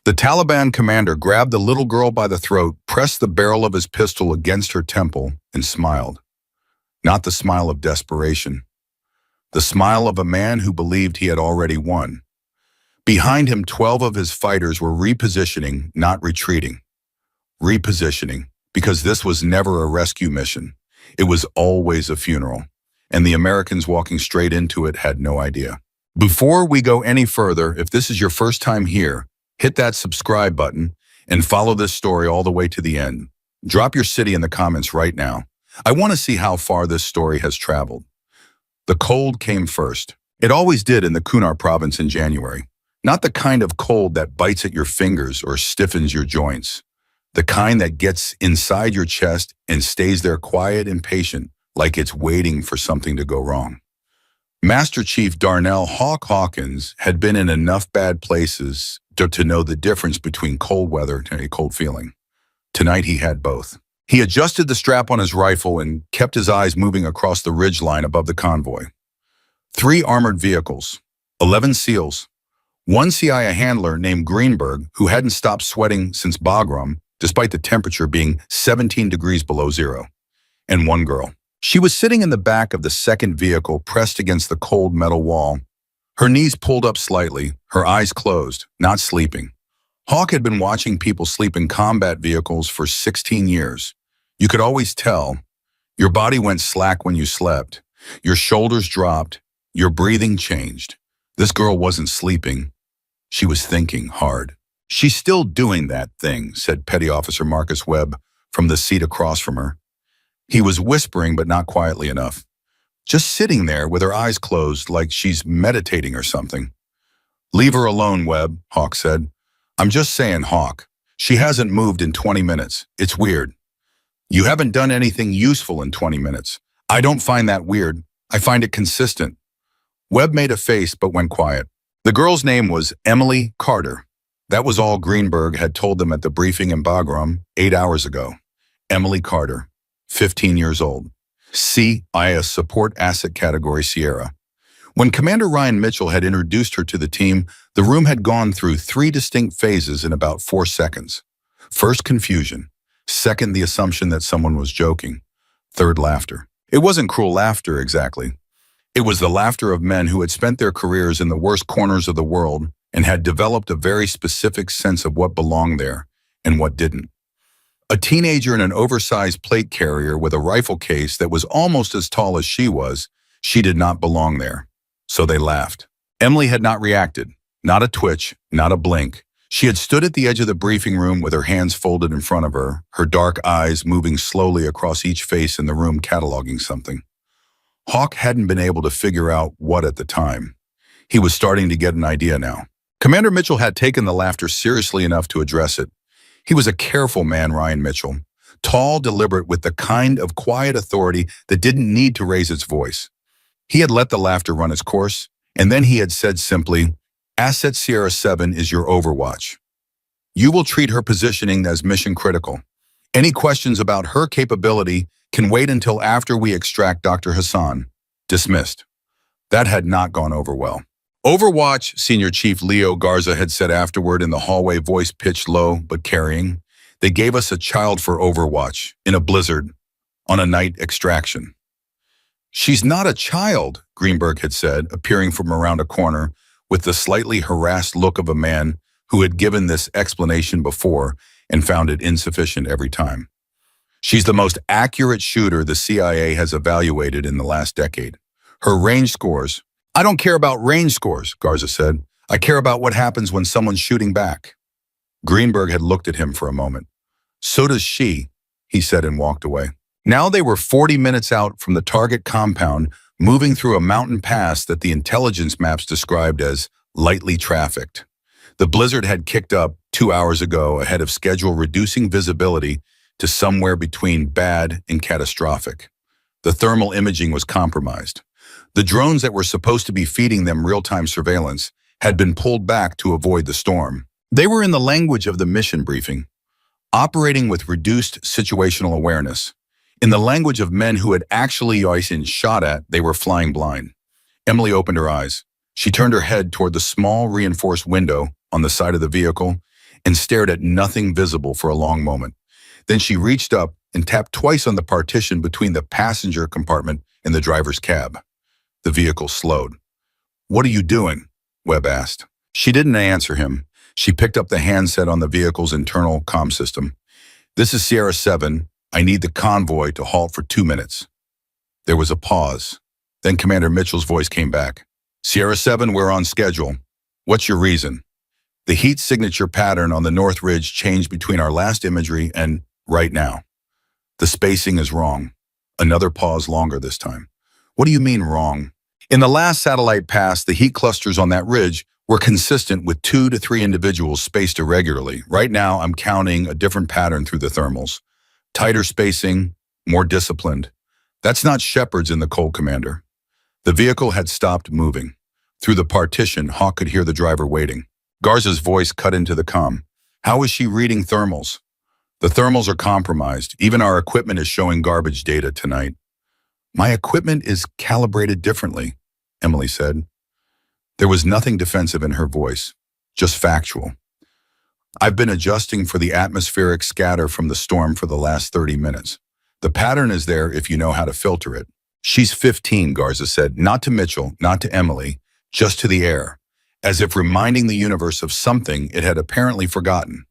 The Taliban commander grabbed the little girl by the throat, pressed the barrel of his pistol against her temple, and smiled. Not the smile of desperation. The smile of a man who believed he had already won. Behind him, 12 of his fighters were repositioning, not retreating. Repositioning, because this was never a rescue mission. It was always a funeral, and the Americans walking straight into it had no idea. Before we go any further, if this is your first time here, hit that subscribe button and follow this story all the way to the end. Drop your city in the comments right now. I want to see how far this story has traveled. The cold came first. It always did in the Kunar province in January. Not the kind of cold that bites at your fingers or stiffens your joints. The kind that gets inside your chest and stays there quiet and patient, like it's waiting for something to go wrong. Master Chief Darnell Hawk Hawkins had been in enough bad places to know the difference between cold weather and a cold feeling. Tonight he had both. He adjusted the strap on his rifle and kept his eyes moving across the ridgeline above the convoy. 3 armored vehicles, 11 SEALs, 1 CIA handler named Greenberg, who hadn't stopped sweating since Bagram, despite the temperature being 17 degrees below zero, and 1 girl. She was sitting in the back of the second vehicle, pressed against the cold metal wall. Her knees pulled up slightly, her eyes closed, not sleeping. Hawk had been watching people sleep in combat vehicles for 16 years. You could always tell. Your body went slack when you slept. Your shoulders dropped. Your breathing changed. This girl wasn't sleeping. She was thinking hard. "She's still doing that thing," said Petty Officer Marcus Webb from the seat across from her. He was whispering, but not quietly enough. Just sitting there with her eyes closed like she's meditating or something. "Leave her alone, Webb," Hawk said. "I'm just saying, Hawk. She hasn't moved in 20 minutes. It's weird. You haven't done anything useful in 20 minutes. I don't find that weird. I find it consistent." Webb made a face but went quiet. The girl's name was Emily Carter. That was all Greenberg had told them at the briefing in Bagram 8 hours ago. Emily Carter, 15 years old. CIA Support Asset Category Sierra. When Commander Ryan Mitchell had introduced her to the team, the room had gone through 3 distinct phases in about 4 seconds. First, confusion. Second, the assumption that someone was joking. Third, laughter. It wasn't cruel laughter, exactly. It was the laughter of men who had spent their careers in the worst corners of the world and had developed a very specific sense of what belonged there and what didn't. A teenager in an oversized plate carrier with a rifle case that was almost as tall as she did not belong there. So they laughed. Emily had not reacted. Not a twitch, not a blink. She had stood at the edge of the briefing room with her hands folded in front of her, her dark eyes moving slowly across each face in the room, cataloging something. Hawk hadn't been able to figure out what at the time. He was starting to get an idea now. Commander Mitchell had taken the laughter seriously enough to address it. He was a careful man, Ryan Mitchell. Tall, deliberate, with the kind of quiet authority that didn't need to raise its voice. He had let the laughter run its course, and then he had said simply, "Asset Sierra 7 is your overwatch. You will treat her positioning as mission critical. Any questions about her capability can wait until after we extract Dr. Hassan." Dismissed. That had not gone over well. "Overwatch," Senior Chief Leo Garza had said afterward in the hallway, voice pitched low but carrying. "They gave us a child for Overwatch, in a blizzard, on a night extraction." "She's not a child," Greenberg had said, appearing from around a corner with the slightly harassed look of a man who had given this explanation before and found it insufficient every time. "She's the most accurate shooter the CIA has evaluated in the last decade. Her range scores—" "I don't care about range scores," Garza said. "I care about what happens when someone's shooting back." Greenberg had looked at him for a moment. "So does she," he said and walked away. Now they were 40 minutes out from the target compound, moving through a mountain pass that the intelligence maps described as lightly trafficked. The blizzard had kicked up 2 hours ago ahead of schedule, reducing visibility to somewhere between bad and catastrophic. The thermal imaging was compromised. The drones that were supposed to be feeding them real-time surveillance had been pulled back to avoid the storm. They were, in the language of the mission briefing, operating with reduced situational awareness. In the language of men who had actually been shot at, they were flying blind. Emily opened her eyes. She turned her head toward the small reinforced window on the side of the vehicle, and stared at nothing visible for a long moment. Then she reached up and tapped twice on the partition between the passenger compartment and the driver's cab. The vehicle slowed. "What are you doing?" Webb asked. She didn't answer him. She picked up the handset on the vehicle's internal comm system. "This is Sierra 7. I need the convoy to halt for 2 minutes." There was a pause. Then Commander Mitchell's voice came back. "Sierra 7, we're on schedule. What's your reason?" The heat signature pattern on the North Ridge changed between our last imagery and right now. "The spacing is wrong." Another pause, longer this time. "What do you mean wrong?" "In the last satellite pass, the heat clusters on that ridge were consistent with 2 to 3 individuals spaced irregularly. Right now, I'm counting a different pattern through the thermals. Tighter spacing, more disciplined. That's not Shepard's in the cold, Commander." The vehicle had stopped moving. Through the partition, Hawk could hear the driver waiting. Garza's voice cut into the comm. "How is she reading thermals?" "The thermals are compromised. Even our equipment is showing garbage data tonight." "My equipment is calibrated differently," Emily said. There was nothing defensive in her voice, just factual. "I've been adjusting for the atmospheric scatter from the storm for the last 30 minutes. The pattern is there if you know how to filter it." "She's 15, Garza said, not to Mitchell, not to Emily, just to the air, as if reminding the universe of something it had apparently forgotten.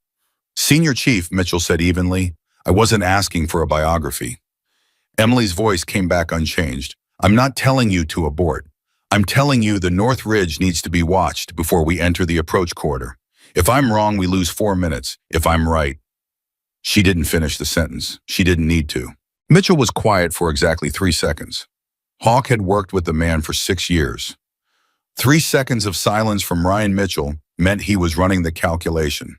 "Senior Chief," Mitchell said evenly, "I wasn't asking for a biography." Emily's voice came back unchanged. "I'm not telling you to abort. I'm telling you the North Ridge needs to be watched before we enter the approach corridor. If I'm wrong, we lose 4 minutes. If I'm right." She didn't finish the sentence. She didn't need to. Mitchell was quiet for exactly 3 seconds. Hawk had worked with the man for 6 years. 3 seconds of silence from Ryan Mitchell meant he was running the calculation,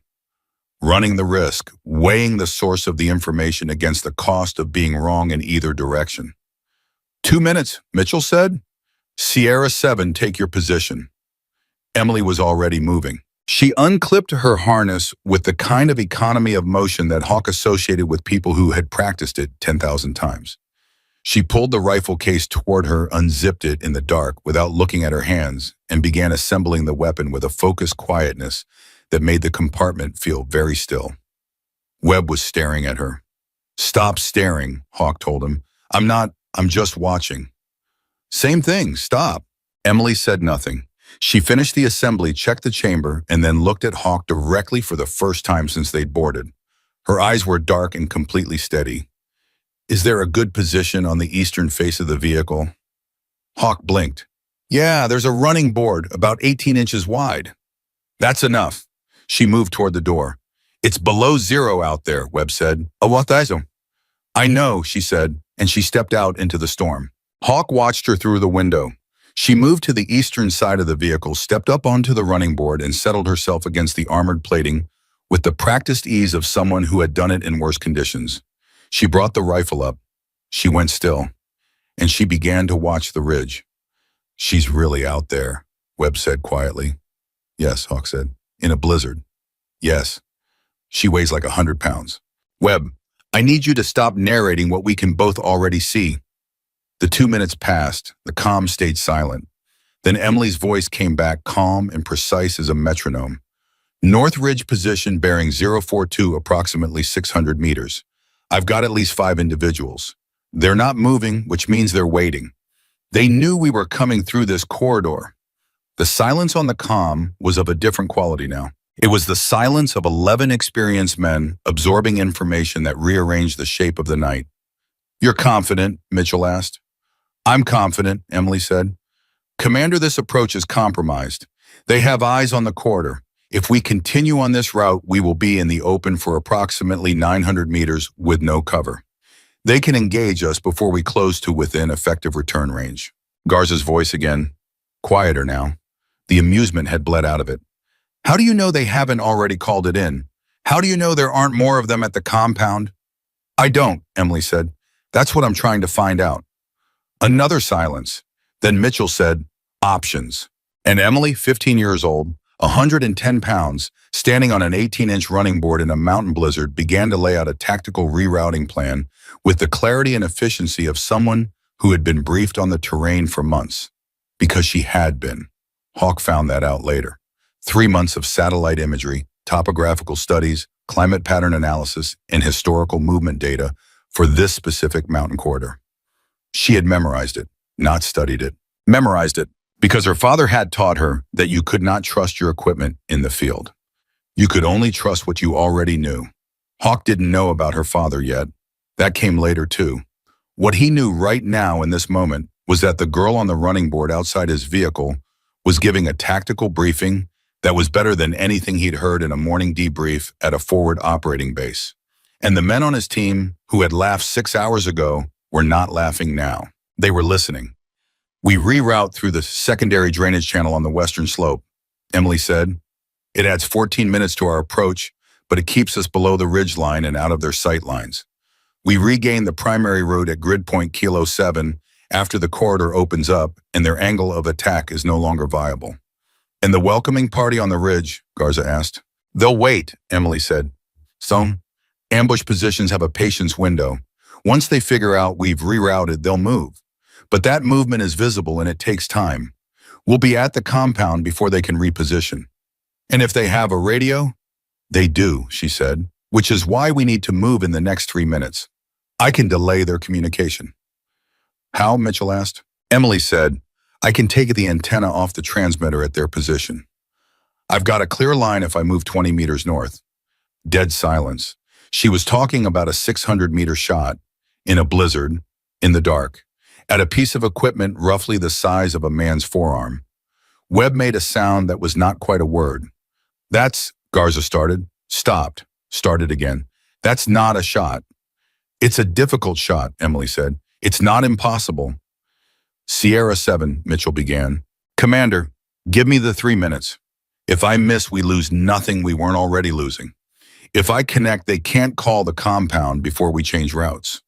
running the risk, weighing the source of the information against the cost of being wrong in either direction. 2 minutes, Mitchell said. "Sierra 7, take your position." Emily was already moving. She unclipped her harness with the kind of economy of motion that Hawk associated with people who had practiced it 10,000 times. She pulled the rifle case toward her, unzipped it in the dark without looking at her hands, and began assembling the weapon with a focused quietness that made the compartment feel very still. Webb was staring at her. "Stop staring," Hawk told him. I'm just watching." "Same thing, stop." Emily said nothing. She finished the assembly, checked the chamber, and then looked at Hawk directly for the first time since they'd boarded. Her eyes were dark and completely steady. "Is there a good position on the eastern face of the vehicle?" Hawk blinked. "Yeah, there's a running board about 18 inches wide." "That's enough." She moved toward the door. "It's below zero out there," Webb said. "Awataiso." "I know," she said, and she stepped out into the storm. Hawk watched her through the window. She moved to the eastern side of the vehicle, stepped up onto the running board, and settled herself against the armored plating with the practiced ease of someone who had done it in worse conditions. She brought the rifle up. She went still, and she began to watch the ridge. "She's really out there," Webb said quietly. "Yes," Hawk said. "In a blizzard." "Yes. She weighs like 100 pounds. "Webb, I need you to stop narrating what we can both already see." The 2 minutes passed. The comm stayed silent. Then Emily's voice came back, calm and precise as a metronome. "North Ridge position bearing 042, approximately 600 meters. I've got at least 5 individuals. They're not moving, which means they're waiting. They knew we were coming through this corridor." The silence on the comm was of a different quality now. It was the silence of 11 experienced men absorbing information that rearranged the shape of the night. "You're confident?" Mitchell asked. "I'm confident," Emily said. "Commander, this approach is compromised. They have eyes on the corridor. If we continue on this route, we will be in the open for approximately 900 meters with no cover. They can engage us before we close to within effective return range." Garza's voice again, quieter now. The amusement had bled out of it. "How do you know they haven't already called it in? How do you know there aren't more of them at the compound?" "I don't," Emily said. "That's what I'm trying to find out." Another silence. Then Mitchell said, "Options." And Emily, 15 years old, 110 pounds, standing on an 18-inch running board in a mountain blizzard, began to lay out a tactical rerouting plan with the clarity and efficiency of someone who had been briefed on the terrain for months. Because she had been. Hawk found that out later. 3 months of satellite imagery, topographical studies, climate pattern analysis, and historical movement data for this specific mountain corridor. She had memorized it, not studied it. Memorized it because her father had taught her that you could not trust your equipment in the field. You could only trust what you already knew. Hawk didn't know about her father yet. That came later too. What he knew right now in this moment was that the girl on the running board outside his vehicle was giving a tactical briefing that was better than anything he'd heard in a morning debrief at a forward operating base. And the men on his team who had laughed 6 hours ago were not laughing now. They were listening. "We reroute through the secondary drainage channel on the western slope," Emily said. "It adds 14 minutes to our approach, but it keeps us below the ridge line and out of their sight lines. We regain the primary route at grid point Kilo 7 after the corridor opens up and their angle of attack is no longer viable." "And the welcoming party on the ridge?" Garza asked. "They'll wait," Emily said. "So, ambush positions have a patience window. Once they figure out we've rerouted, they'll move. But that movement is visible and it takes time. We'll be at the compound before they can reposition. And if they have a radio?" "They do," she said, "which is why we need to move in the next 3 minutes. I can delay their communication." "How?" Mitchell asked. Emily said, "I can take the antenna off the transmitter at their position. I've got a clear line if I move 20 meters north." Dead silence. She was talking about a 600-meter shot, in a blizzard, in the dark, at a piece of equipment roughly the size of a man's forearm. Webb made a sound that was not quite a word. "That's," Garza started, stopped, started again. "That's not a shot." "It's a difficult shot," Emily said. "It's not impossible." "Sierra 7, Mitchell began. "Commander, give me the 3 minutes. If I miss, we lose nothing we weren't already losing. If I connect, they can't call the compound before we change routes."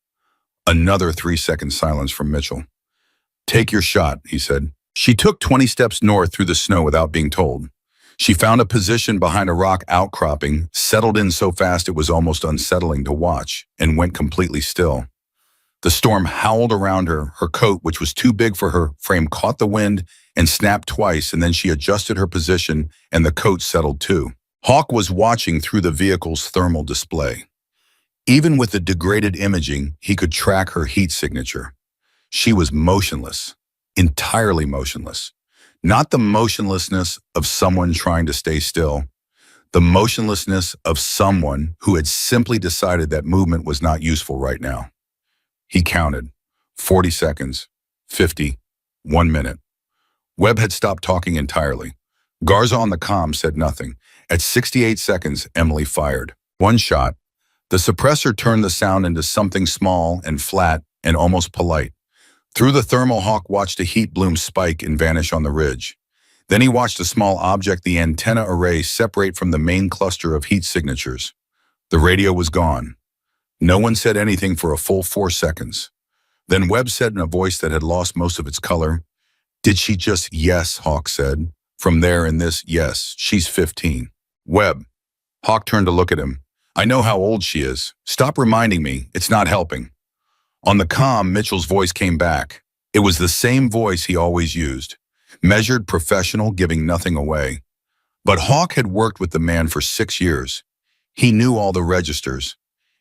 Another 3-second silence from Mitchell. "Take your shot," he said. She took 20 steps north through the snow without being told. She found a position behind a rock outcropping, settled in so fast it was almost unsettling to watch, and went completely still. The storm howled around her. Her coat, which was too big for her frame, caught the wind and snapped twice, and then she adjusted her position and the coat settled too. Hawk was watching through the vehicle's thermal display. Even with the degraded imaging, he could track her heat signature. She was motionless, entirely motionless. Not the motionlessness of someone trying to stay still, the motionlessness of someone who had simply decided that movement was not useful right now. He counted. 40 seconds, 50, 1 minute. Webb had stopped talking entirely. Garza on the comm said nothing. At 68 seconds, Emily fired. One shot. The suppressor turned the sound into something small and flat and almost polite. Through the thermal, Hawk watched a heat bloom spike and vanish on the ridge. Then he watched a small object, the antenna array, separate from the main cluster of heat signatures. The radio was gone. No one said anything for a full 4 seconds. Then Webb said in a voice that had lost most of its color, "Did she just?" "Yes," Hawk said. From there in this, "Yes, she's 15. "Webb." Hawk turned to look at him. "I know how old she is. Stop reminding me. It's not helping." On the comm, Mitchell's voice came back. It was the same voice he always used. Measured, professional, giving nothing away. But Hawk had worked with the man for 6 years. He knew all the registers.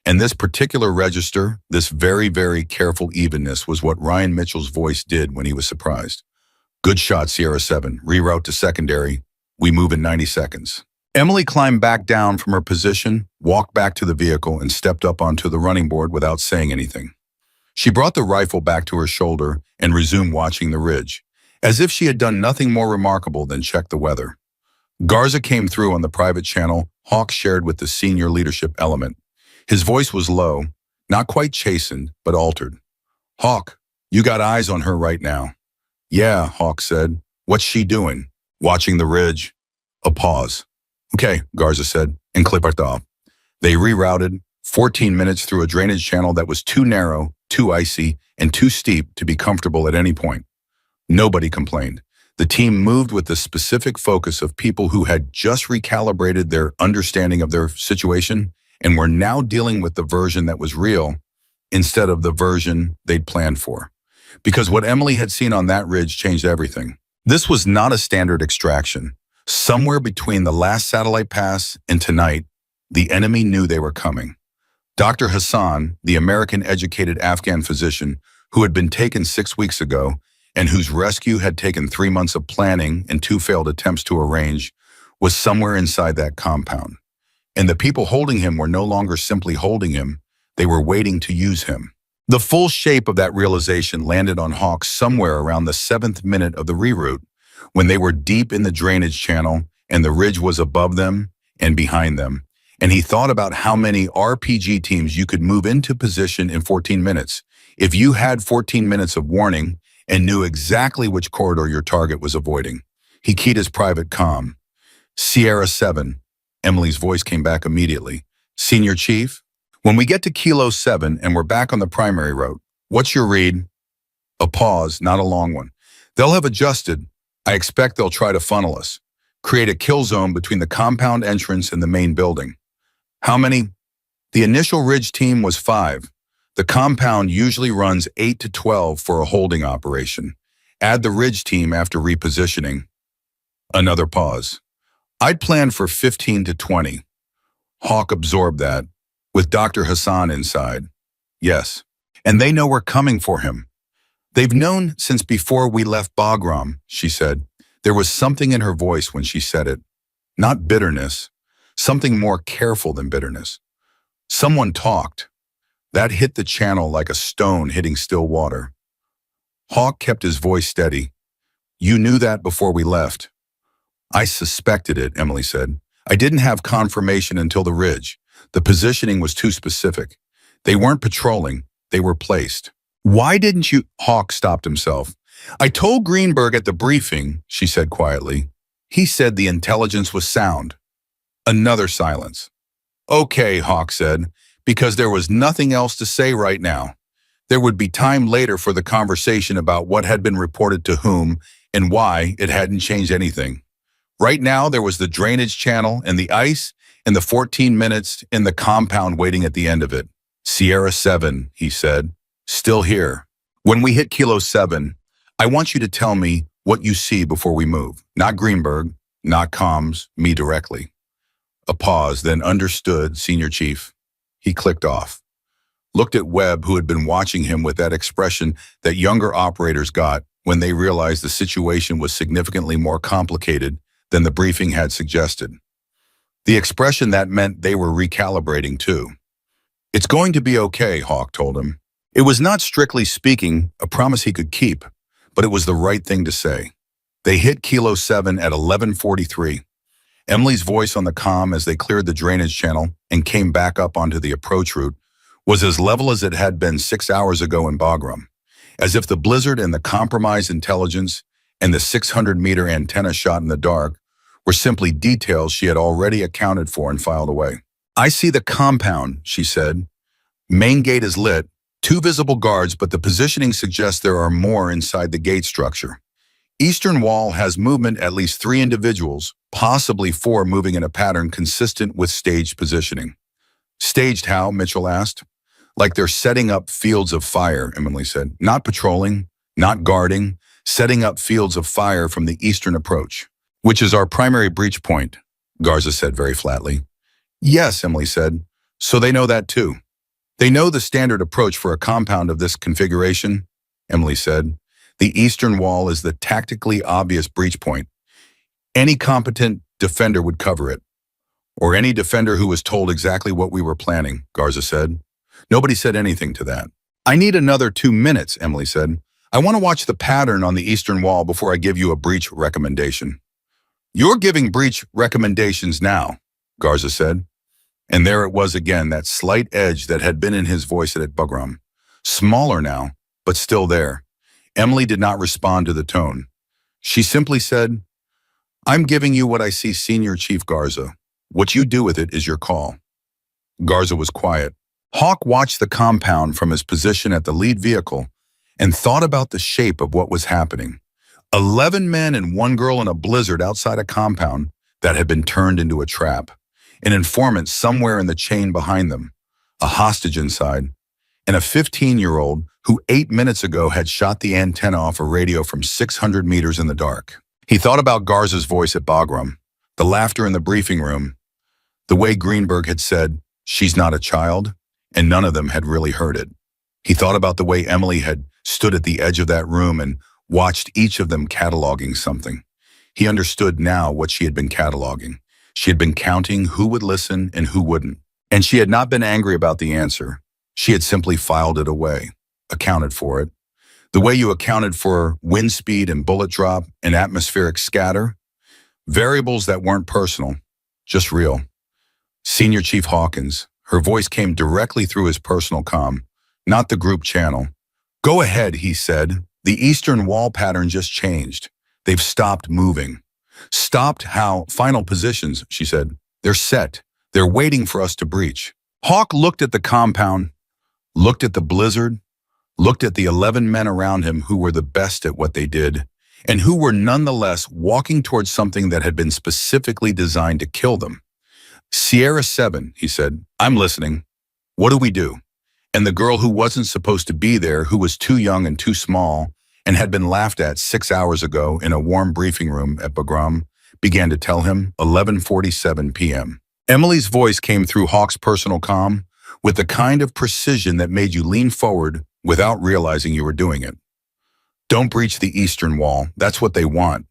And this particular register, this very, very careful evenness, was what Ryan Mitchell's voice did when he was surprised. "Good shot, Sierra 7. Reroute to secondary. We move in 90 seconds. Emily climbed back down from her position, walked back to the vehicle, and stepped up onto the running board without saying anything. She brought the rifle back to her shoulder and resumed watching the ridge, as if she had done nothing more remarkable than check the weather. Garza came through on the private channel Hawk shared with the senior leadership element. His voice was low, not quite chastened, but altered. "Hawk, you got eyes on her right now." "Yeah," Hawk said. "What's she doing?" "Watching the ridge." A pause. "Okay," Garza said, and clipped it off. They rerouted 14 minutes through a drainage channel that was too narrow, too icy, and too steep to be comfortable at any point. Nobody complained. The team moved with the specific focus of people who had just recalibrated their understanding of their situation and were now dealing with the version that was real instead of the version they'd planned for. Because what Emily had seen on that ridge changed everything. This was not a standard extraction. Somewhere between the last satellite pass and tonight, the enemy knew they were coming. Dr. Hassan, the American-educated Afghan physician who had been taken 6 weeks ago and whose rescue had taken 3 months of planning and 2 failed attempts to arrange, was somewhere inside that compound. And the people holding him were no longer simply holding him, they were waiting to use him. The full shape of that realization landed on Hawk somewhere around the 7th minute of the reroute, when they were deep in the drainage channel and the ridge was above them and behind them. And he thought about how many RPG teams you could move into position in 14 minutes. If you had 14 minutes of warning and knew exactly which corridor your target was avoiding. He keyed his private comm. Sierra 7. Emily's voice came back immediately. Senior Chief? When we get to Kilo 7 and we're back on the primary road, what's your read? A pause, not a long one. They'll have adjusted. I expect they'll try to funnel us. Create a kill zone between the compound entrance and the main building. How many? The initial Ridge team was 5. The compound usually runs 8 to 12 for a holding operation. Add the Ridge team after repositioning. Another pause. I'd planned for 15 to 20. Hawk absorbed that, with Dr. Hassan inside. Yes. And they know we're coming for him. They've known since before we left Bagram, she said. There was something in her voice when she said it. Not bitterness. Something more careful than bitterness. Someone talked. That hit the channel like a stone hitting still water. Hawk kept his voice steady. You knew that before we left. I suspected it, Emily said. I didn't have confirmation until the ridge. The positioning was too specific. They weren't patrolling, they were placed. Why didn't you? Hawk stopped himself. I told Greenberg at the briefing, she said quietly. He said the intelligence was sound. Another silence. Okay, Hawk said, because there was nothing else to say right now. There would be time later for the conversation about what had been reported to whom and why it hadn't changed anything. Right now, there was the drainage channel and the ice and the 14 minutes in the compound waiting at the end of it. Sierra 7, he said, still here. When we hit Kilo 7, I want you to tell me what you see before we move. Not Greenberg, not comms, me directly. A pause, then understood, Senior Chief. He clicked off. Looked at Webb, who had been watching him with that expression that younger operators got when they realized the situation was significantly more complicated than the briefing had suggested. The expression that meant they were recalibrating too. It's going to be okay, Hawk told him. It was not strictly speaking a promise he could keep, but it was the right thing to say. They hit Kilo 7 at 11:43. Emily's voice on the comm as they cleared the drainage channel and came back up onto the approach route was as level as it had been 6 hours ago in Bagram, as if the blizzard and the compromised intelligence and the 600-meter antenna shot in the dark were simply details she had already accounted for and filed away. I see the compound, she said. Main gate is lit, 2 visible guards, but the positioning suggests there are more inside the gate structure. Eastern wall has movement, at least 3 individuals, possibly 4 moving in a pattern consistent with staged positioning. Staged how? Mitchell asked. Like they're setting up fields of fire, Emily said. Not patrolling, not guarding, setting up fields of fire from the eastern approach, which is our primary breach point, Garza said very flatly. Yes, Emily said. So they know that too. They know the standard approach for a compound of this configuration, Emily said. The eastern wall is the tactically obvious breach point. Any competent defender would cover it. Or any defender who was told exactly what we were planning, Garza said. Nobody said anything to that. I need another 2 minutes, Emily said. I want to watch the pattern on the eastern wall before I give you a breach recommendation. You're giving breach recommendations now, Garza said. And there it was again, that slight edge that had been in his voice at Bagram. Smaller now, but still there. Emily did not respond to the tone. She simply said, I'm giving you what I see, Senior Chief Garza. What you do with it is your call. Garza was quiet. Hawk watched the compound from his position at the lead vehicle and thought about the shape of what was happening. 11 men and 1 girl in a blizzard outside a compound that had been turned into a trap. An informant somewhere in the chain behind them. A hostage inside. And a 15-year-old who 8 minutes ago had shot the antenna off a radio from 600 meters in the dark. He thought about Garza's voice at Bagram, the laughter in the briefing room, the way Greenberg had said, "She's not a child," and none of them had really heard it. He thought about the way Emily had stood at the edge of that room and watched each of them cataloging something. He understood now what she had been cataloging. She had been counting who would listen and who wouldn't. And she had not been angry about the answer. She had simply filed it away, accounted for it. The way you accounted for wind speed and bullet drop and atmospheric scatter, variables that weren't personal, just real. Senior Chief Hawkins, her voice came directly through his personal comm, not the group channel. "Go ahead," he said. "The eastern wall pattern just changed. They've stopped moving." "Stopped how?" "Final positions," she said. "They're set. They're waiting for us to breach." Hawk looked at the compound, looked at the blizzard, looked at the 11 men around him who were the best at what they did, and who were nonetheless walking towards something that had been specifically designed to kill them. "Sierra 7, he said. "I'm listening. What do we do?" And the girl who wasn't supposed to be there, who was too young and too small, and had been laughed at 6 hours ago in a warm briefing room at Bagram, began to tell him 11:47 p.m. Emily's voice came through Hawk's personal comm with the kind of precision that made you lean forward without realizing you were doing it. "Don't breach the eastern wall. That's what they want.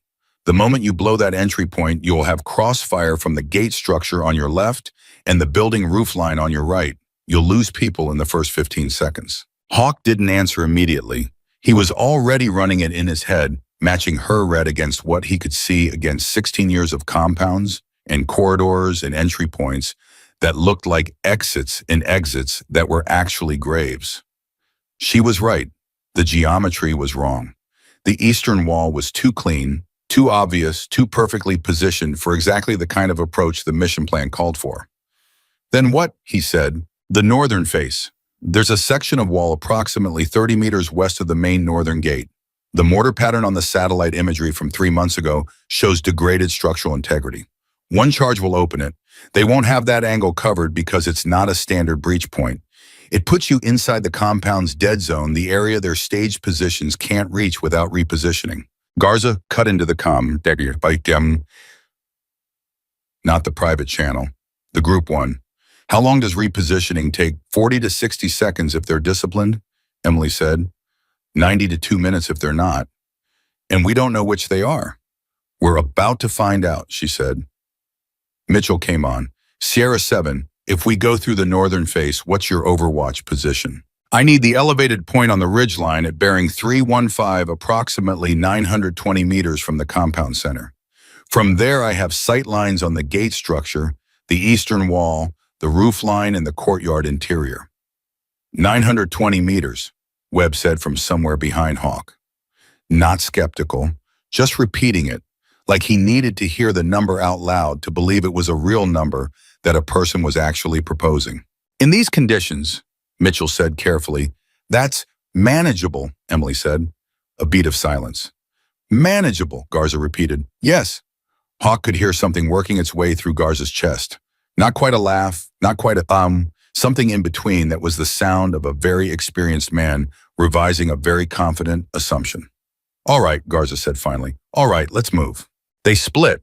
The moment you blow that entry point, you will have crossfire from the gate structure on your left and the building roofline on your right. You'll lose people in the first 15 seconds. Hawk didn't answer immediately. He was already running it in his head, matching her read against what he could see against 16 years of compounds and corridors and entry points that looked like exits and exits that were actually graves. She was right. The geometry was wrong. The eastern wall was too clean, too obvious, too perfectly positioned for exactly the kind of approach the mission plan called for. "Then what?" he said. "The northern face. There's a section of wall approximately 30 meters west of the main northern gate. The mortar pattern on the satellite imagery from 3 months ago shows degraded structural integrity. One charge will open it. They won't have that angle covered because it's not a standard breach point. It puts you inside the compound's dead zone, the area their staged positions can't reach without repositioning." Garza cut into the comm. Not the private channel, the group one. "How long does repositioning take?" 40 to 60 seconds if they're disciplined, Emily said. 90 to 2 minutes if they're not. "And we don't know which they are." "We're about to find out," she said. Mitchell came on. "Sierra 7, if we go through the northern face, what's your overwatch position?" "I need the elevated point on the ridgeline at bearing 315, approximately 920 meters from the compound center. From there, I have sight lines on the gate structure, the eastern wall, the roof line, and the courtyard interior." 920 meters, Webb said from somewhere behind Hawk. Not skeptical, just repeating it, like he needed to hear the number out loud to believe it was a real number that a person was actually proposing. "In these conditions," Mitchell said carefully. "That's manageable," Emily said. A beat of silence. "Manageable," Garza repeated. "Yes." Hawk could hear something working its way through Garza's chest. Not quite a laugh, not quite a something in between that was the sound of a very experienced man revising a very confident assumption. "All right," Garza said finally. "All right, let's move." They split.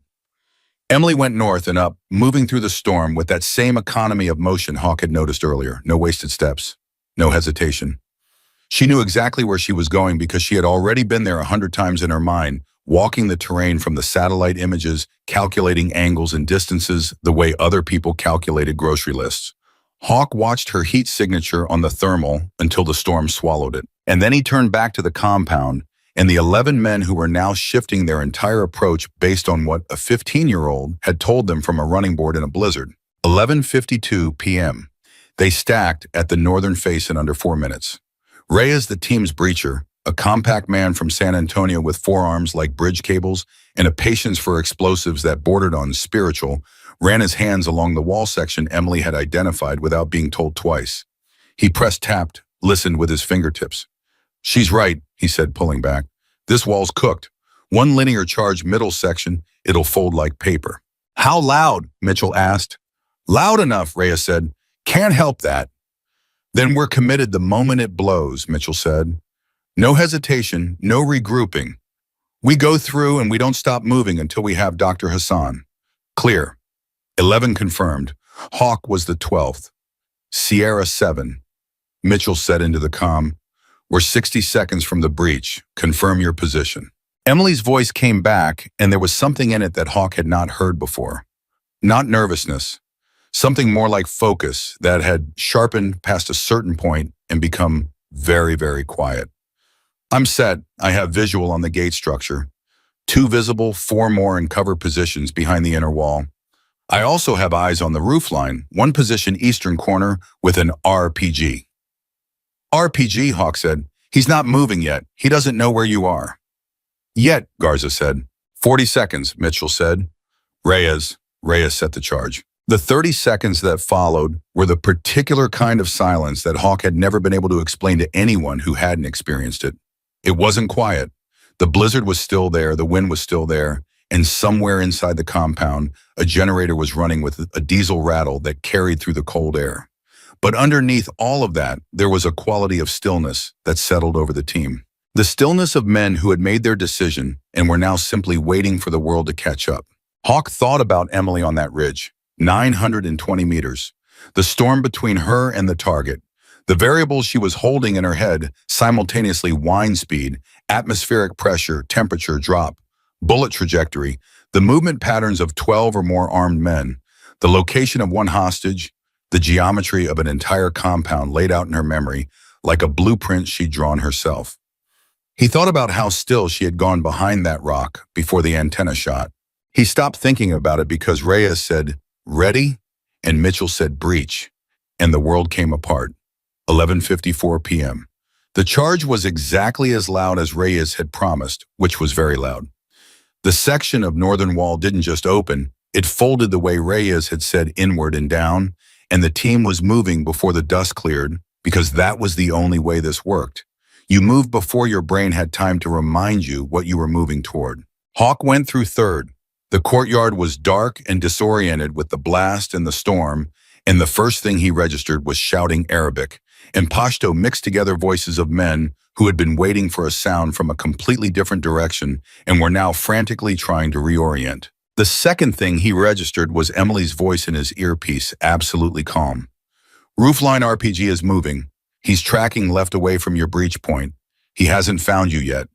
Emily went north and up, moving through the storm with that same economy of motion Hawk had noticed earlier. No wasted steps, no hesitation. She knew exactly where she was going because she had already been there 100 times in her mind, walking the terrain from the satellite images, calculating angles and distances the way other people calculated grocery lists. Hawk watched her heat signature on the thermal until the storm swallowed it. And then he turned back to the compound, and the 11 men who were now shifting their entire approach based on what a 15-year-old had told them from a running board in a blizzard. 11:52 p.m. They stacked at the northern face in under 4 minutes. Reyes, the team's breacher, a compact man from San Antonio with forearms like bridge cables and a patience for explosives that bordered on spiritual, ran his hands along the wall section Emily had identified without being told twice. He tapped, listened with his fingertips. "She's right," he said, pulling back. "This wall's cooked. One linear charge middle section, it'll fold like paper." "How loud?" Mitchell asked. "Loud enough," Reyes said. "Can't help that." "Then we're committed the moment it blows," Mitchell said. "No hesitation, no regrouping. We go through and we don't stop moving until we have Dr. Hassan. Clear. 11 confirmed. Hawk was the 12th. Sierra 7. Mitchell said into the comm. We're 60 seconds from the breach. Confirm your position. Emily's voice came back, and there was something in it that Hawk had not heard before. Not nervousness. Something more like focus that had sharpened past a certain point and become very, very quiet. I'm set. I have visual on the gate structure. 2 visible, 4 more in cover positions behind the inner wall. I also have eyes on the roofline, 1 position eastern corner with an RPG. RPG, Hawk said. He's not moving yet. He doesn't know where you are. Yet, Garza said. 40 seconds, Mitchell said. Reyes set the charge. The 30 seconds that followed were the particular kind of silence that Hawk had never been able to explain to anyone who hadn't experienced it. It wasn't quiet. The blizzard was still there, the wind was still there, and somewhere inside the compound, a generator was running with a diesel rattle that carried through the cold air. But underneath all of that, there was a quality of stillness that settled over the team. The stillness of men who had made their decision and were now simply waiting for the world to catch up. Hawk thought about Emily on that ridge, 920 meters. The storm between her and the target. The variables she was holding in her head, simultaneously wind speed, atmospheric pressure, temperature drop, bullet trajectory, the movement patterns of 12 or more armed men, the location of one hostage, the geometry of an entire compound laid out in her memory like a blueprint she'd drawn herself. He thought about how still she had gone behind that rock before the antenna shot. He stopped thinking about it because Reyes said, ready? And Mitchell said, breach. And the world came apart. 11:54 p.m. The charge was exactly as loud as Reyes had promised, which was very loud. The section of northern wall didn't just open, it folded the way Reyes had said inward and down, and the team was moving before the dust cleared because that was the only way this worked. You moved before your brain had time to remind you what you were moving toward. Hawk went through third. The courtyard was dark and disoriented with the blast and the storm, and the first thing he registered was shouting Arabic and Pashto mixed together voices of men who had been waiting for a sound from a completely different direction and were now frantically trying to reorient. The second thing he registered was Emily's voice in his earpiece, absolutely calm. Roofline RPG is moving. He's tracking left away from your breach point. He hasn't found you yet.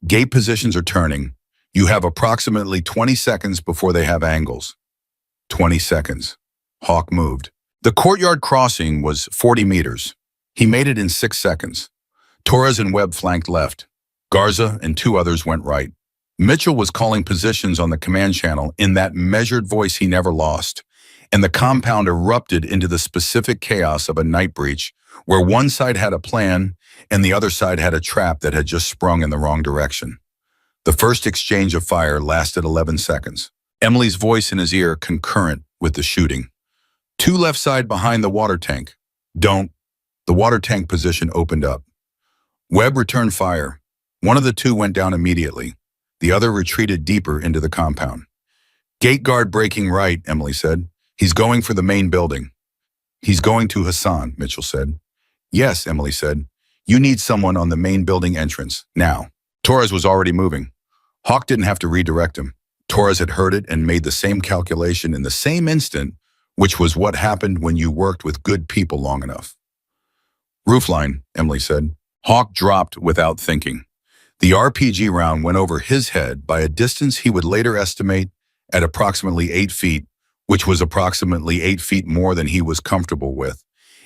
Gate positions are turning. You have approximately 20 seconds before they have angles. 20 seconds. Hawk moved. The courtyard crossing was 40 meters. He made it in 6 seconds. Torres and Webb flanked left. Garza and 2 others went right. Mitchell was calling positions on the command channel in that measured voice he never lost, and the compound erupted into the specific chaos of a night breach where one side had a plan and the other side had a trap that had just sprung in the wrong direction. The first exchange of fire lasted 11 seconds. Emily's voice in his ear concurrent with the shooting. 2 left side behind the water tank. Don't. The water tank position opened up. Webb returned fire. One of the 2 went down immediately. The other retreated deeper into the compound. Gate guard breaking right, Emily said. He's going for the main building. He's going to Hassan, Mitchell said. Yes, Emily said. You need someone on the main building entrance, now. Torres was already moving. Hawk didn't have to redirect him. Torres had heard it and made the same calculation in the same instant, which was what happened when you worked with good people long enough. Roofline, Emily said. Hawk dropped without thinking. The RPG round went over his head by a distance he would later estimate at approximately 8 feet, which was approximately 8 feet more than he was comfortable with.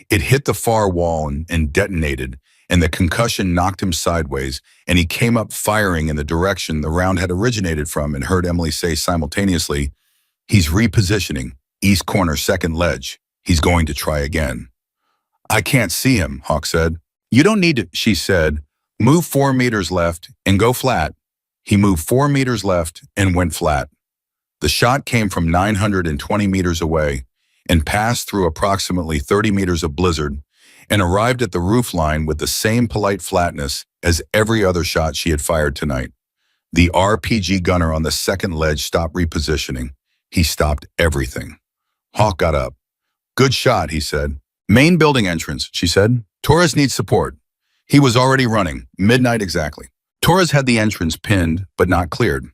It hit the far wall and detonated, and the concussion knocked him sideways, and he came up firing in the direction the round had originated from and heard Emily say simultaneously, he's repositioning, east corner second ledge. He's going to try again. I can't see him, Hawk said. You don't need to, she said. Move 4 meters left and go flat. He moved 4 meters left and went flat. The shot came from 920 meters away and passed through approximately 30 meters of blizzard and arrived at the roof line with the same polite flatness as every other shot she had fired tonight. The RPG gunner on the second ledge stopped repositioning. He stopped everything. Hawk got up. Good shot, he said. Main building entrance, she said. Torres needs support. He was already running, midnight exactly. Torres had the entrance pinned, but not cleared.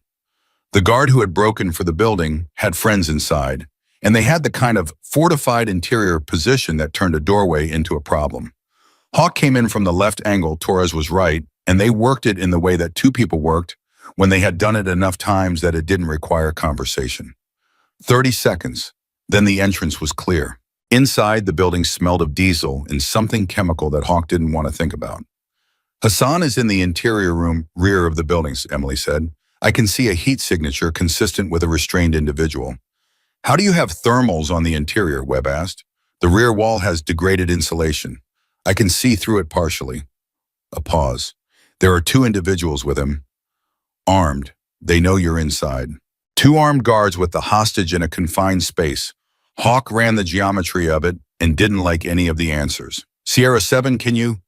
The guard who had broken for the building had friends inside, and they had the kind of fortified interior position that turned a doorway into a problem. Hawk came in from the left angle, Torres was right, and they worked it in the way that two people worked when they had done it enough times that it didn't require conversation. 30 seconds, then the entrance was clear. Inside, the building smelled of diesel and something chemical that Hawk didn't want to think about. Hassan is in the interior room rear of the buildings, Emily said. I can see a heat signature consistent with a restrained individual. How do you have thermals on the interior? Webb asked. The rear wall has degraded insulation. I can see through it partially. A pause. There are two individuals with him. Armed. They know you're inside. Two armed guards with the hostage in a confined space. Hawk ran the geometry of it and didn't like any of the answers. Sierra 7, can you?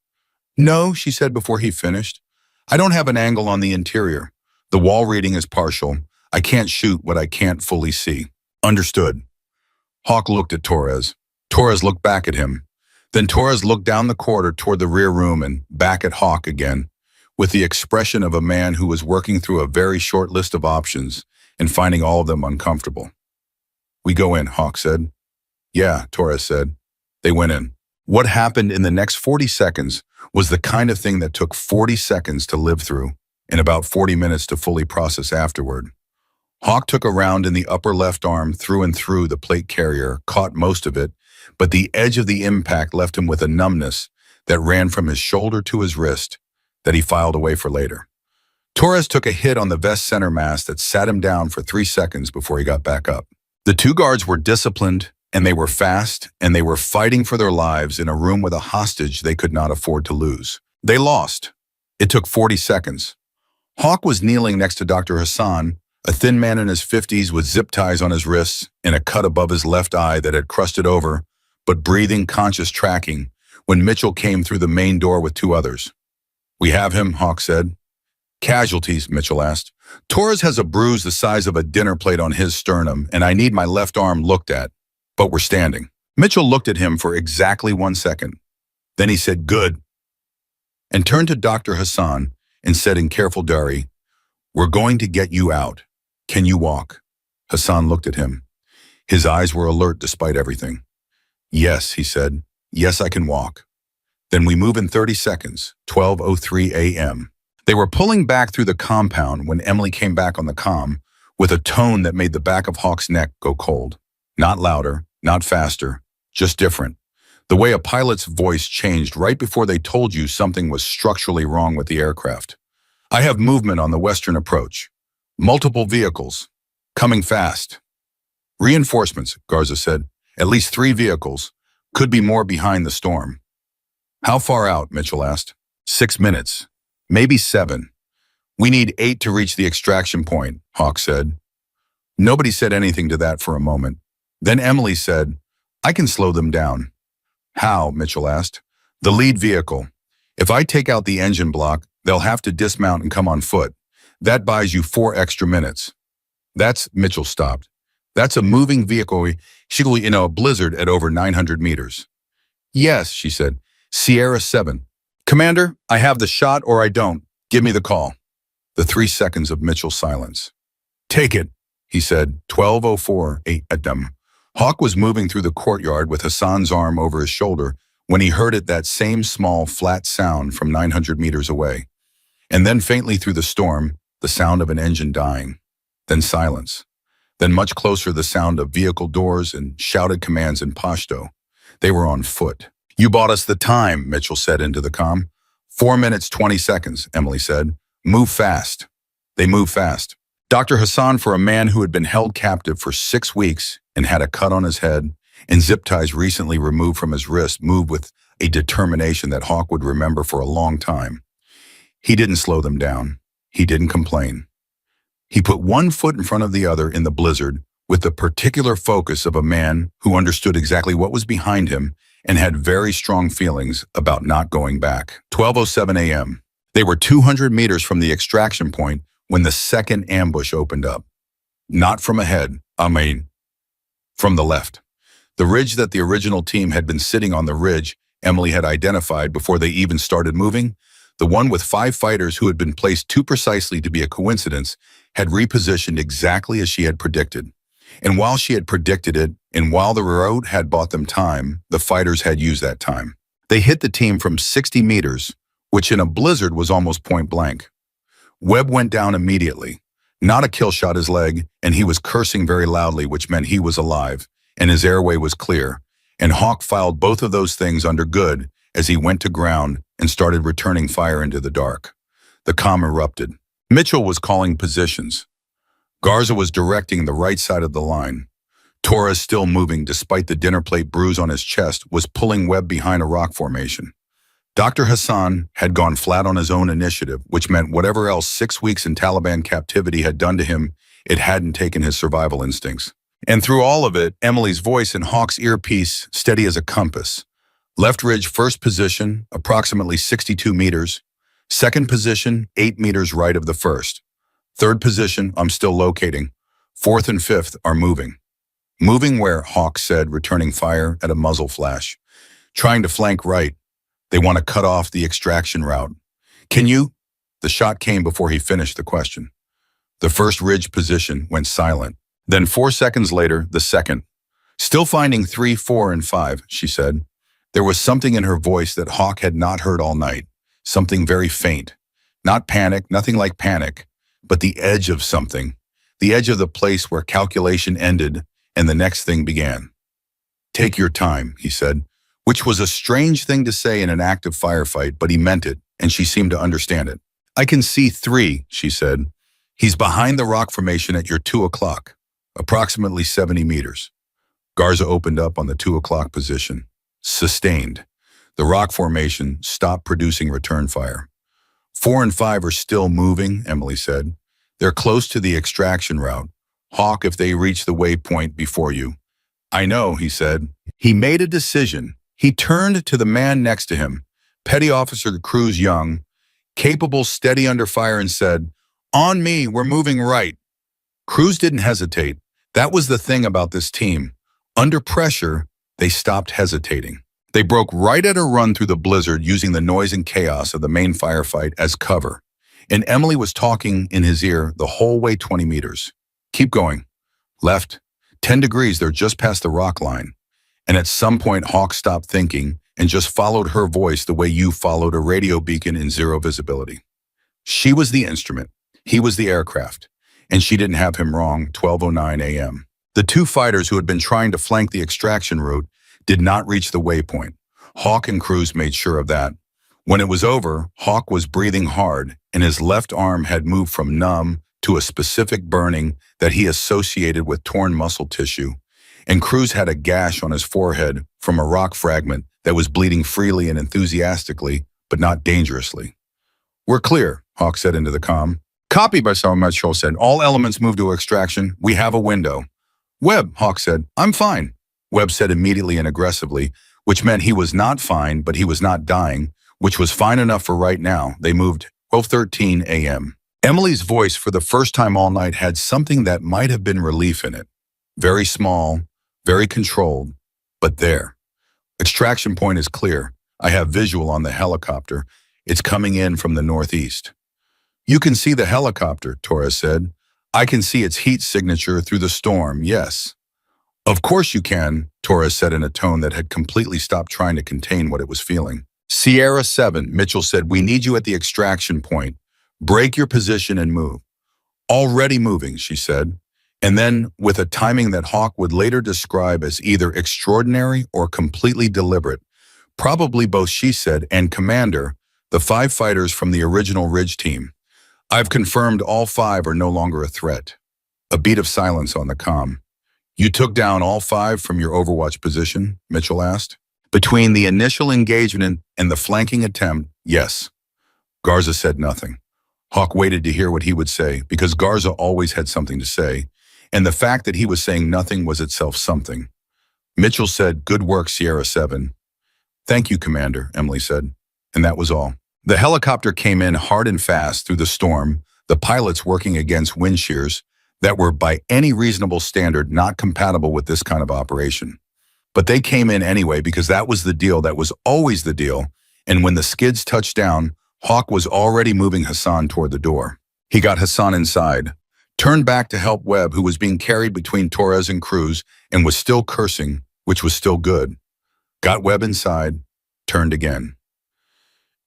No, she said before he finished. I don't have an angle on the interior. The wall reading is partial. I can't shoot what I can't fully see. Understood. Hawk looked at Torres. Torres looked back at him. Then Torres looked down the corridor toward the rear room and back at Hawk again, with the expression of a man who was working through a very short list of options and finding all of them uncomfortable. We go in, Hawk said. Yeah, Torres said. They went in. What happened in the next 40 seconds was the kind of thing that took 40 seconds to live through and about 40 minutes to fully process afterward. Hawk took a round in the upper left arm through and through the plate carrier, caught most of it, but the edge of the impact left him with a numbness that ran from his shoulder to his wrist that he filed away for later. Torres took a hit on the vest center mass that sat him down for 3 seconds before he got back up. The two guards were disciplined, and they were fast, and they were fighting for their lives in a room with a hostage they could not afford to lose. They lost. It took 40 seconds. Hawk was kneeling next to Dr. Hassan, a thin man in his 50s with zip ties on his wrists and a cut above his left eye that had crusted over, but breathing, conscious tracking, when Mitchell came through the main door with two others. We have him, Hawk said. Casualties, Mitchell asked. Torres has a bruise the size of a dinner plate on his sternum, and I need my left arm looked at, but we're standing. Mitchell looked at him for exactly 1 second. Then he said, good, and turned to Dr. Hassan and said in careful Dari, we're going to get you out. Can you walk? Hassan looked at him. His eyes were alert despite everything. Yes, he said. Yes, I can walk. Then we move in 30 seconds, 12:03 a.m. They were pulling back through the compound when Emily came back on the comm with a tone that made the back of Hawk's neck go cold. Not louder, not faster, just different. The way a pilot's voice changed right before they told you something was structurally wrong with the aircraft. I have movement on the western approach. Multiple vehicles. Coming fast. Reinforcements, Garza said. At least 3 vehicles. Could be more behind the storm. How far out? Mitchell asked. 6 minutes. Maybe 7. We need 8 to reach the extraction point, Hawk said. Nobody said anything to that for a moment. Then Emily said, I can slow them down. How? Mitchell asked. The lead vehicle. If I take out the engine block, they'll have to dismount and come on foot. That buys you 4 extra minutes. Mitchell stopped. That's a moving vehicle, in a blizzard at over 900 meters. Yes, she said. Sierra 7. Commander, I have the shot or I don't. Give me the call. The 3 seconds of Mitchell's silence. Take it, he said, 12:04 a.m. Hawk was moving through the courtyard with Hassan's arm over his shoulder when he heard that same small, flat sound from 900 meters away. And then faintly through the storm, the sound of an engine dying. Then silence. Then much closer, the sound of vehicle doors and shouted commands in Pashto. They were on foot. You bought us the time, Mitchell said into the comm. 4 minutes, 20 seconds, Emily said. Move fast. They moved fast. Dr. Hassan, for a man who had been held captive for 6 weeks and had a cut on his head and zip ties recently removed from his wrist, moved with a determination that Hawk would remember for a long time. He didn't slow them down. He didn't complain. He put one foot in front of the other in the blizzard with the particular focus of a man who understood exactly what was behind him and had very strong feelings about not going back. 12:07 a.m. They were 200 meters from the extraction point when the second ambush opened up. Not from ahead, from the left. The ridge that the original team had been sitting on, the ridge Emily had identified before they even started moving, The one with 5 fighters who had been placed too precisely to be a coincidence had repositioned exactly as she had predicted. And while she had predicted it, and while the road had bought them time, the fighters had used that time. They hit the team from 60 meters, which in a blizzard was almost point blank. Webb went down immediately. Not a kill shot his leg, and he was cursing very loudly, which meant he was alive, and his airway was clear. And Hawk filed both of those things under good as he went to ground and started returning fire into the dark. The comm erupted. Mitchell was calling positions. Garza was directing the right side of the line. Torres, still moving despite the dinner plate bruise on his chest, was pulling Webb behind a rock formation. Dr. Hassan had gone flat on his own initiative, which meant whatever else 6 weeks in Taliban captivity had done to him, it hadn't taken his survival instincts. And through all of it, Emily's voice in Hawk's earpiece, steady as a compass. Left ridge, first position, approximately 62 meters. Second position, 8 meters right of the first. Third position, I'm still locating. Fourth and fifth are moving. Moving where, Hawk said, returning fire at a muzzle flash. Trying to flank right. They want to cut off the extraction route. Can you? The shot came before he finished the question. The first ridge position went silent. Then 4 seconds later, the second. Still finding 3, 4, and 5, she said. There was something in her voice that Hawk had not heard all night. Something very faint. Not panic, nothing like panic, but the edge of something. The edge of the place where calculation ended and the next thing began. Take your time, he said, which was a strange thing to say in an active firefight, but he meant it, and she seemed to understand it. I can see 3, she said. He's behind the rock formation at your 2 o'clock, approximately 70 meters. Garza opened up on the 2 o'clock position. Sustained. The rock formation stopped producing return fire. 4 and 5 are still moving, Emily said. They're close to the extraction route. Hawk, if they reach the waypoint before you. I know, he said. He made a decision. He turned to the man next to him, Petty Officer Cruz Young, capable, steady under fire, and said, On me, we're moving right. Cruz didn't hesitate. That was the thing about this team. Under pressure, they stopped hesitating. They broke right at a run through the blizzard using the noise and chaos of the main firefight as cover. And Emily was talking in his ear the whole way 20 meters. Keep going. Left. 10 degrees, they're just past the rock line. And at some point, Hawk stopped thinking and just followed her voice the way you followed a radio beacon in zero visibility. She was the instrument. He was the aircraft. And she didn't have him wrong, 12:09 a.m. The 2 fighters who had been trying to flank the extraction route did not reach the waypoint. Hawk and Cruz made sure of that. When it was over, Hawk was breathing hard, and his left arm had moved from numb to a specific burning that he associated with torn muscle tissue. And Cruz had a gash on his forehead from a rock fragment that was bleeding freely and enthusiastically, but not dangerously. We're clear, Hawk said into the comm. Copy, Barcelona, Mitchell said. All elements move to extraction. We have a window. Webb, Hawk said. I'm fine. Webb said immediately and aggressively, which meant he was not fine, but he was not dying, which was fine enough for right now. They moved 12:13 a.m. Emily's voice for the first time all night had something that might have been relief in it. Very small, very controlled, but there. Extraction point is clear. I have visual on the helicopter. It's coming in from the northeast. You can see the helicopter, Torres said. I can see its heat signature through the storm, yes. Of course you can, Torres said in a tone that had completely stopped trying to contain what it was feeling. Sierra 7, Mitchell said, we need you at the extraction point. Break your position and move. Already moving, she said. And then, with a timing that Hawk would later describe as either extraordinary or completely deliberate, probably both, she said, and Commander, the 5 fighters from the original Ridge team. I've confirmed all 5 are no longer a threat. A beat of silence on the comm. You took down all 5 from your Overwatch position? Mitchell asked. Between the initial engagement and the flanking attempt, yes. Garza said nothing. Hawk waited to hear what he would say, because Garza always had something to say, and the fact that he was saying nothing was itself something. Mitchell said, good work, Sierra 7. Thank you, Commander, Emily said. And that was all. The helicopter came in hard and fast through the storm, the pilots working against wind shears that were by any reasonable standard not compatible with this kind of operation. But they came in anyway because that was the deal, that was always the deal, and when the skids touched down, Hawk was already moving Hassan toward the door. He got Hassan inside, turned back to help Webb, who was being carried between Torres and Cruz and was still cursing, which was still good. Got Webb inside, turned again.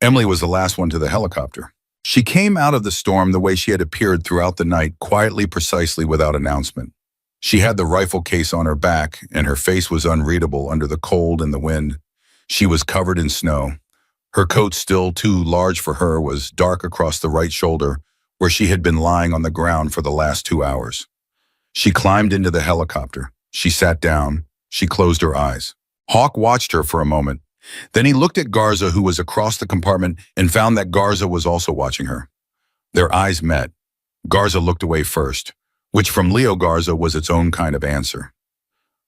Emily was the last one to the helicopter. She came out of the storm the way she had appeared throughout the night, quietly, precisely, without announcement. She had the rifle case on her back, and her face was unreadable under the cold and the wind. She was covered in snow. Her coat, still too large for her, was dark across the right shoulder, where she had been lying on the ground for the last 2 hours. She climbed into the helicopter. She sat down. She closed her eyes. Hawk watched her for a moment. Then he looked at Garza, who was across the compartment, and found that Garza was also watching her. Their eyes met. Garza looked away first, which from Leo Garza was its own kind of answer.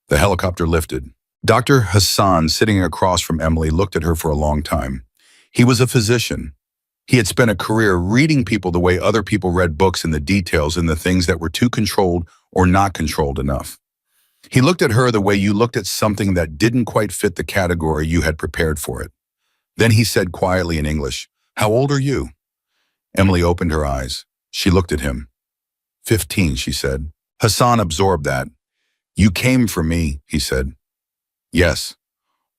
The helicopter lifted. Dr. Hassan, sitting across from Emily, looked at her for a long time. He was a physician. He had spent a career reading people the way other people read books in the details and the things that were too controlled or not controlled enough. He looked at her the way you looked at something that didn't quite fit the category you had prepared for it. Then he said quietly in English, "How old are you?" Emily opened her eyes. She looked at him. 15, she said. Hassan absorbed that. "You came for me," he said. "Yes.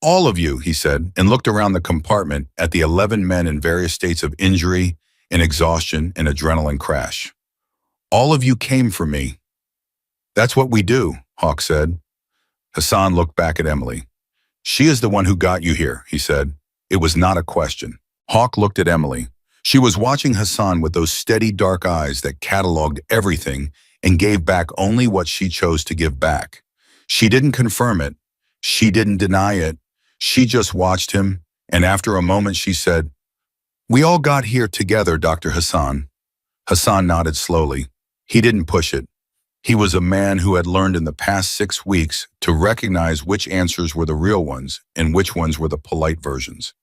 All of you," he said, and looked around the compartment at the 11 men in various states of injury and exhaustion and adrenaline crash. "All of you came for me." "That's what we do," Hawk said. Hassan looked back at Emily. "She is the one who got you here," he said. It was not a question. Hawk looked at Emily. She was watching Hassan with those steady dark eyes that cataloged everything and gave back only what she chose to give back. She didn't confirm it. She didn't deny it. She just watched him, and after a moment she said, "We all got here together, Dr. Hassan." Hassan nodded slowly. He didn't push it. He was a man who had learned in the past 6 weeks to recognize which answers were the real ones and which ones were the polite versions.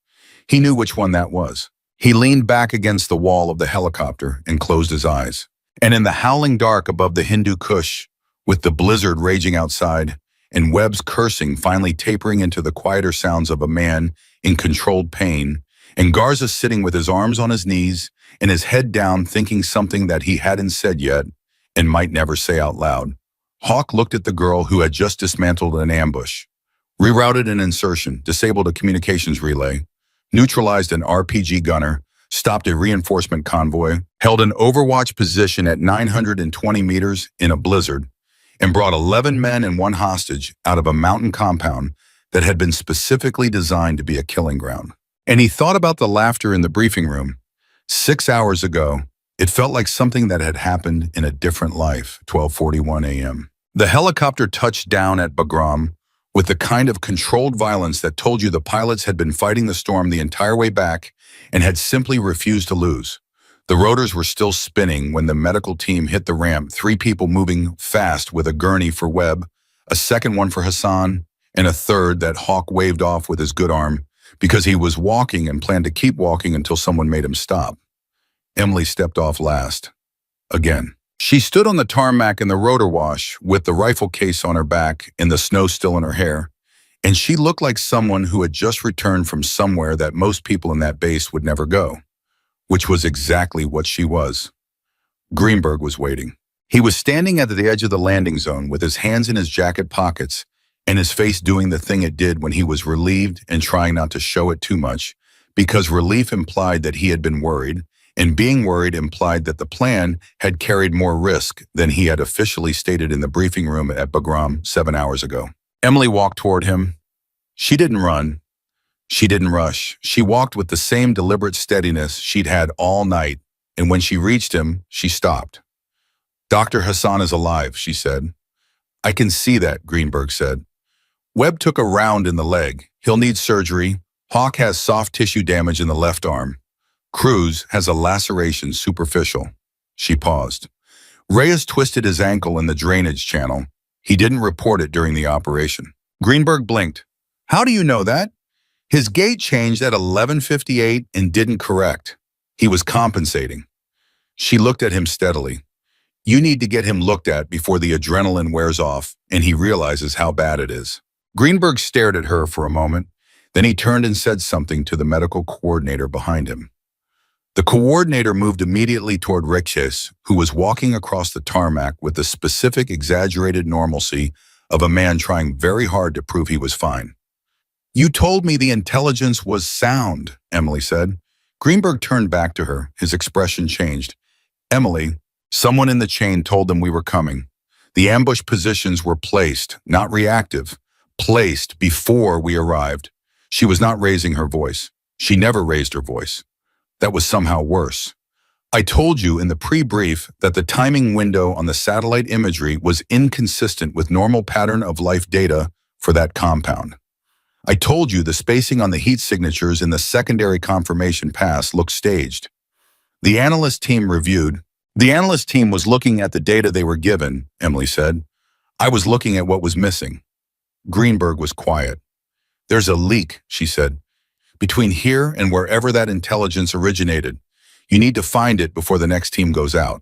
He knew which one that was. He leaned back against the wall of the helicopter and closed his eyes. And in the howling dark above the Hindu Kush, with the blizzard raging outside, and Webb's cursing finally tapering into the quieter sounds of a man in controlled pain, and Garza sitting with his arms on his knees and his head down thinking something that he hadn't said yet and might never say out loud, Hawk looked at the girl who had just dismantled an ambush, rerouted an insertion, disabled a communications relay, neutralized an RPG gunner, stopped a reinforcement convoy, held an overwatch position at 920 meters in a blizzard, and brought 11 men and 1 hostage out of a mountain compound that had been specifically designed to be a killing ground. And he thought about the laughter in the briefing room. 6 hours ago, it felt like something that had happened in a different life, 12:41 a.m. The helicopter touched down at Bagram with the kind of controlled violence that told you the pilots had been fighting the storm the entire way back and had simply refused to lose. The rotors were still spinning when the medical team hit the ramp, 3 people moving fast with a gurney for Webb, a second one for Hassan, and a third that Hawk waved off with his good arm because he was walking and planned to keep walking until someone made him stop. Emily stepped off last. Again. She stood on the tarmac in the rotor wash with the rifle case on her back and the snow still in her hair, and she looked like someone who had just returned from somewhere that most people in that base would never go. Which was exactly what she was. Greenberg was waiting. He was standing at the edge of the landing zone with his hands in his jacket pockets and his face doing the thing it did when he was relieved and trying not to show it too much, because relief implied that he had been worried, and being worried implied that the plan had carried more risk than he had officially stated in the briefing room at Bagram 7 hours ago. Emily walked toward him. She didn't run. She didn't rush. She walked with the same deliberate steadiness she'd had all night, and when she reached him, she stopped. "Dr. Hassan is alive," she said. "I can see that," Greenberg said. "Webb took a round in the leg. He'll need surgery. Hawk has soft tissue damage in the left arm. Cruz has a laceration superficial." She paused. "Reyes twisted his ankle in the drainage channel. He didn't report it during the operation." Greenberg blinked. "How do you know that?" "His gait changed at 11:58 and didn't correct. He was compensating." She looked at him steadily. "You need to get him looked at before the adrenaline wears off and he realizes how bad it is." Greenberg stared at her for a moment. Then he turned and said something to the medical coordinator behind him. The coordinator moved immediately toward Riches, who was walking across the tarmac with the specific exaggerated normalcy of a man trying very hard to prove he was fine. "You told me the intelligence was sound," Emily said. Greenberg turned back to her. His expression changed. "Emily, someone in the chain told them we were coming. The ambush positions were placed, not reactive, placed before we arrived." She was not raising her voice. She never raised her voice. That was somehow worse. "I told you in the pre-brief that the timing window on the satellite imagery was inconsistent with normal pattern of life data for that compound. I told you the spacing on the heat signatures in the secondary confirmation pass looked staged. The analyst team reviewed. The analyst team was looking at the data they were given," Emily said. "I was looking at what was missing." Greenberg was quiet. "There's a leak," she said, "between here and wherever that intelligence originated. You need to find it before the next team goes out."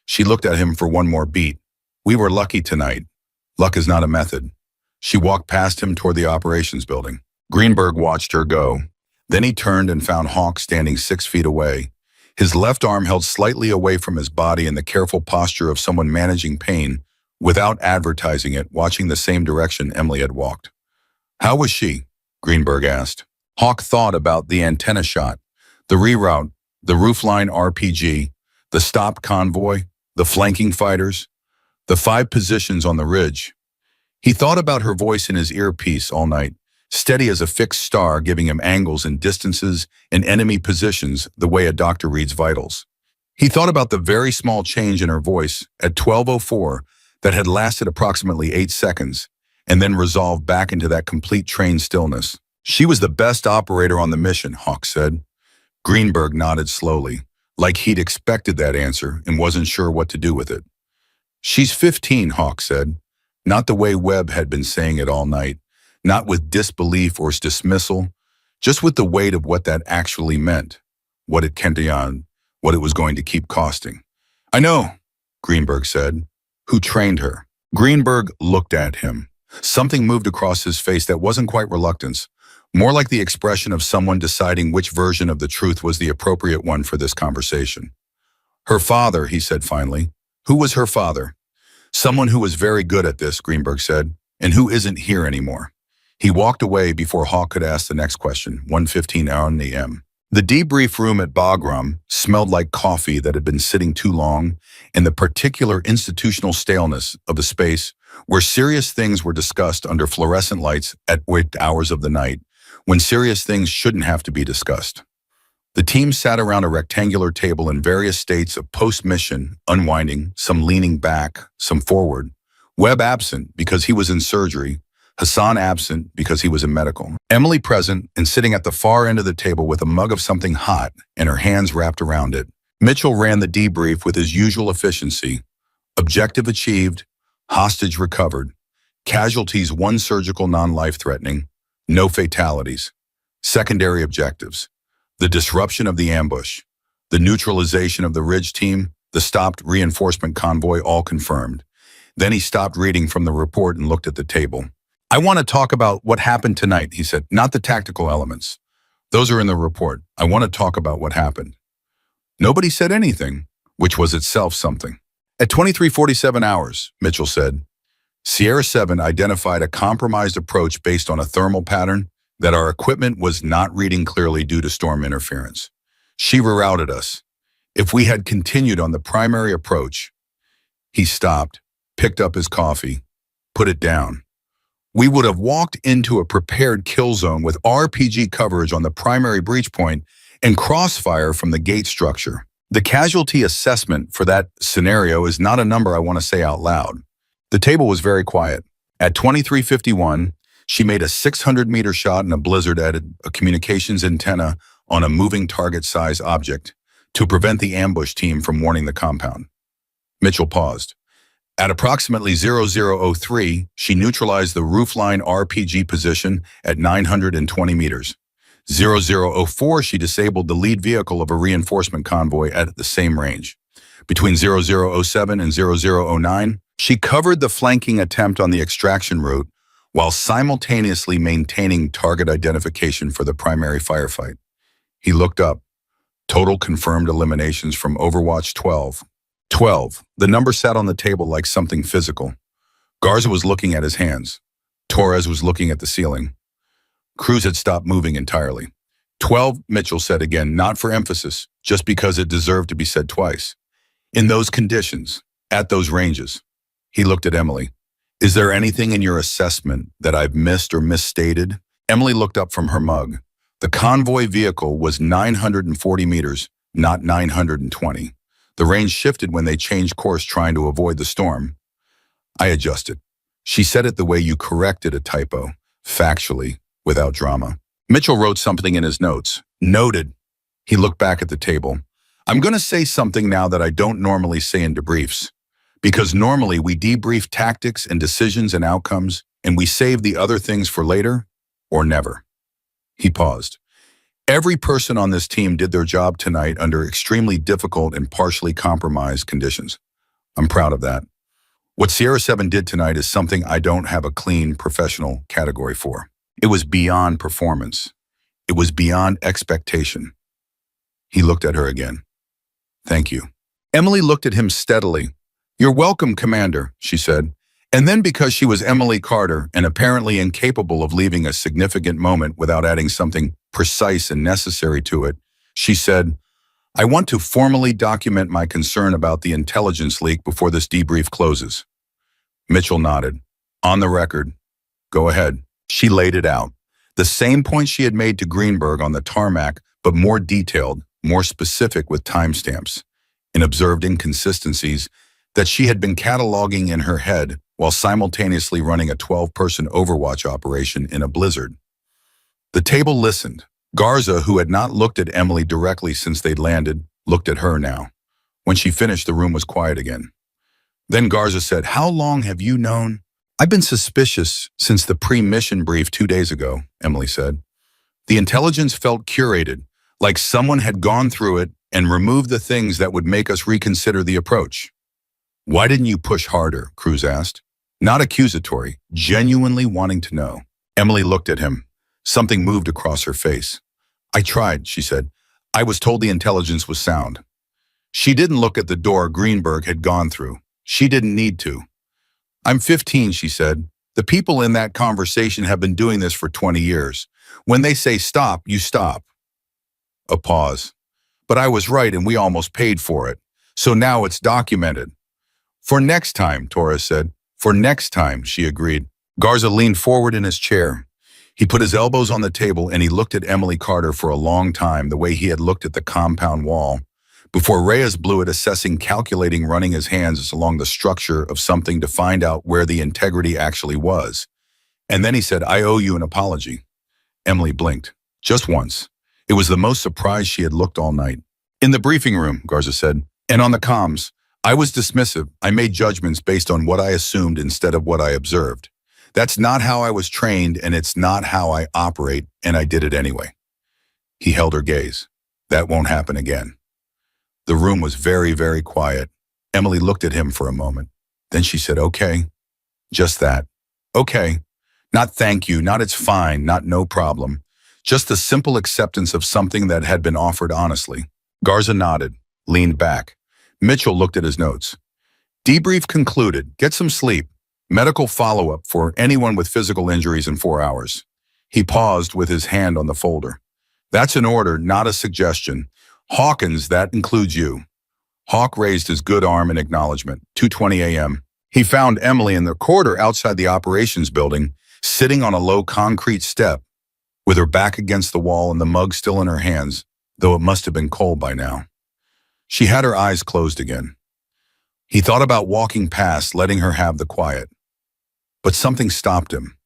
She looked at him for one more beat. "We were lucky tonight. Luck is not a method." She walked past him toward the operations building. Greenberg watched her go. Then he turned and found Hawk standing 6 feet away. His left arm held slightly away from his body in the careful posture of someone managing pain, without advertising it, watching the same direction Emily had walked. "How was she?" Greenberg asked. Hawk thought about the antenna shot, the reroute, the roofline RPG, the stopped convoy, the flanking fighters, the 5 positions on the ridge. He thought about her voice in his earpiece all night, steady as a fixed star, giving him angles and distances and enemy positions the way a doctor reads vitals. He thought about the very small change in her voice at 12:04 that had lasted approximately 8 seconds and then resolved back into that complete trained stillness. "She was the best operator on the mission," Hawk said. Greenberg nodded slowly, like he'd expected that answer and wasn't sure what to do with it. "She's 15, Hawk said. Not the way Webb had been saying it all night, not with disbelief or dismissal, just with the weight of what that actually meant, what it contained, what it was going to keep costing." "I know," Greenberg said. "Who trained her?" Greenberg looked at him. Something moved across his face that wasn't quite reluctance, more like the expression of someone deciding which version of the truth was the appropriate one for this conversation. "Her father," he said finally. "Who was her father?" "Someone who was very good at this," Greenberg said, "and who isn't here anymore." He walked away before Hawk could ask the next question, 1:15 a.m. The debrief room at Bagram smelled like coffee that had been sitting too long and the particular institutional staleness of a space where serious things were discussed under fluorescent lights at weird hours of the night, when serious things shouldn't have to be discussed. The team sat around a rectangular table in various states of post-mission, unwinding, some leaning back, some forward. Webb absent because he was in surgery, Hassan absent because he was in medical. Emily present and sitting at the far end of the table with a mug of something hot and her hands wrapped around it. Mitchell ran the debrief with his usual efficiency. Objective achieved, hostage recovered. Casualties 1 surgical non-life-threatening, no fatalities. Secondary objectives: the disruption of the ambush, the neutralization of the ridge team, the stopped reinforcement convoy, all confirmed. Then he stopped reading from the report and looked at the table. "I want to talk about what happened tonight," he said, "not the tactical elements. Those are in the report. I want to talk about what happened." Nobody said anything, which was itself something. At 23:47 hours, Mitchell said, Sierra 7 identified a compromised approach based on a thermal pattern that our equipment was not reading clearly due to storm interference. She rerouted us. If we had continued on the primary approach, he stopped, picked up his coffee, put it down. We would have walked into a prepared kill zone with RPG coverage on the primary breach point and crossfire from the gate structure. The casualty assessment for that scenario is not a number I want to say out loud. The table was very quiet. At 23:51, she made a 600-meter shot in a blizzard at a communications antenna on a moving target-size object to prevent the ambush team from warning the compound. Mitchell paused. At approximately 00:03, she neutralized the roofline RPG position at 920 meters. 00:04, she disabled the lead vehicle of a reinforcement convoy at the same range. Between 00:07 and 00:09, she covered the flanking attempt on the extraction route while simultaneously maintaining target identification for the primary firefight. He looked up. Total confirmed eliminations from Overwatch 12. 12. The number sat on the table like something physical. Garza was looking at his hands. Torres was looking at the ceiling. Cruz had stopped moving entirely. 12, Mitchell said again, not for emphasis, just because it deserved to be said twice. In those conditions, at those ranges. He looked at Emily. Is there anything in your assessment that I've missed or misstated? Emily looked up from her mug. The convoy vehicle was 940 meters, not 920. The range shifted when they changed course trying to avoid the storm. I adjusted. She said it the way you corrected a typo, factually, without drama. Mitchell wrote something in his notes. Noted. He looked back at the table. I'm going to say something now that I don't normally say in debriefs. Because normally we debrief tactics and decisions and outcomes, and we save the other things for later or never. He paused. Every person on this team did their job tonight under extremely difficult and partially compromised conditions. I'm proud of that. What Sierra 7 did tonight is something I don't have a clean professional category for. It was beyond performance. It was beyond expectation. He looked at her again. Thank you. Emily looked at him steadily. You're welcome, Commander, she said. And then because she was Emily Carter and apparently incapable of leaving a significant moment without adding something precise and necessary to it, she said, I want to formally document my concern about the intelligence leak before this debrief closes. Mitchell nodded. On the record. Go ahead. She laid it out. The same point she had made to Greenberg on the tarmac, but more detailed, more specific with timestamps, and observed inconsistencies that she had been cataloging in her head while simultaneously running a 12-person Overwatch operation in a blizzard. The table listened. Garza, who had not looked at Emily directly since they'd landed, looked at her now. When she finished, the room was quiet again. Then Garza said, How long have you known? I've been suspicious since the pre-mission brief 2 days ago, Emily said. The intelligence felt curated, like someone had gone through it and removed the things that would make us reconsider the approach. Why didn't you push harder? Cruz asked. Not accusatory, genuinely wanting to know. Emily looked at him. Something moved across her face. I tried, she said. I was told the intelligence was sound. She didn't look at the door Greenberg had gone through. She didn't need to. I'm 15, she said. The people in that conversation have been doing this for 20 years. When they say stop, you stop. A pause. But I was right and we almost paid for it. So now it's documented. For next time, Torres said. For next time, she agreed. Garza leaned forward in his chair. He put his elbows on the table and he looked at Emily Carter for a long time the way he had looked at the compound wall. Before Reyes blew it, assessing, calculating, running his hands along the structure of something to find out where the integrity actually was. And then he said, I owe you an apology. Emily blinked. Just once. It was the most surprised she had looked all night. In the briefing room, Garza said, and on the comms, I was dismissive. I made judgments based on what I assumed instead of what I observed. That's not how I was trained, and it's not how I operate, and I did it anyway. He held her gaze. That won't happen again. The room was very, very quiet. Emily looked at him for a moment. Then she said, okay. Just that. Okay. Not thank you, not it's fine, not no problem. Just the simple acceptance of something that had been offered honestly. Garza nodded, leaned back. Mitchell looked at his notes. Debrief concluded. Get some sleep. Medical follow-up for anyone with physical injuries in 4 hours. He paused with his hand on the folder. That's an order, not a suggestion. Hawkins, that includes you. Hawk raised his good arm in acknowledgement. 2:20 a.m. He found Emily in the corridor outside the operations building, sitting on a low concrete step, with her back against the wall and the mug still in her hands, though it must have been cold by now. She had her eyes closed again. He thought about walking past, letting her have the quiet. But something stopped him.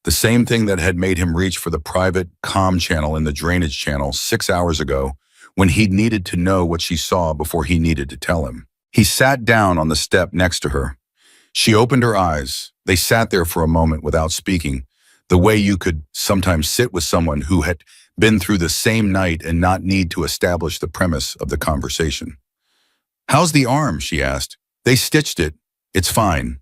The same thing that had made him reach for the private comm channel in the drainage channel 6 hours ago, when he'd needed to know what she saw before he needed to tell him. He sat down on the step next to her. She opened her eyes. They sat there for a moment without speaking, the way you could sometimes sit with someone who had been through the same night and not need to establish the premise of the conversation. How's the arm? She asked. They stitched it. It's fine.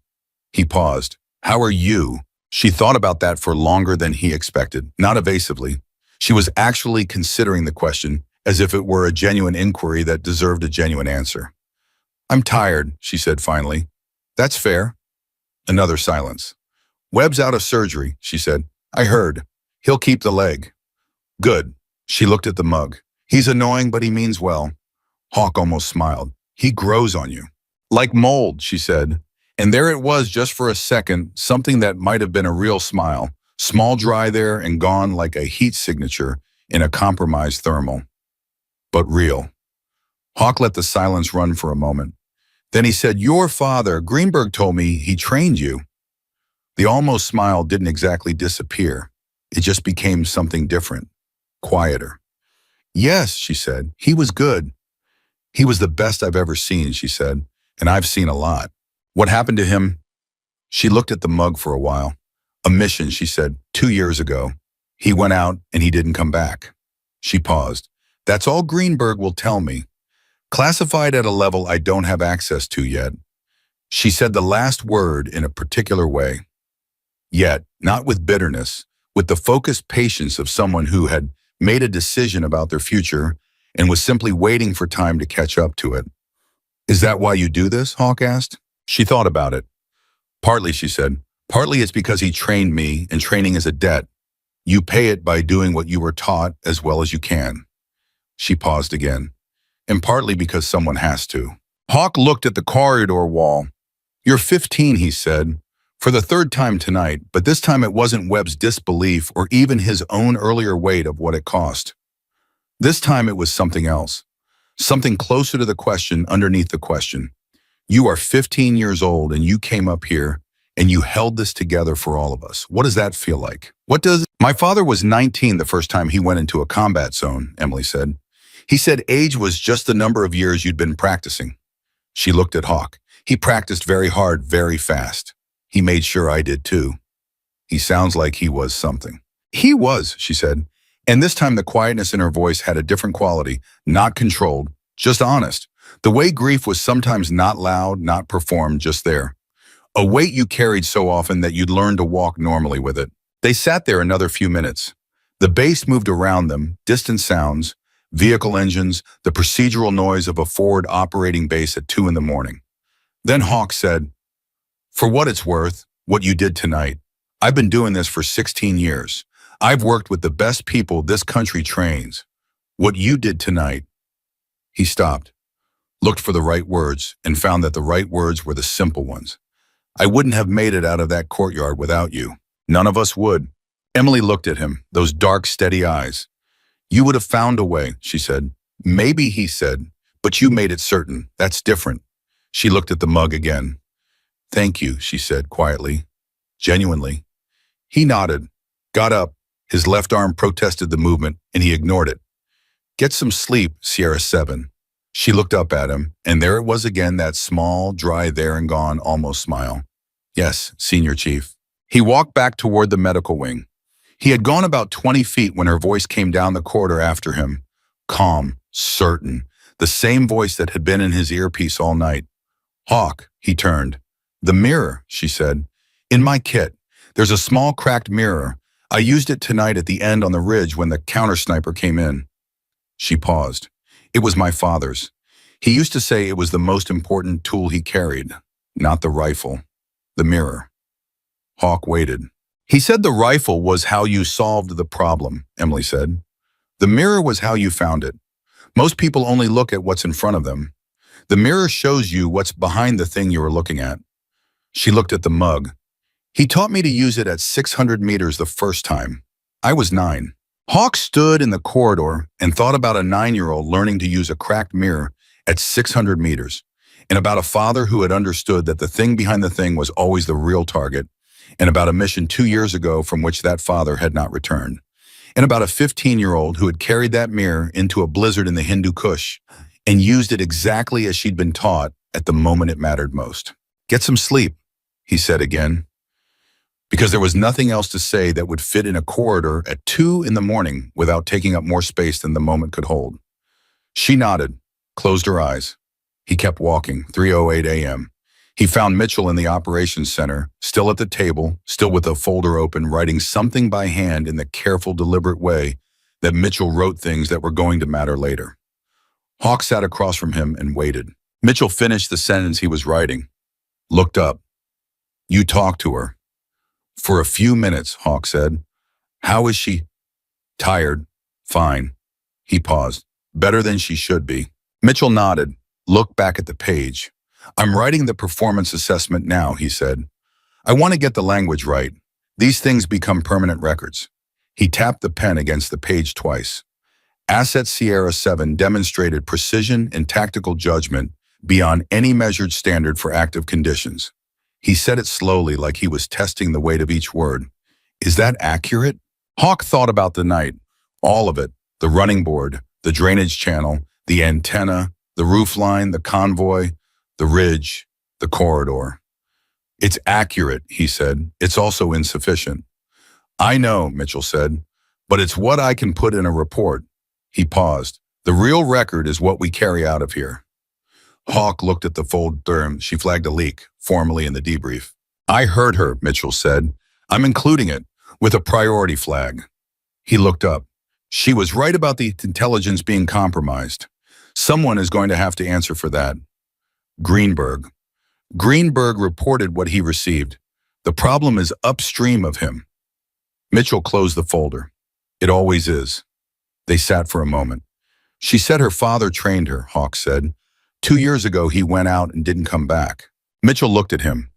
He paused. How are you? She thought about that for longer than he expected, not evasively. She was actually considering the question, as if it were a genuine inquiry that deserved a genuine answer. "I'm tired," she said finally. "That's fair." Another silence. "Webb's out of surgery," she said. "I heard. He'll keep the leg." "Good." She looked at the mug. "He's annoying, but he means well." Hawk almost smiled. "He grows on you." "Like mold," she said. And there it was just for a second, something that might have been a real smile. Small dry there and gone like a heat signature in a compromised thermal. But real. Hawk let the silence run for a moment. Then he said, "Your father, Greenberg, told me he trained you." The almost smile didn't exactly disappear. It just became something different, quieter. "Yes," she said, "he was good." "He was the best I've ever seen," she said, "and I've seen a lot." "What happened to him?" She looked at the mug for a while. "A mission," she said, 2 years ago. He went out and he didn't come back." She paused. "That's all Greenberg will tell me. Classified at a level I don't have access to yet." She said the last word in a particular way. Yet, not with bitterness, with the focused patience of someone who had made a decision about their future and was simply waiting for time to catch up to it. "Is that why you do this?" Hawk asked. She thought about it. "Partly," she said. "Partly it's because he trained me, and training is a debt. You pay it by doing what you were taught as well as you can." She paused again. "And partly because someone has to." Hawk looked at the corridor wall. "You're 15, he said, for the third time tonight, but this time it wasn't Webb's disbelief or even his own earlier weight of what it cost. This time it was something else, something closer to the question underneath the question. You are 15 years old and you came up here and you held this together for all of us. What does that feel like? My father was 19 the first time he went into a combat zone," Emily said. "He said age was just the number of years you'd been practicing." She looked at Hawk. "He practiced very hard, very fast. He made sure I did too." "He sounds like he was something." "He was," she said. And this time the quietness in her voice had a different quality, not controlled, just honest. The way grief was sometimes not loud, not performed, just there. A weight you carried so often that you'd learn to walk normally with it. They sat there another few minutes. The bass moved around them, distant sounds, vehicle engines, the procedural noise of a forward operating base at 2 in the morning. Then Hawk said, "For what it's worth, what you did tonight, I've been doing this for 16 years. I've worked with the best people this country trains. What you did tonight." He stopped, looked for the right words, and found that the right words were the simple ones. "I wouldn't have made it out of that courtyard without you. None of us would." Emily looked at him, those dark, steady eyes. "You would have found a way," she said. "Maybe," he said, "but you made it certain. That's different." She looked at the mug again. "Thank you," she said quietly, genuinely. He nodded, got up. His left arm protested the movement, and he ignored it. "Get some sleep, Sierra 7. She looked up at him, and there it was again, that small, dry, there and gone almost smile. "Yes, Senior Chief." He walked back toward the medical wing. He had gone about 20 feet when her voice came down the corridor after him. Calm, certain, the same voice that had been in his earpiece all night. "Hawk," he turned. "The mirror," she said. "In my kit. There's a small cracked mirror. I used it tonight at the end on the ridge when the counter-sniper came in." She paused. "It was my father's. He used to say it was the most important tool he carried. Not the rifle. The mirror." Hawk waited. "He said the rifle was how you solved the problem," Emily said. "The mirror was how you found it. Most people only look at what's in front of them. The mirror shows you what's behind the thing you were looking at." She looked at the mug. "He taught me to use it at 600 meters the first time. I was 9. Hawk stood in the corridor and thought about a 9-year-old learning to use a cracked mirror at 600 meters, and about a father who had understood that the thing behind the thing was always the real target, and about a mission 2 years ago from which that father had not returned, and about a 15-year-old who had carried that mirror into a blizzard in the Hindu Kush and used it exactly as she'd been taught at the moment it mattered most. "Get some sleep," he said again, because there was nothing else to say that would fit in a corridor at 2 in the morning without taking up more space than the moment could hold. She nodded, closed her eyes. He kept walking, 3:08 a.m. He found Mitchell in the operations center, still at the table, still with a folder open, writing something by hand in the careful, deliberate way that Mitchell wrote things that were going to matter later. Hawk sat across from him and waited. Mitchell finished the sentence he was writing, looked up. You talked to her. For a few minutes, Hawk said. How is she? Tired. Fine. He paused. Better than she should be. Mitchell nodded, looked back at the page. I'm writing the performance assessment now, he said. I want to get the language right. These things become permanent records. He tapped the pen against the page twice. Asset Sierra 7 demonstrated precision and tactical judgment beyond any measured standard for active conditions. He said it slowly, like he was testing the weight of each word. Is that accurate? Hawk thought about the night. All of it. The running board, the drainage channel, the antenna, the roof line, the convoy, the ridge, the corridor. It's accurate, he said. It's also insufficient. I know, Mitchell said, but it's what I can put in a report. He paused. The real record is what we carry out of here. Hawk looked at the folder. She flagged a leak, formally in the debrief. I heard her, Mitchell said. I'm including it, with a priority flag. He looked up. She was right about the intelligence being compromised. Someone is going to have to answer for that. Greenberg. Greenberg reported what he received. The problem is upstream of him. Mitchell closed the folder. It always is. They sat for a moment. She said her father trained her, Hawk said. 2 years ago, he went out and didn't come back. Mitchell looked at him.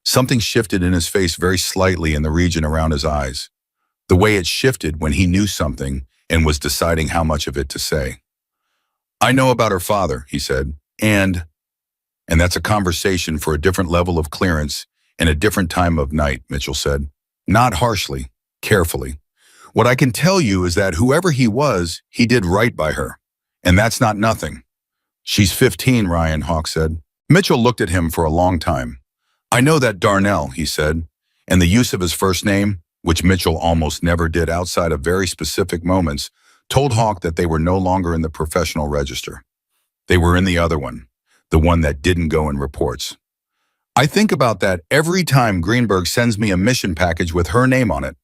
Something shifted in his face very slightly in the region around his eyes. The way it shifted when he knew something and was deciding how much of it to say. I know about her father, he said, and that's a conversation for a different level of clearance and a different time of night, Mitchell said. Not harshly, carefully. What I can tell you is that whoever he was, he did right by her. And that's not nothing. She's 15, Ryan, Hawk said. Mitchell looked at him for a long time. I know that Darnell, he said, and the use of his first name, which Mitchell almost never did outside of very specific moments, told Hawk that they were no longer in the professional register. They were in the other one, the one that didn't go in reports. I think about that every time Greenberg sends me a mission package with her name on it.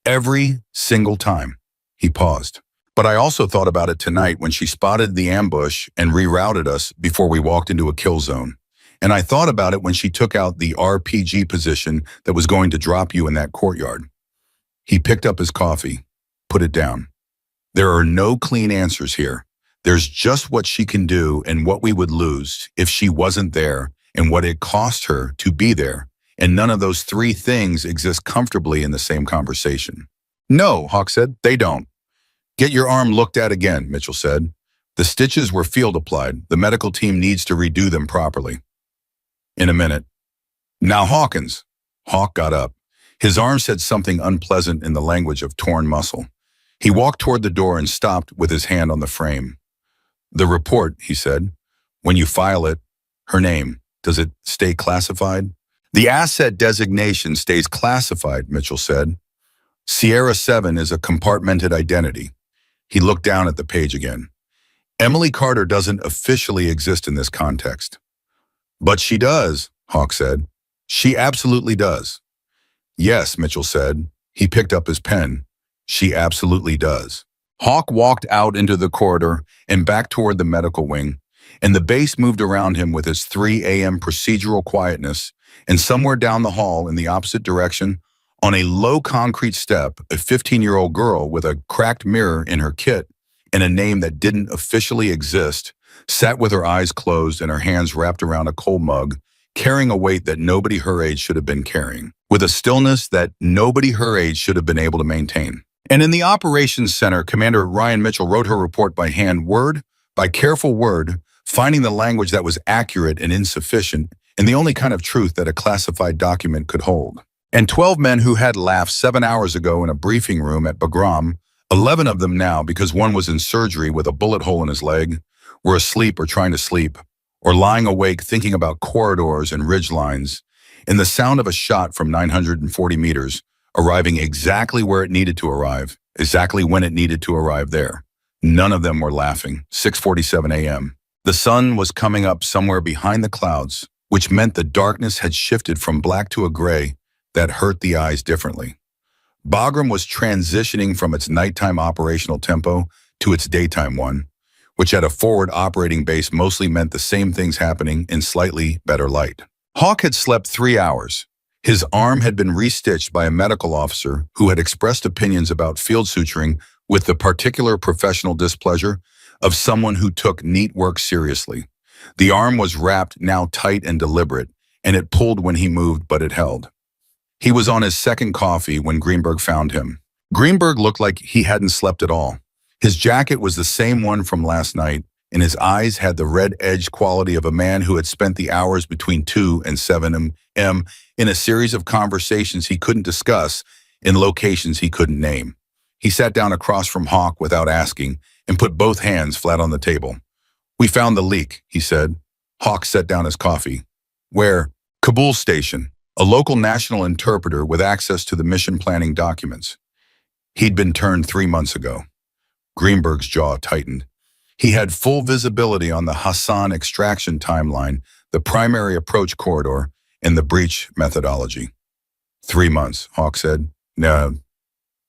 Every single time. He paused. But I also thought about it tonight when she spotted the ambush and rerouted us before we walked into a kill zone. And I thought about it when she took out the RPG position that was going to drop you in that courtyard. He picked up his coffee, put it down. There are no clean answers here. There's just what she can do and what we would lose if she wasn't there and what it cost her to be there. And none of those three things exist comfortably in the same conversation. No, Hawk said, they don't. Get your arm looked at again, Mitchell said. The stitches were field applied. The medical team needs to redo them properly. In a minute. Now Hawkins. Hawk got up. His arm said something unpleasant in the language of torn muscle. He walked toward the door and stopped with his hand on the frame. The report, he said. When you file it, her name, does it stay classified? The asset designation stays classified, Mitchell said. Sierra 7 is a compartmented identity. He looked down at the page again. Emily Carter doesn't officially exist in this context. But she does, Hawk said. She absolutely does. Yes, Mitchell said. He picked up his pen. She absolutely does. Hawk walked out into the corridor and back toward the medical wing, and the base moved around him with its 3 a.m. procedural quietness, and somewhere down the hall in the opposite direction, on a low concrete step, a 15-year-old girl with a cracked mirror in her kit and a name that didn't officially exist, sat with her eyes closed and her hands wrapped around a cold mug, carrying a weight that nobody her age should have been carrying, with a stillness that nobody her age should have been able to maintain. And in the operations center, Commander Ryan Mitchell wrote her report by hand, word by careful word, finding the language that was accurate and insufficient, and the only kind of truth that a classified document could hold. And 12 men who had laughed 7 hours ago in a briefing room at Bagram, 11 of them now because one was in surgery with a bullet hole in his leg, were asleep or trying to sleep, or lying awake thinking about corridors and ridge lines, and the sound of a shot from 940 meters, arriving exactly where it needed to arrive, exactly when it needed to arrive there. None of them were laughing. 6:47 a.m. The sun was coming up somewhere behind the clouds, which meant the darkness had shifted from black to a gray that hurt the eyes differently. Bagram was transitioning from its nighttime operational tempo to its daytime one, which at a forward operating base mostly meant the same things happening in slightly better light. Hawk had slept 3 hours. His arm had been restitched by a medical officer who had expressed opinions about field suturing with the particular professional displeasure of someone who took neat work seriously. The arm was wrapped, now tight and deliberate, and it pulled when he moved, but it held. He was on his second coffee when Greenberg found him. Greenberg looked like he hadn't slept at all. His jacket was the same one from last night, and his eyes had the red-edged quality of a man who had spent the hours between 2 and 7 a.m. in a series of conversations he couldn't discuss in locations he couldn't name. He sat down across from Hawk without asking and put both hands flat on the table. "We found the leak," he said. Hawk set down his coffee. "Where?" "Kabul Station, a local national interpreter with access to the mission planning documents. He'd been turned 3 months ago." Greenberg's jaw tightened. He had full visibility on the Hassan extraction timeline, the primary approach corridor, and the breach methodology. 3 months, Hawk said. No,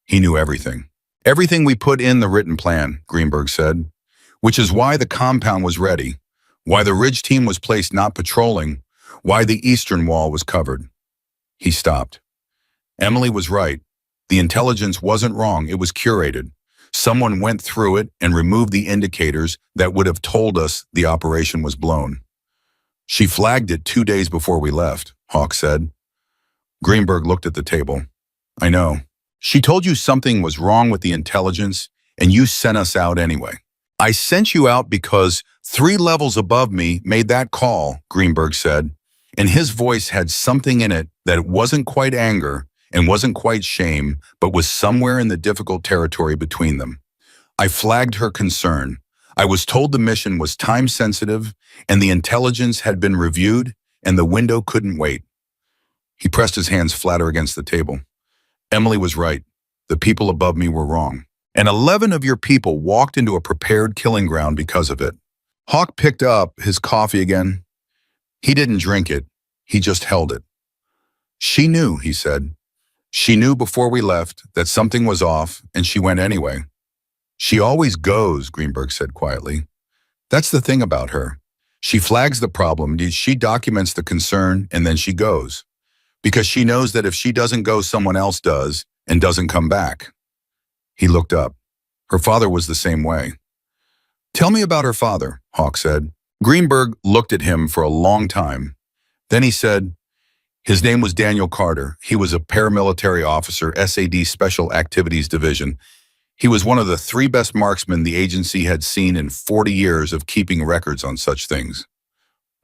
he knew everything. "Everything we put in the written plan," Greenberg said, "which is why the compound was ready, why the Ridge team was placed not patrolling, why the eastern wall was covered." He stopped. Emily was right. The intelligence wasn't wrong, it was curated. Someone went through it and removed the indicators that would have told us the operation was blown. "She flagged it 2 days before we left," Hawk said. Greenberg looked at the table. "I know. She told you something was wrong with the intelligence, and you sent us out anyway." "I sent you out because 3 levels above me made that call," Greenberg said, and his voice had something in it that wasn't quite anger and wasn't quite shame, but was somewhere in the difficult territory between them. "I flagged her concern. I was told the mission was time-sensitive, and the intelligence had been reviewed, and the window couldn't wait." He pressed his hands flatter against the table. "Emily was right. The people above me were wrong. And 11 of your people walked into a prepared killing ground because of it." Hawk picked up his coffee again. He didn't drink it. He just held it. "She knew," he said. "She knew before we left that something was off, and she went anyway." "She always goes," Greenberg said quietly. "That's the thing about her. She flags the problem, she documents the concern, and then she goes. Because she knows that if she doesn't go, someone else does, and doesn't come back." He looked up. Her father was the same way. "Tell me about her father," Hawk said. Greenberg looked at him for a long time. Then he said, "His name was Daniel Carter. He was a paramilitary officer, SAD Special Activities Division. He was one of the 3 best marksmen the agency had seen in 40 years of keeping records on such things."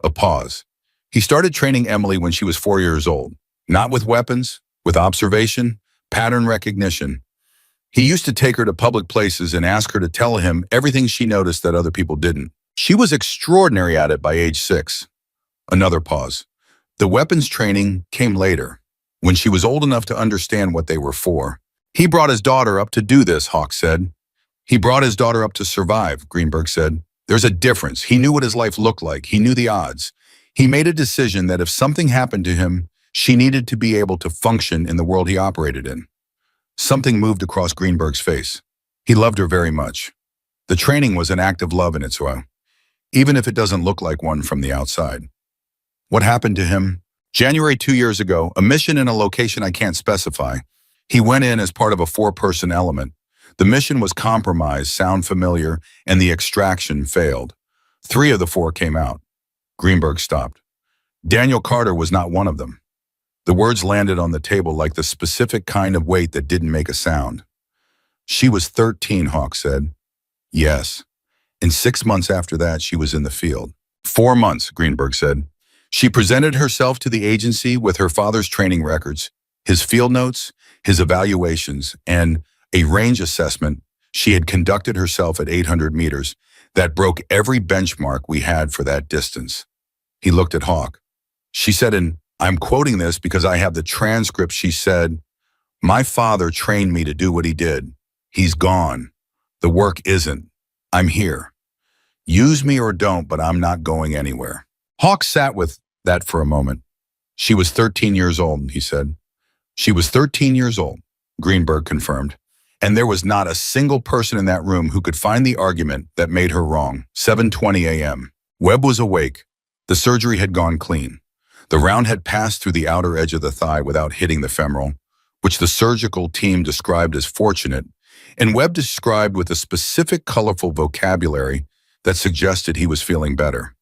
A pause. "He started training Emily when she was 4 years old. Not with weapons, with observation, pattern recognition. He used to take her to public places and ask her to tell him everything she noticed that other people didn't. She was extraordinary at it by age 6. Another pause. "The weapons training came later, when she was old enough to understand what they were for. He brought his daughter up to do this," Hawk said. "He brought his daughter up to survive," Greenberg said. "There's a difference. He knew what his life looked like. He knew the odds. He made a decision that if something happened to him, she needed to be able to function in the world he operated in." Something moved across Greenberg's face. He loved her very much. The training was an act of love in its way, even if it doesn't look like one from the outside. "What happened to him?" "January 2 years ago, a mission in a location I can't specify. He went in as part of a 4-person element. The mission was compromised, sound familiar, and the extraction failed. 3 of the 4 came out." Greenberg stopped. "Daniel Carter was not one of them." The words landed on the table like the specific kind of weight that didn't make a sound. "She was 13, Hawk said. "Yes. And 6 months after that, she was in the field." 4 months, Greenberg said. "She presented herself to the agency with her father's training records, his field notes, his evaluations, and a range assessment she had conducted herself at 800 meters that broke every benchmark we had for that distance." He looked at Hawk. "She said, and I'm quoting this because I have the transcript, she said, 'My father trained me to do what he did. He's gone. The work isn't. I'm here. Use me or don't, but I'm not going anywhere.'" Hawk sat with that for a moment. "She was 13 years old," he said. "She was 13 years old. Greenberg confirmed. And there was not a single person in that room who could find the argument that made her wrong. 7:20 a.m. Webb was awake. The surgery had gone clean. The round had passed through the outer edge of the thigh without hitting the femoral, which the surgical team described as fortunate, and Webb described with a specific colorful vocabulary that suggested he was feeling better.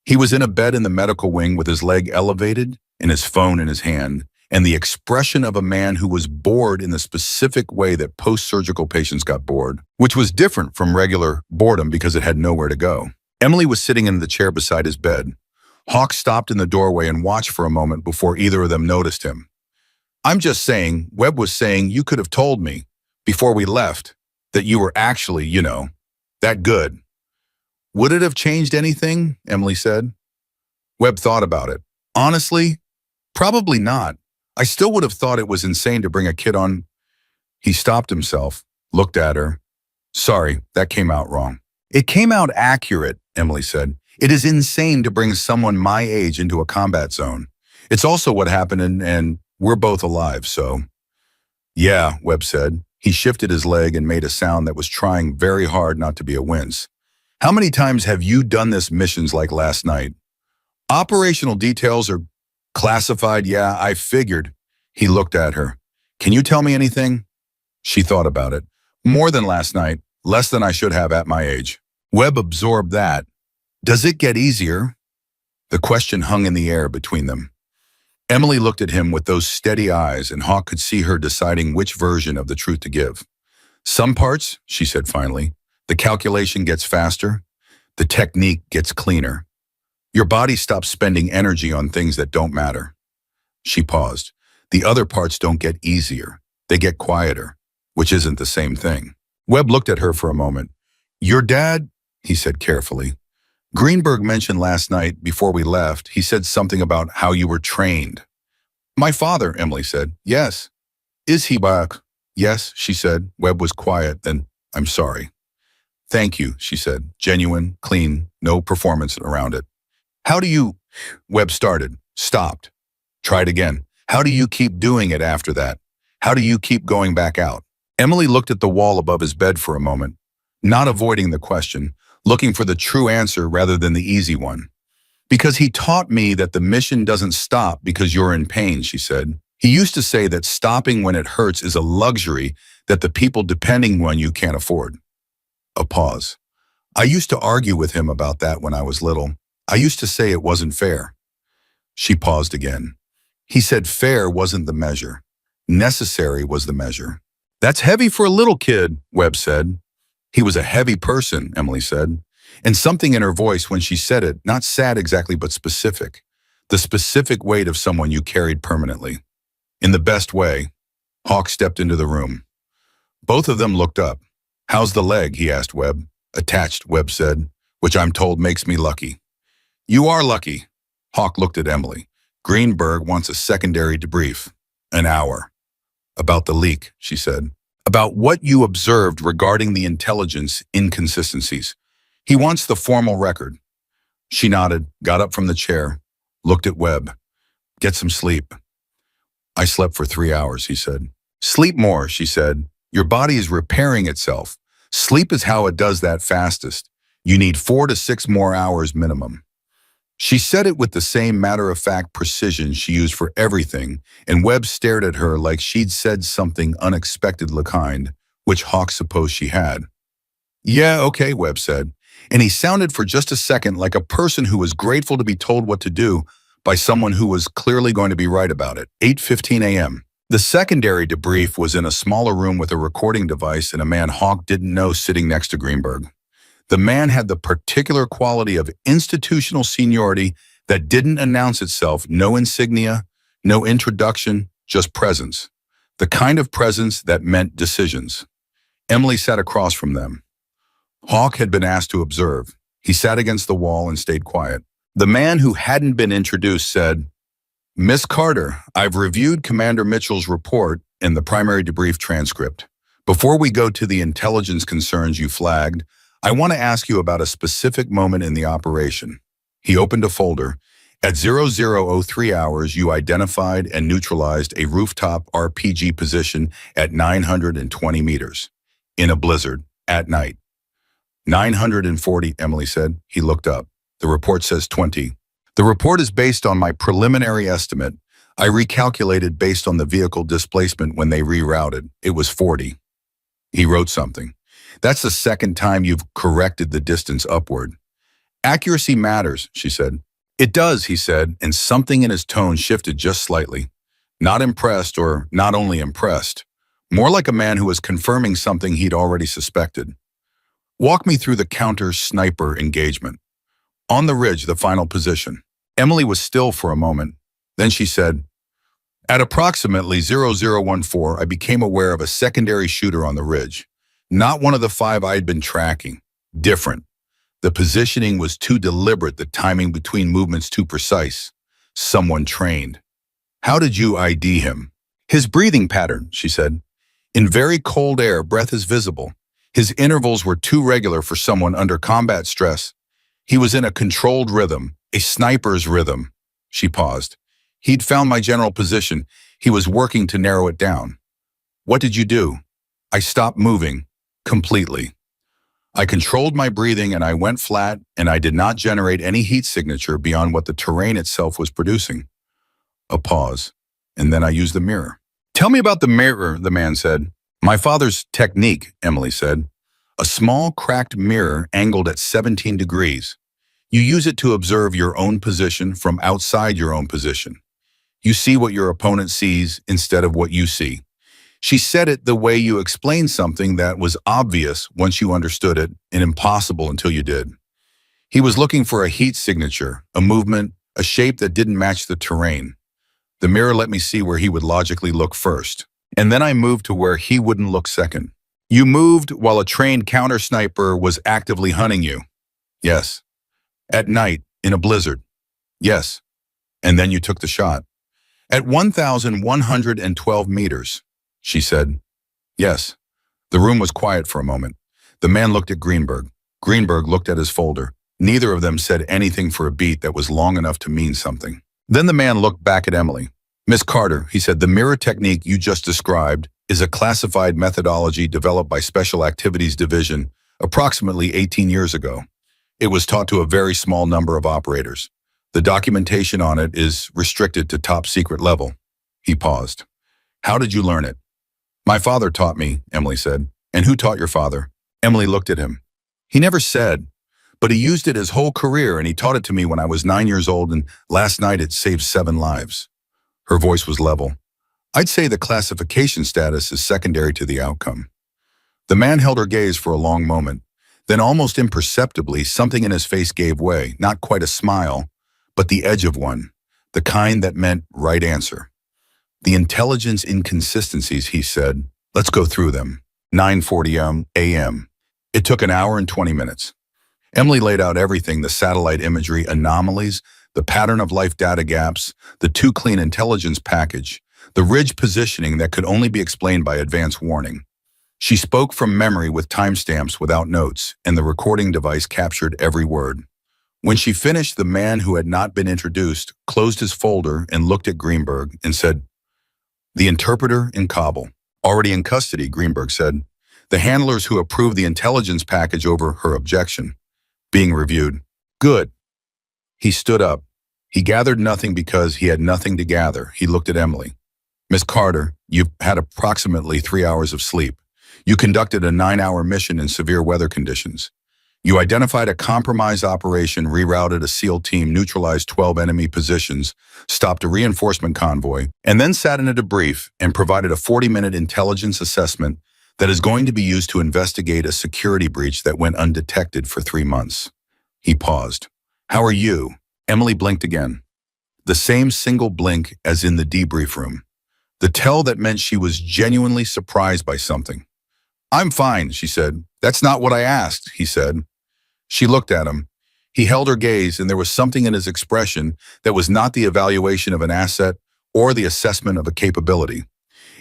He was in a bed in the medical wing with his leg elevated and his phone in his hand, and the expression of a man who was bored in the specific way that post-surgical patients got bored, which was different from regular boredom because it had nowhere to go. Emily was sitting in the chair beside his bed. Hawk stopped in the doorway and watched for a moment before either of them noticed him. I'm just saying, Webb was saying you could have told me, before we left, that you were actually, that good. Would it have changed anything? Emily said. Webb thought about it. Honestly, probably not. I still would have thought it was insane to bring a kid on. He stopped himself, looked at her. Sorry, that came out wrong. It came out accurate, Emily said. It is insane to bring someone my age into a combat zone. It's also what happened and we're both alive, so. Yeah, Webb said. He shifted his leg and made a sound that was trying very hard not to be a wince. How many times have you done this missions like last night? Operational details are classified, yeah, I figured. He looked at her. Can you tell me anything? She thought about it. More than last night, less than I should have at my age. Webb absorbed that. Does it get easier? The question hung in the air between them. Emily looked at him with those steady eyes, and Hawk could see her deciding which version of the truth to give. Some parts, she said finally, the calculation gets faster, the technique gets cleaner. Your body stops spending energy on things that don't matter. She paused. The other parts don't get easier. They get quieter, which isn't the same thing. Webb looked at her for a moment. Your dad, he said carefully. Greenberg mentioned last night, before we left, he said something about how you were trained. My father, Emily said. Yes. Is he back? Yes, she said. Webb was quiet, then, I'm sorry. Thank you, she said. Genuine, clean, no performance around it. How do you, Webb started, stopped, tried again. How do you keep doing it after that? How do you keep going back out? Emily looked at the wall above his bed for a moment, not avoiding the question, looking for the true answer rather than the easy one. Because he taught me that the mission doesn't stop because you're in pain, she said. He used to say that stopping when it hurts is a luxury that the people depending on you can't afford. A pause. I used to argue with him about that when I was little. I used to say it wasn't fair. She paused again. He said fair wasn't the measure. Necessary was the measure. That's heavy for a little kid, Webb said. He was a heavy person, Emily said. And something in her voice when she said it, not sad exactly, but specific. The specific weight of someone you carried permanently. In the best way, Hawk stepped into the room. Both of them looked up. How's the leg? He asked Webb. Attached, Webb said, which I'm told makes me lucky. You are lucky. Hawk looked at Emily. Greenberg wants a secondary debrief. An hour. About the leak, she said. About what you observed regarding the intelligence inconsistencies. He wants the formal record. She nodded, got up from the chair, looked at Webb. Get some sleep. I slept for 3 hours, he said. Sleep more, she said. Your body is repairing itself. Sleep is how it does that fastest. You need 4 to 6 more hours minimum. She said it with the same matter-of-fact precision she used for everything, and Webb stared at her like she'd said something unexpectedly kind, which Hawk supposed she had. Yeah, okay, Webb said, and he sounded for just a second like a person who was grateful to be told what to do by someone who was clearly going to be right about it. 8:15 a.m. The secondary debrief was in a smaller room with a recording device and a man Hawk didn't know sitting next to Greenberg. The man had the particular quality of institutional seniority that didn't announce itself, no insignia, no introduction, just presence. The kind of presence that meant decisions. Emily sat across from them. Hawk had been asked to observe. He sat against the wall and stayed quiet. The man who hadn't been introduced said, Miss Carter, I've reviewed Commander Mitchell's report and the primary debrief transcript. Before we go to the intelligence concerns you flagged, I want to ask you about a specific moment in the operation. He opened a folder, At 0003 hours, you identified and neutralized a rooftop RPG position at 920 meters. In a blizzard, at night. 940, Emily said. He looked up. The report says 20. The report is based on my preliminary estimate. I recalculated based on the vehicle displacement when they rerouted. It was 40. He wrote something. That's the second time you've corrected the distance upward. Accuracy matters, she said. It does, he said, and something in his tone shifted just slightly. Not impressed or not only impressed. More like a man who was confirming something he'd already suspected. Walk me through the counter-sniper engagement. On the ridge, the final position. Emily was still for a moment. Then she said, at approximately 0014, I became aware of a secondary shooter on the ridge. Not one of the 5 I had been tracking. Different. The positioning was too deliberate, the timing between movements too precise. Someone trained. How did you ID him? His breathing pattern, she said. In very cold air, breath is visible. His intervals were too regular for someone under combat stress. He was in a controlled rhythm, a sniper's rhythm. She paused. He'd found my general position. He was working to narrow it down. What did you do? I stopped moving. Completely. I controlled my breathing and I went flat, and I did not generate any heat signature beyond what the terrain itself was producing. A pause, and then I used the mirror. Tell me about the mirror, the man said. My father's technique, Emily said. A small, cracked mirror angled at 17 degrees. You use it to observe your own position from outside your own position. You see what your opponent sees instead of what you see. She said it the way you explain something that was obvious once you understood it and impossible until you did. He was looking for a heat signature, a movement, a shape that didn't match the terrain. The mirror let me see where he would logically look first. And then I moved to where he wouldn't look second. You moved while a trained counter-sniper was actively hunting you. Yes. At night, in a blizzard. Yes. And then you took the shot. At 1,112 meters, she said. Yes. The room was quiet for a moment. The man looked at Greenberg. Greenberg looked at his folder. Neither of them said anything for a beat that was long enough to mean something. Then the man looked back at Emily. Miss Carter, he said, the mirror technique you just described is a classified methodology developed by Special Activities Division approximately 18 years ago. It was taught to a very small number of operators. The documentation on it is restricted to top secret level. He paused. How did you learn it? My father taught me, Emily said. And who taught your father? Emily looked at him. He never said, but he used it his whole career, and he taught it to me when I was 9 years old, and last night it saved 7 lives. Her voice was level. I'd say the classification status is secondary to the outcome. The man held her gaze for a long moment. Then almost imperceptibly, something in his face gave way, not quite a smile, but the edge of one, the kind that meant right answer. The intelligence inconsistencies, he said. Let's go through them. 9:40 a.m. It took an hour and 20 minutes. Emily laid out everything, the satellite imagery anomalies, the pattern of life data gaps, the too clean intelligence package, the ridge positioning that could only be explained by advance warning. She spoke from memory with timestamps without notes, and the recording device captured every word. When she finished, the man who had not been introduced closed his folder and looked at Greenberg and said, the interpreter in Kabul. Already in custody, Greenberg said. The handlers who approved the intelligence package over her objection. Being reviewed. Good. He stood up. He gathered nothing because he had nothing to gather. He looked at Emily. Miss Carter, you've had approximately 3 hours of sleep. You conducted a 9-hour mission in severe weather conditions. You identified a compromised operation, rerouted a SEAL team, neutralized 12 enemy positions, stopped a reinforcement convoy, and then sat in a debrief and provided a 40-minute intelligence assessment that is going to be used to investigate a security breach that went undetected for 3 months. He paused. How are you? Emily blinked again. The same single blink as in the debrief room. The tell that meant she was genuinely surprised by something. I'm fine, she said. That's not what I asked, he said. She looked at him. He held her gaze, and there was something in his expression that was not the evaluation of an asset or the assessment of a capability.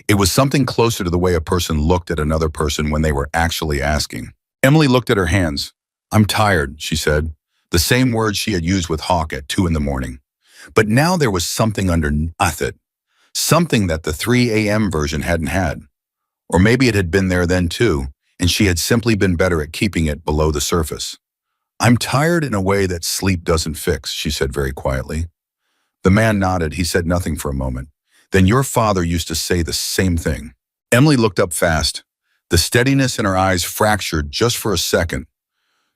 It was something closer to the way a person looked at another person when they were actually asking. Emily looked at her hands. I'm tired, she said. The same words she had used with Hawk at 2 in the morning. But now there was something underneath it, something that the 3 a.m. version hadn't had. Or maybe it had been there then too, and she had simply been better at keeping it below the surface. "I'm tired in a way that sleep doesn't fix," she said very quietly. The man nodded. He said nothing for a moment. "Then your father used to say the same thing." Emily looked up fast. The steadiness in her eyes fractured just for a second,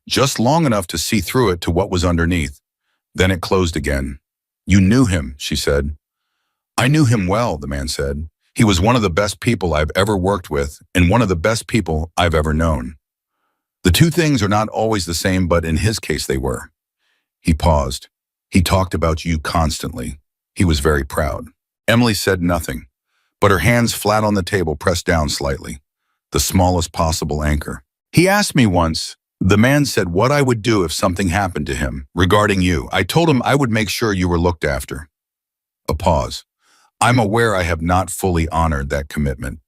just long enough to see through it to what was underneath. Then it closed again. "You knew him," she said. "I knew him well," the man said. "He was one of the best people I've ever worked with and one of the best people I've ever known. The two things are not always the same, but in his case they were." He paused. "He talked about you constantly. He was very proud." Emily said nothing, but her hands flat on the table pressed down slightly, the smallest possible anchor. "He asked me once," the man said, "what I would do if something happened to him regarding you. I told him I would make sure you were looked after." A pause. "I'm aware I have not fully honored that commitment.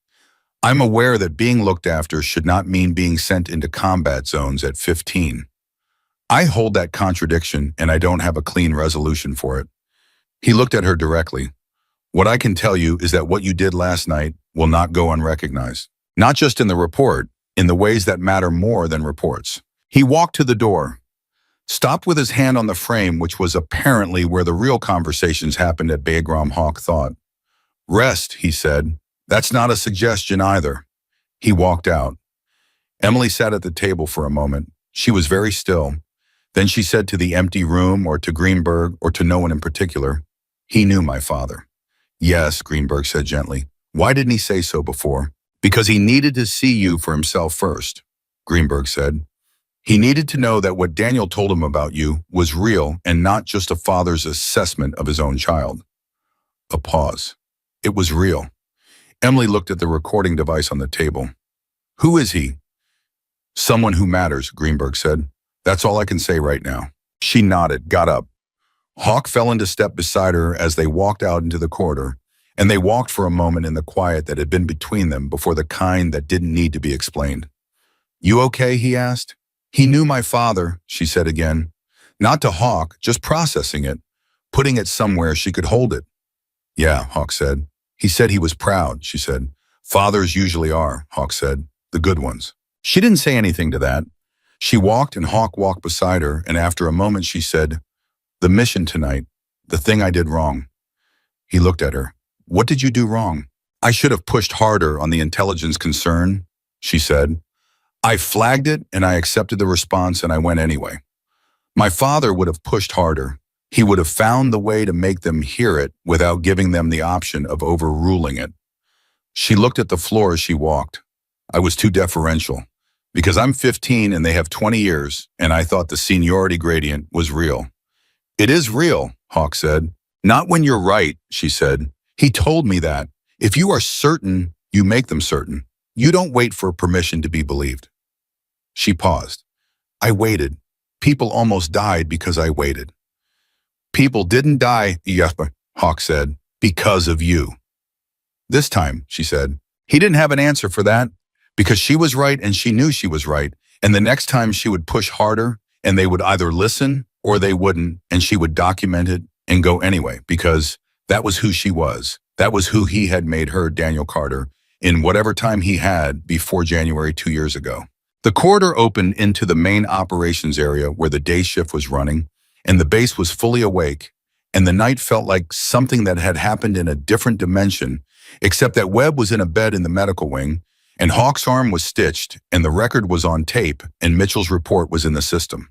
I'm aware that being looked after should not mean being sent into combat zones at 15. I hold that contradiction and I don't have a clean resolution for it." He looked at her directly. "What I can tell you is that what you did last night will not go unrecognized. Not just in the report, in the ways that matter more than reports." He walked to the door, stopped with his hand on the frame, which was apparently where the real conversations happened at Bagram, Hawk thought. "Rest," he said. "That's not a suggestion either." He walked out. Emily sat at the table for a moment. She was very still. Then she said to the empty room, or to Greenberg, or to no one in particular, "He knew my father." "Yes," Greenberg said gently. "Why didn't he say so before?" "Because he needed to see you for himself first," Greenberg said. "He needed to know that what Daniel told him about you was real and not just a father's assessment of his own child." A pause. "It was real." Emily looked at the recording device on the table. "Who is he?" "Someone who matters," Greenberg said. "That's all I can say right now." She nodded, got up. Hawk fell into step beside her as they walked out into the corridor, and they walked for a moment in the quiet that had been between them before, the kind that didn't need to be explained. "You okay?" he asked. "He knew my father," she said again. Not to Hawk, just processing it, putting it somewhere she could hold it. "Yeah," Hawk said. "He said he was proud," she said. "Fathers usually are," Hawk said. "The good ones." She didn't say anything to that. She walked and Hawk walked beside her, and after a moment she said, "The mission tonight, the thing I did wrong." He looked at her. "What did you do wrong?" "I should have pushed harder on the intelligence concern," she said. "I flagged it and I accepted the response and I went anyway. My father would have pushed harder. He would have found the way to make them hear it without giving them the option of overruling it." She looked at the floor as she walked. "I was too deferential. Because I'm 15 and they have 20 years, and I thought the seniority gradient was real." "It is real," Hawk said. "Not when you're right," she said. "He told me that. If you are certain, you make them certain. You don't wait for permission to be believed." She paused. "I waited. People almost died because I waited." "People didn't die," Hawk said, "because of you." "This time," she said. He didn't have an answer for that, because she was right and she knew she was right, and the next time she would push harder and they would either listen or they wouldn't, and she would document it and go anyway, because that was who she was. That was who he had made her, Daniel Carter, in whatever time he had before January 2 years ago. The corridor opened into the main operations area where the day shift was running, and the base was fully awake, and the night felt like something that had happened in a different dimension, except that Webb was in a bed in the medical wing, and Hawk's arm was stitched, and the record was on tape, and Mitchell's report was in the system.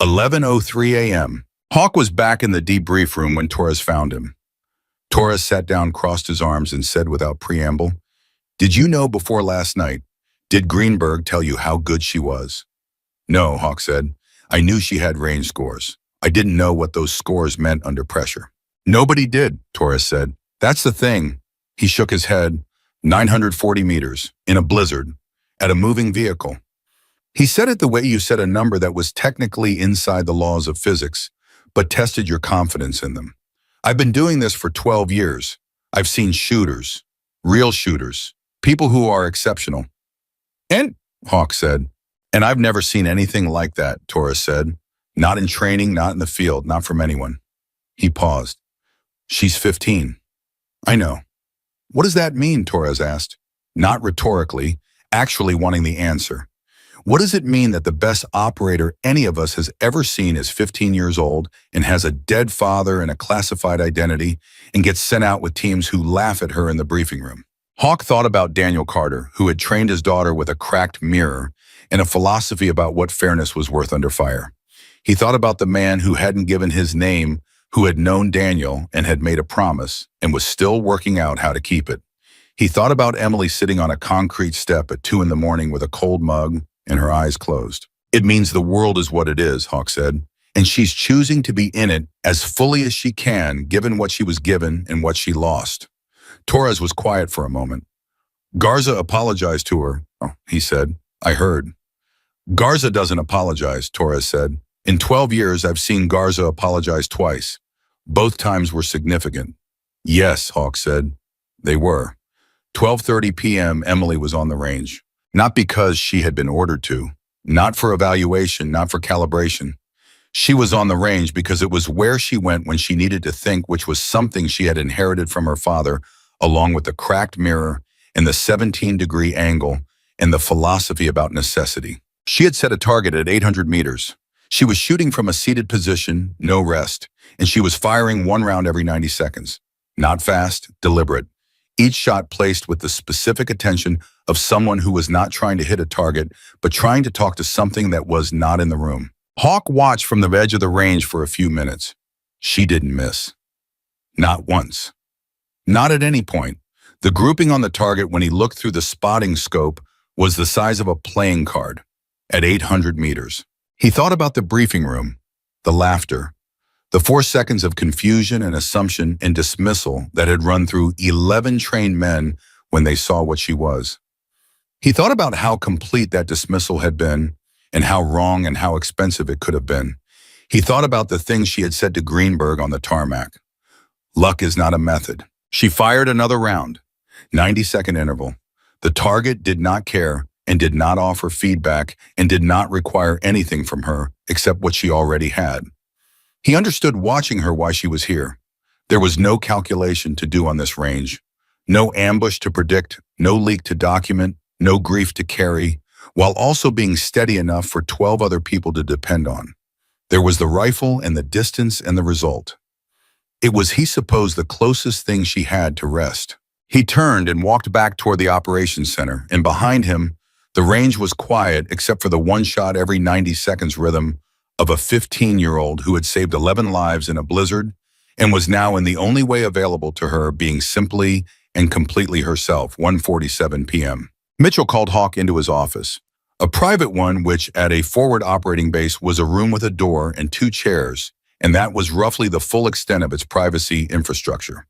11:03 a.m. Hawk was back in the debrief room when Torres found him. Torres sat down, crossed his arms, and said without preamble, "Did you know before last night? Did Greenberg tell you how good she was?" "No," Hawk said. "I knew she had range scores. I didn't know what those scores meant under pressure." "Nobody did," Torres said. "That's the thing." He shook his head. 940 meters, in a blizzard, at a moving vehicle. He said it the way you said a number that was technically inside the laws of physics, but tested your confidence in them. "I've been doing this for 12 years. I've seen shooters, real shooters, people who are exceptional." "And," Hawk said. "And I've never seen anything like that," Torres said. "Not in training, not in the field, not from anyone." He paused. She's 15. I know. What does that mean? Torres asked. Not rhetorically, actually wanting the answer. What does it mean that the best operator any of us has ever seen is 15 years old and has a dead father and a classified identity and gets sent out with teams who laugh at her in the briefing room? Hawk thought about Daniel Carter, who had trained his daughter with a cracked mirror and a philosophy about what fairness was worth under fire. He thought about the man who hadn't given his name, who had known Daniel and had made a promise and was still working out how to keep it. He thought about Emily sitting on a concrete step at 2 a.m. with a cold mug and her eyes closed. It means the world is what it is, Hawk said, and she's choosing to be in it as fully as she can, given what she was given and what she lost. Torres was quiet for a moment. Garza apologized to her, he said. I heard. Garza doesn't apologize, Torres said. In 12 years, I've seen Garza apologize twice. Both times were significant. Yes, Hawk said. They were. 12:30 p.m., Emily was on the range. Not because she had been ordered to. Not for evaluation, not for calibration. She was on the range because it was where she went when she needed to think, which was something she had inherited from her father, along with the cracked mirror and the 17-degree angle and the philosophy about necessity. She had set a target at 800 meters. She was shooting from a seated position, no rest, and she was firing one round every 90 seconds. Not fast, deliberate. Each shot placed with the specific attention of someone who was not trying to hit a target, but trying to talk to something that was not in the room. Hawk watched from the edge of the range for a few minutes. She didn't miss. Not once. Not at any point. The grouping on the target when he looked through the spotting scope was the size of a playing card, at 800 meters. He thought about the briefing room, the laughter, the 4 seconds of confusion and assumption and dismissal that had run through 11 trained men when they saw what she was. He thought about how complete that dismissal had been and how wrong and how expensive it could have been. He thought about the things she had said to Greenberg on the tarmac. Luck is not a method. She fired another round, 90-second interval. The target did not care and did not offer feedback and did not require anything from her except what she already had. He understood watching her why she was here. There was no calculation to do on this range, no ambush to predict, no leak to document, no grief to carry, while also being steady enough for 12 other people to depend on. There was the rifle and the distance and the result. It was, he supposed, the closest thing she had to rest. He turned and walked back toward the operations center, and behind him, the range was quiet except for the one shot every 90 seconds rhythm of a 15-year-old who had saved 11 lives in a blizzard and was now in the only way available to her, being simply and completely herself. 1:47 p.m. Mitchell called Hawk into his office, a private one which at a forward operating base was a room with a door and 2 chairs, and that was roughly the full extent of its privacy infrastructure.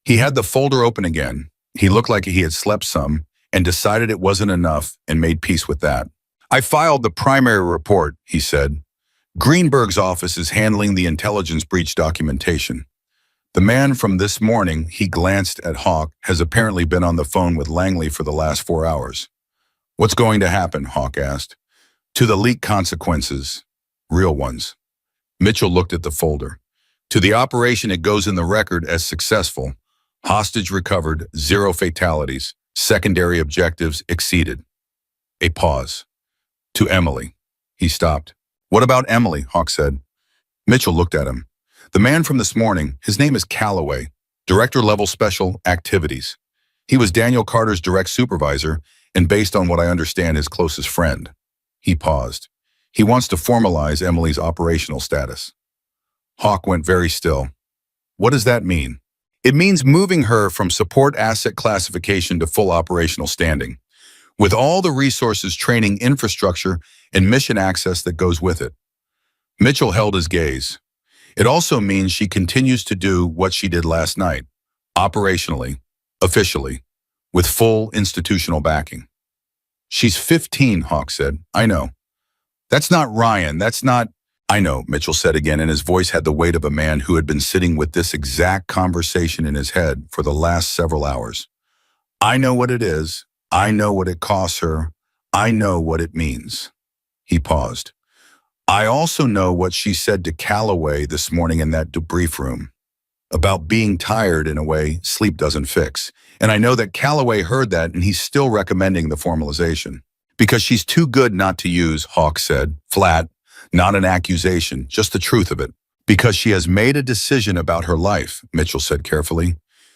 He had the folder open again. He looked like he had slept some and decided it wasn't enough and made peace with that. I filed the primary report, he said. Greenberg's office is handling the intelligence breach documentation. The man from this morning, he glanced at Hawk, has apparently been on the phone with Langley for the last 4 hours. What's going to happen? Hawk asked. To the leak consequences, real ones. Mitchell looked at the folder. To the operation, it goes in the record as successful. Hostage recovered, 0 fatalities. Secondary objectives exceeded. A pause. To Emily. He stopped. What about Emily? Hawk said. Mitchell looked at him. The man from this morning, his name is Calloway, Director-level Special Activities. He was Daniel Carter's direct supervisor and, based on what I understand, his closest friend. He paused. He wants to formalize Emily's operational status. Hawk went very still. What does that mean? It means moving her from support asset classification to full operational standing, with all the resources, training, infrastructure, and mission access that goes with it. Mitchell held his gaze. It also means she continues to do what she did last night, operationally, officially, with full institutional backing. She's 15, Hawk said. I know. That's not Ryan, that's not... I know, Mitchell said again, and his voice had the weight of a man who had been sitting with this exact conversation in his head for the last several hours. I know what it is. I know what it costs her. I know what it means. He paused. I also know what she said to Calloway this morning in that debrief room about being tired in a way sleep doesn't fix. And I know that Calloway heard that and he's still recommending the formalization. Because she's too good not to use, Hawk said, flat, not an accusation, just the truth of it. Because she has made a decision about her life, Mitchell said carefully.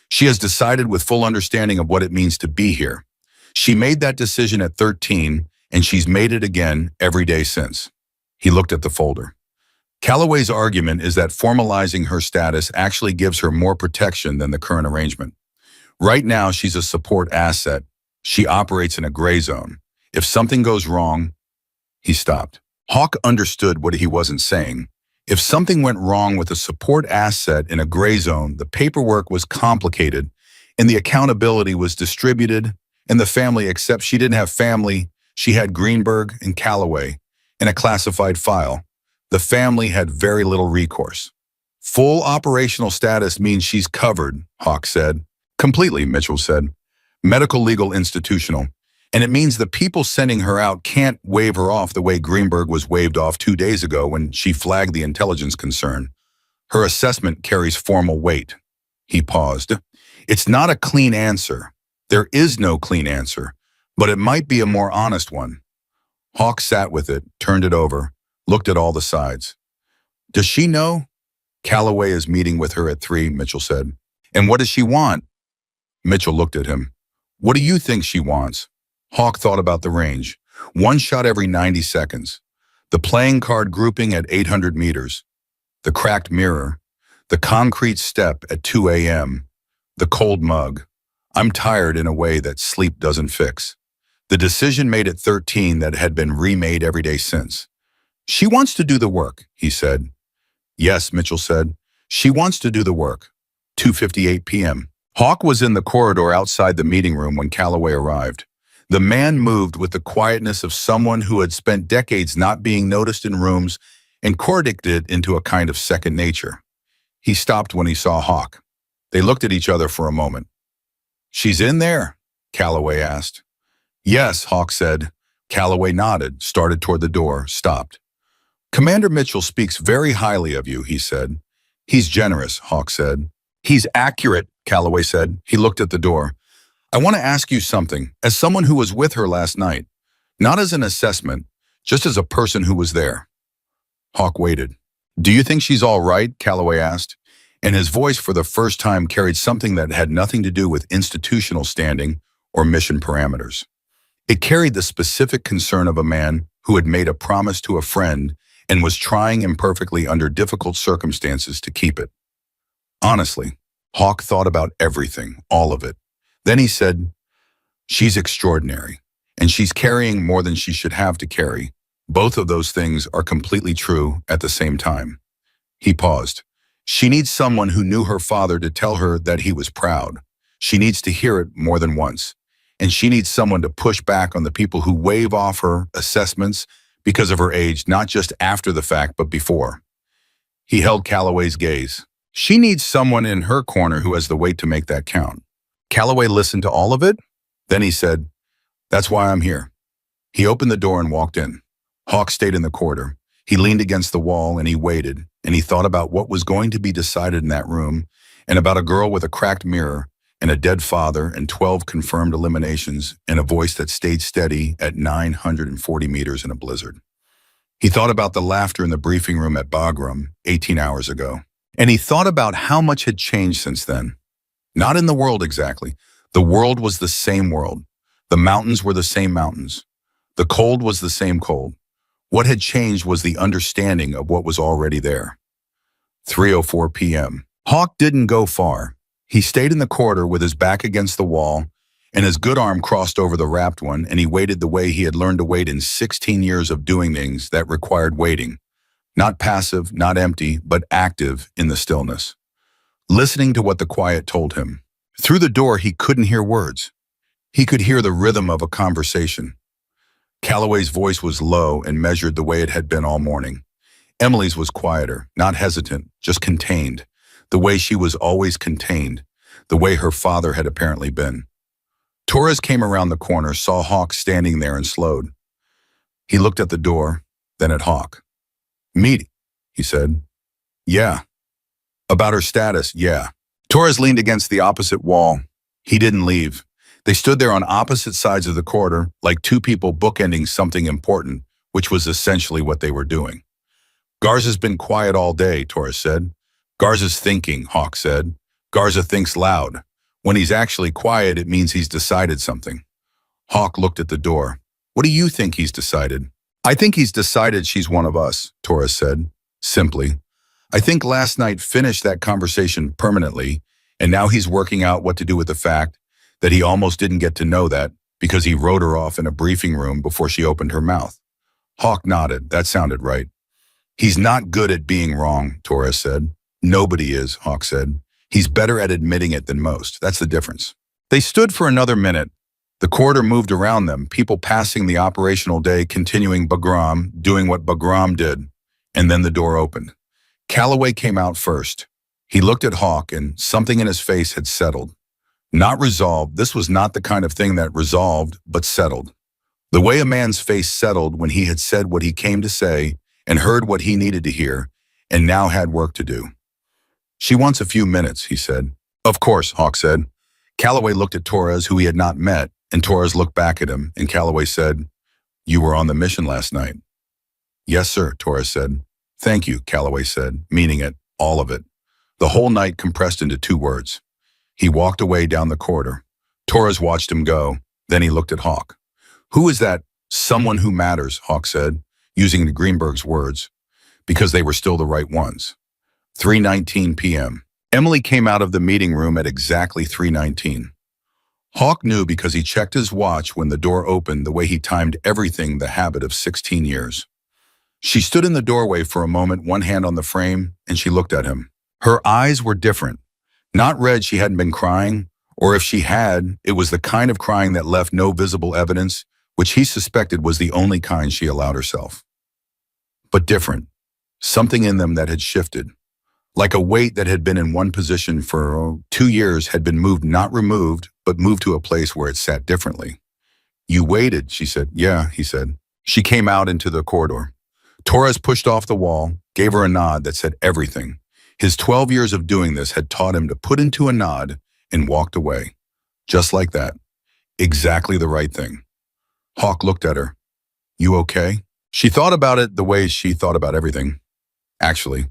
She has decided with full understanding of what it means to be here. She made that decision at 13, and she's made it again every day since. He looked at the folder. Calloway's argument is that formalizing her status actually gives her more protection than the current arrangement. Right now, she's a support asset. She operates in a gray zone. If something goes wrong, he stopped. Hawk understood what he wasn't saying. If something went wrong with a support asset in a gray zone, the paperwork was complicated and the accountability was distributed, and the family, except she didn't have family, she had Greenberg and Calloway in a classified file. The family had very little recourse. Full operational status means she's covered, Hawk said. Completely, Mitchell said. Medical, legal, institutional. And it means the people sending her out can't wave her off the way Greenberg was waved off 2 days ago when she flagged the intelligence concern. Her assessment carries formal weight. He paused. It's not a clean answer. There is no clean answer, but it might be a more honest one. Hawk sat with it, turned it over, looked at all the sides. Does she know? Calloway is meeting with her at 3, Mitchell said. And what does she want? Mitchell looked at him. What do you think she wants? Hawk thought about the range. 1 shot every 90 seconds. The playing card grouping at 800 meters. The cracked mirror. The concrete step at 2 a.m. The cold mug. I'm tired in a way that sleep doesn't fix. The decision made at 13 that had been remade every day since. She wants to do the work, he said. Yes, Mitchell said. She wants to do the work. 2:58 p.m. Hawk was in the corridor outside the meeting room when Calloway arrived. The man moved with the quietness of someone who had spent decades not being noticed in rooms and courted it into a kind of second nature. He stopped when he saw Hawk. They looked at each other for a moment. She's in there? Calloway asked. Yes, Hawk said. Calloway nodded, started toward the door, stopped. Commander Mitchell speaks very highly of you, he said. He's generous, Hawk said. He's accurate, Calloway said. He looked at the door. I want to ask you something, as someone who was with her last night. Not as an assessment, just as a person who was there. Hawk waited. Do you think she's all right? Calloway asked. And his voice for the first time carried something that had nothing to do with institutional standing or mission parameters. It carried the specific concern of a man who had made a promise to a friend and was trying imperfectly under difficult circumstances to keep it. Honestly, Hawk thought about everything, all of it. Then he said, she's extraordinary, and she's carrying more than she should have to carry. Both of those things are completely true at the same time. He paused. She needs someone who knew her father to tell her that he was proud. She needs to hear it more than once. And she needs someone to push back on the people who wave off her assessments because of her age, not just after the fact, but before. He held Calloway's gaze. She needs someone in her corner who has the weight to make that count. Calloway listened to all of it. Then he said, that's why I'm here. He opened the door and walked in. Hawk stayed in the corridor. He leaned against the wall and he waited, and he thought about what was going to be decided in that room, and about a girl with a cracked mirror, and a dead father, and 12 confirmed eliminations, and a voice that stayed steady at 940 meters in a blizzard. He thought about the laughter in the briefing room at Bagram 18 hours ago. And he thought about how much had changed since then. Not in the world exactly. The world was the same world. The mountains were the same mountains. The cold was the same cold. What had changed was the understanding of what was already there. 3:04 p.m. Hawk didn't go far. He stayed in the corridor with his back against the wall, and his good arm crossed over the wrapped one, and he waited the way he had learned to wait in 16 years of doing things that required waiting. Not passive, not empty, but active in the stillness. Listening to what the quiet told him. Through the door, he couldn't hear words. He could hear the rhythm of a conversation. Calloway's voice was low and measured the way it had been all morning. Emily's was quieter, not hesitant, just contained, the way she was always contained, the way her father had apparently been. Torres came around the corner, saw Hawk standing there and slowed. He looked at the door, then at Hawk. Meet, he said. Yeah. About her status, yeah. Torres leaned against the opposite wall. He didn't leave. They stood there on opposite sides of the corridor, like two people bookending something important, which was essentially what they were doing. Garza's been quiet all day, Torres said. Garza's thinking, Hawk said. Garza thinks loud. When he's actually quiet, it means he's decided something. Hawk looked at the door. What do you think he's decided? I think he's decided she's one of us, Torres said, simply. I think last night finished that conversation permanently, and now he's working out what to do with the fact that he almost didn't get to know that because he wrote her off in a briefing room before she opened her mouth. Hawk nodded. That sounded right. He's not good at being wrong, Torres said. Nobody is, Hawk said. He's better at admitting it than most. That's the difference. They stood for another minute. The corridor moved around them, people passing the operational day, continuing Bagram, doing what Bagram did. And then the door opened. Calloway came out first. He looked at Hawk and something in his face had settled. Not resolved. This was not the kind of thing that resolved, but settled. The way a man's face settled when he had said what he came to say and heard what he needed to hear, and now had work to do. She wants a few minutes, he said. Of course, Hawk said. Calloway looked at Torres, who he had not met, and Torres looked back at him, and Calloway said, You were on the mission last night. Yes, sir, Torres said. Thank you, Calloway said, meaning it, all of it. The whole night compressed into 2 words. He walked away down the corridor. Torres watched him go. Then he looked at Hawk. Who is that someone who matters, Hawk said, using Greenberg's words, because they were still the right ones. 3:19 p.m. Emily came out of the meeting room at exactly 3:19. Hawk knew because he checked his watch when the door opened the way he timed everything the habit of 16 years. She stood in the doorway for a moment, one hand on the frame, and she looked at him. Her eyes were different. Not red, she hadn't been crying, or if she had, it was the kind of crying that left no visible evidence, which he suspected was the only kind she allowed herself. But different. Something in them that had shifted. Like a weight that had been in one position for 2 years had been moved, not removed, but moved to a place where it sat differently. You waited, she said. Yeah, he said. She came out into the corridor. Torres pushed off the wall, gave her a nod that said everything. His 12 years of doing this had taught him to put into a nod and walked away. Just like that. Exactly the right thing. Hawk looked at her. You okay? She thought about it the way she thought about everything. Actually.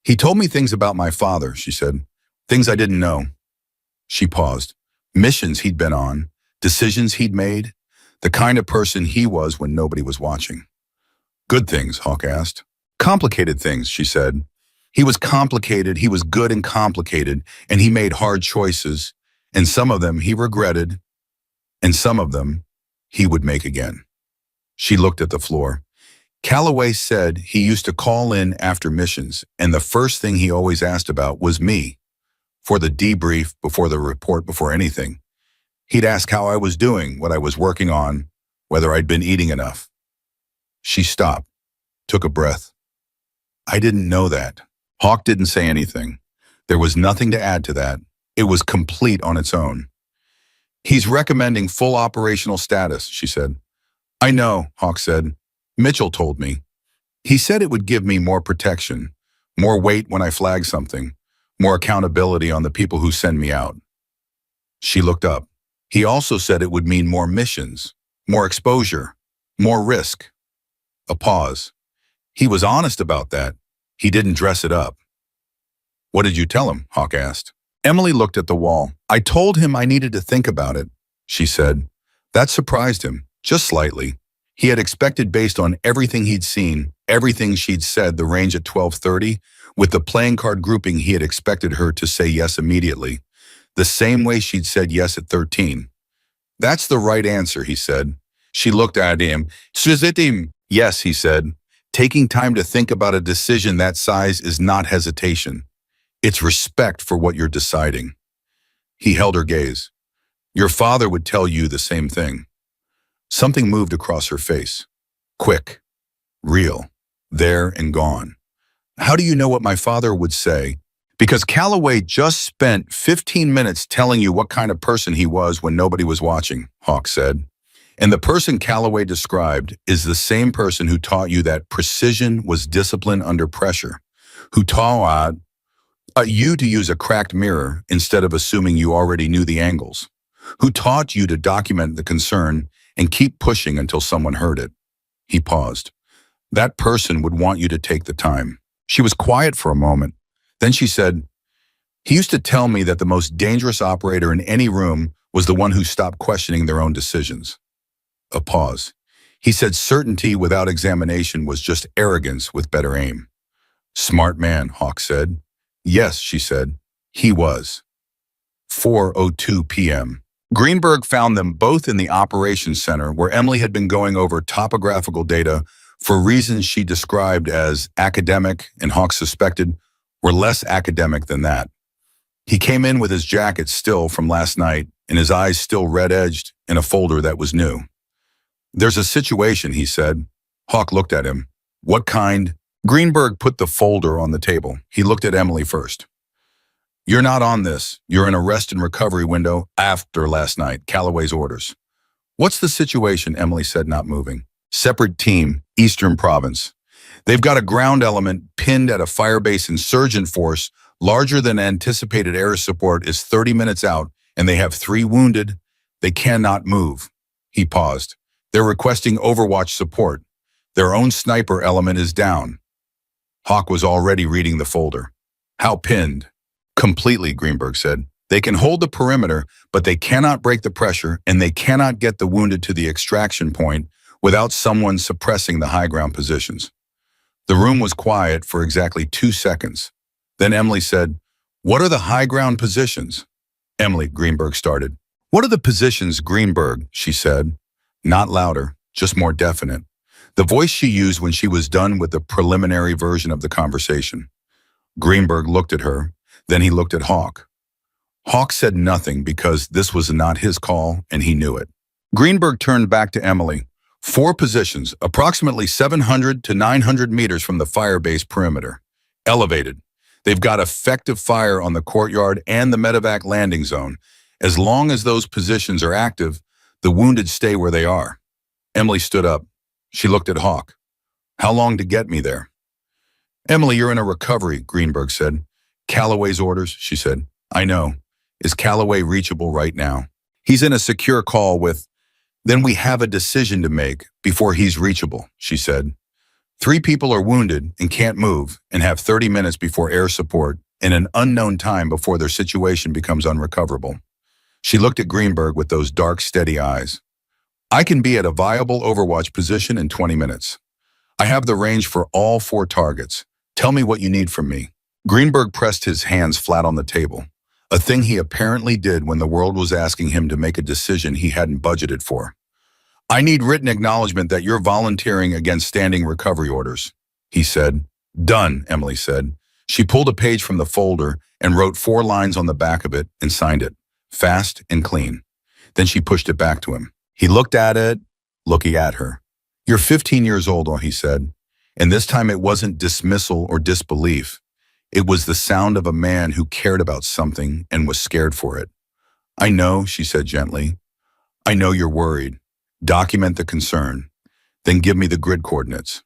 He told me things about my father, she said. Things I didn't know. She paused. Missions he'd been on, decisions he'd made, the kind of person he was when nobody was watching. Good things, Hawk asked. Complicated things, she said. He was complicated, he was good and complicated, and he made hard choices, and some of them he regretted, and some of them he would make again. She looked at the floor. Calloway said he used to call in after missions, and the first thing he always asked about was me. For the debrief, before the report, before anything. He'd ask how I was doing, what I was working on, whether I'd been eating enough. She stopped, took a breath. I didn't know that. Hawk didn't say anything. There was nothing to add to that. It was complete on its own. He's recommending full operational status, she said. I know, Hawk said. Mitchell told me. He said it would give me more protection, more weight when I flag something, more accountability on the people who send me out. She looked up. He also said it would mean more missions, more exposure, more risk. A pause. He was honest about that. He didn't dress it up. What did you tell him? Hawk asked. Emily looked at the wall. I told him I needed to think about it, she said. That surprised him, just slightly. He had expected, based on everything he'd seen, everything she'd said, the range at 12:30, with the playing card grouping, he had expected her to say yes immediately, the same way she'd said yes at 13. That's the right answer, he said. She looked at him. Yes, he said. Taking time to think about a decision that size is not hesitation. It's respect for what you're deciding. He held her gaze. Your father would tell you the same thing. Something moved across her face. Quick. Real. There and gone. How do you know what my father would say? Because Calloway just spent 15 minutes telling you what kind of person he was when nobody was watching, Hawk said. And the person Calloway described is the same person who taught you that precision was discipline under pressure, who taught you to use a cracked mirror instead of assuming you already knew the angles, who taught you to document the concern and keep pushing until someone heard it. He paused. That person would want you to take the time. She was quiet for a moment. Then she said, he used to tell me that the most dangerous operator in any room was the one who stopped questioning their own decisions. A pause. He said certainty without examination was just arrogance with better aim. Smart man, Hawk said. Yes, she said. He was. 4:02 p.m. Greenberg found them both in the operations center where Emily had been going over topographical data for reasons she described as academic and Hawk suspected were less academic than that. He came in with his jacket still from last night and his eyes still red-edged in a folder that was new. There's a situation, he said. Hawk looked at him. What kind? Greenberg put the folder on the table. He looked at Emily first. You're not on this. You're in a rest and recovery window after last night, Calloway's orders. What's the situation? Emily said, not moving. Separate team, Eastern Province. They've got a ground element pinned at a firebase insurgent force larger than anticipated air support is 30 minutes out, and they have 3 wounded. They cannot move. He paused. They're requesting overwatch support. Their own sniper element is down. Hawk was already reading the folder. How pinned? Completely, Greenberg said. They can hold the perimeter, but they cannot break the pressure, and they cannot get the wounded to the extraction point without someone suppressing the high ground positions. The room was quiet for exactly 2 seconds. Then Emily said, what are the high ground positions? Emily, Greenberg started. What are the positions, Greenberg? She said. Not louder, just more definite. The voice she used when she was done with the preliminary version of the conversation. Greenberg looked at her, then he looked at Hawk. Hawk said nothing because this was not his call and he knew it. Greenberg turned back to Emily. 4 positions, approximately 700 to 900 meters from the firebase perimeter. Elevated. They've got effective fire on the courtyard and the medevac landing zone. As long as those positions are active, the wounded stay where they are. Emily stood up. She looked at Hawk. How long to get me there? Emily, you're in a recovery, Greenberg said. Calloway's orders, she said. I know. Is Calloway reachable right now? He's in a secure call with... Then we have a decision to make before he's reachable, she said. 3 people are wounded and can't move and have 30 minutes before air support and an unknown time before their situation becomes unrecoverable. She looked at Greenberg with those dark, steady eyes. I can be at a viable overwatch position in 20 minutes. I have the range for all 4 targets. Tell me what you need from me. Greenberg pressed his hands flat on the table, a thing he apparently did when the world was asking him to make a decision he hadn't budgeted for. I need written acknowledgement that you're volunteering against standing recovery orders, he said. Done, Emily said. She pulled a page from the folder and wrote 4 lines on the back of it and signed it, fast and clean. Then she pushed it back to him. He looked at it, looking at her. You're 15 years old, he said, and this time it wasn't dismissal or disbelief. It was the sound of a man who cared about something and was scared for it. I know, she said gently. I know you're worried. Document the concern. Then give me the grid coordinates.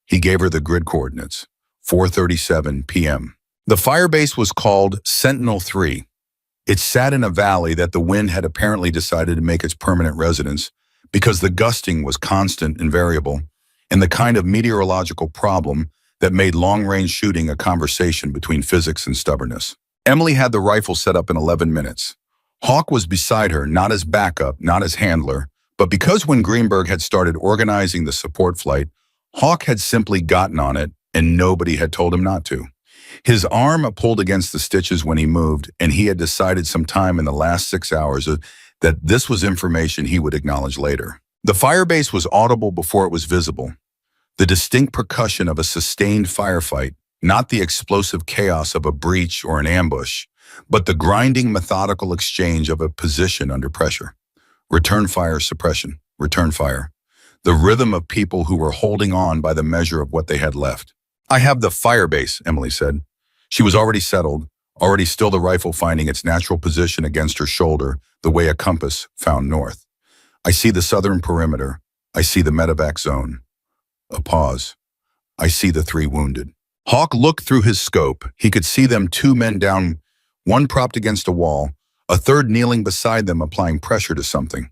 He gave her the grid coordinates. 4:37 p.m. The firebase was called Sentinel 3. It sat in a valley that the wind had apparently decided to make its permanent residence because the gusting was constant and variable, and the kind of meteorological problem that made long-range shooting a conversation between physics and stubbornness. Emily had the rifle set up in 11 minutes. Hawk was beside her, not as backup, not as handler, but because when Greenberg had started organizing the support flight, Hawk had simply gotten on it and nobody had told him not to. His arm pulled against the stitches when he moved, and he had decided sometime in the last 6 hours that this was information he would acknowledge later. The firebase was audible before it was visible. The distinct percussion of a sustained firefight, not the explosive chaos of a breach or an ambush, but the grinding, methodical exchange of a position under pressure. Return fire suppression, return fire. The rhythm of people who were holding on by the measure of what they had left. I have the firebase, Emily said. She was already settled, already still the rifle finding its natural position against her shoulder, the way a compass found north. I see the southern perimeter. I see the medevac zone. A pause. I see the 3 wounded. Hawk looked through his scope. He could see them 2 men down, one propped against a wall, a third kneeling beside them applying pressure to something.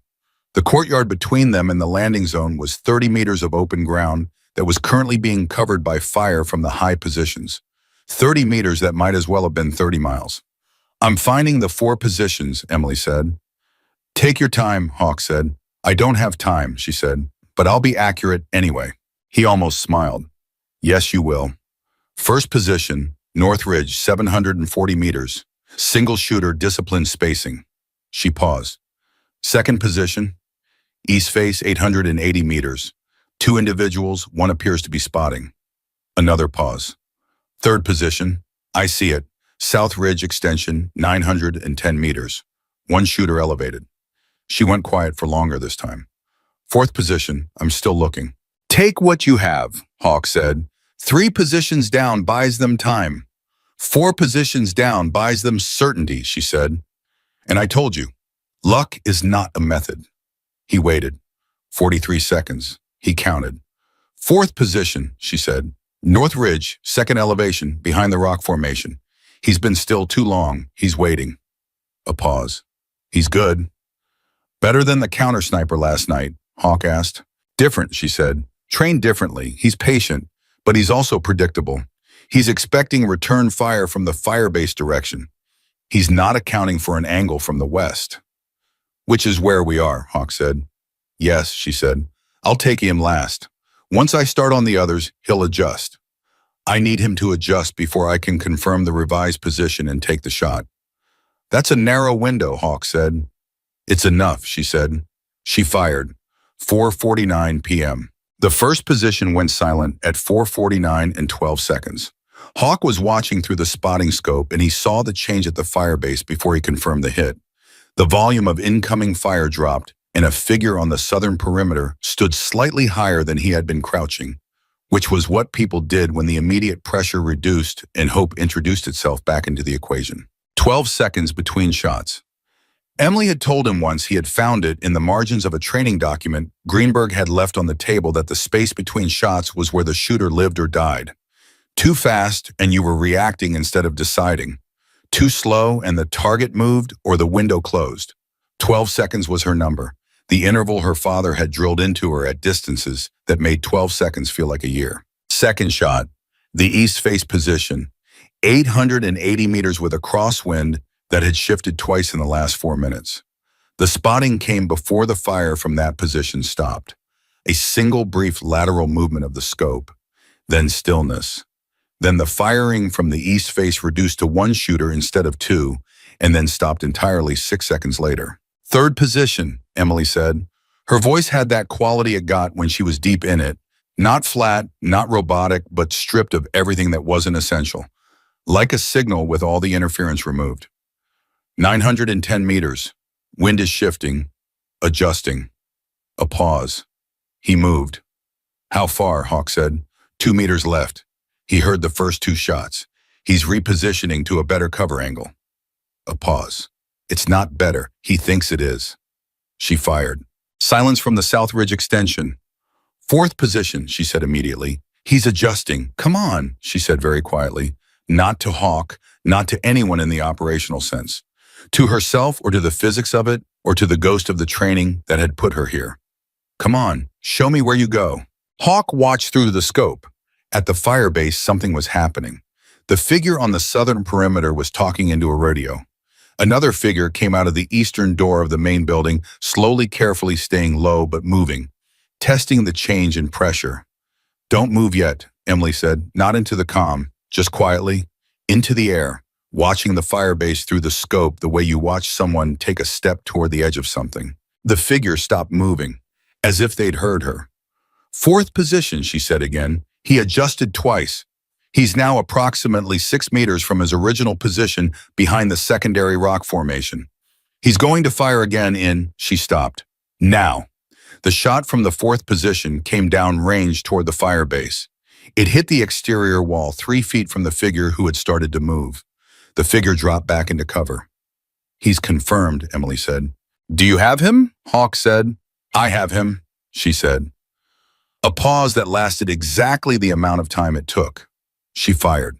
The courtyard between them and the landing zone was 30 meters of open ground that was currently being covered by fire from the high positions. 30 meters that might as well have been 30 miles. I'm finding the 4 positions, Emily said. Take your time, Hawk said. I don't have time, she said, but I'll be accurate anyway. He almost smiled. Yes, you will. First position, North Ridge, 740 meters. Single shooter, disciplined spacing. She paused. Second position, East Face, 880 meters. 2 individuals, one appears to be spotting. Another pause. Third position, I see it. South Ridge extension, 910 meters. 1 shooter elevated. She went quiet for longer this time. Fourth position, I'm still looking. Take what you have, Hawk said. 3 positions down buys them time. 4 positions down buys them certainty, she said. And I told you, luck is not a method. He waited. 43 seconds. He counted. Fourth position, she said. North Ridge, second elevation, behind the rock formation. He's been still too long. He's waiting. A pause. He's good. Better than the counter sniper last night, Hawk asked. Different, she said. Trained differently. He's patient, but he's also predictable. He's expecting return fire from the firebase direction. He's not accounting for an angle from the west. Which is where we are, Hawk said. Yes, she said. I'll take him last. Once I start on the others, he'll adjust. I need him to adjust before I can confirm the revised position and take the shot. That's a narrow window, Hawk said. It's enough, she said. She fired. 4:49 p.m. The first position went silent at 4:49 and 12 seconds. Hawk was watching through the spotting scope and he saw the change at the firebase before he confirmed the hit. The volume of incoming fire dropped and a figure on the southern perimeter stood slightly higher than he had been crouching, which was what people did when the immediate pressure reduced and hope introduced itself back into the equation. 12 seconds between shots. Emily had told him once he had found it in the margins of a training document Greenberg had left on the table that the space between shots was where the shooter lived or died. Too fast and you were reacting instead of deciding. Too slow and the target moved or the window closed. 12 seconds was her number, the interval her father had drilled into her at distances that made 12 seconds feel like a year. Second shot, the east face position, 880 meters with a crosswind that had shifted twice in the last 4 minutes. The spotting came before the fire from that position stopped. A single brief lateral movement of the scope, then stillness. Then the firing from the east face reduced to 1 shooter instead of 2, and then stopped entirely 6 seconds later. Third position, Emily said. Her voice had that quality it got when she was deep in it. Not flat, not robotic, but stripped of everything that wasn't essential. Like a signal with all the interference removed. 910 meters. Wind is shifting, adjusting. A pause. He moved. How far, Hawk said. 2 meters left. He heard the first 2 shots. He's repositioning to a better cover angle. A pause. It's not better. He thinks it is. She fired. Silence from the South Ridge extension. Fourth position, she said immediately. He's adjusting. Come on, she said very quietly. Not to Hawk, not to anyone in the operational sense. To herself or to the physics of it, or to the ghost of the training that had put her here. Come on, show me where you go. Hawk watched through the scope. At the firebase, something was happening. The figure on the southern perimeter was talking into a radio. Another figure came out of the eastern door of the main building, slowly, carefully staying low but moving, testing the change in pressure. Don't move yet, Emily said, not into the comm, just quietly, into the air, watching the firebase through the scope the way you watch someone take a step toward the edge of something. The figure stopped moving, as if they'd heard her. Fourth position, she said again. He adjusted twice. He's now approximately 6 meters from his original position behind the secondary rock formation. He's going to fire again in, she stopped. Now. The shot from the fourth position came down range toward the firebase. It hit the exterior wall 3 feet from the figure who had started to move. The figure dropped back into cover. He's confirmed, Emily said. Do you have him? Hawk said. I have him, she said. A pause that lasted exactly the amount of time it took. She fired.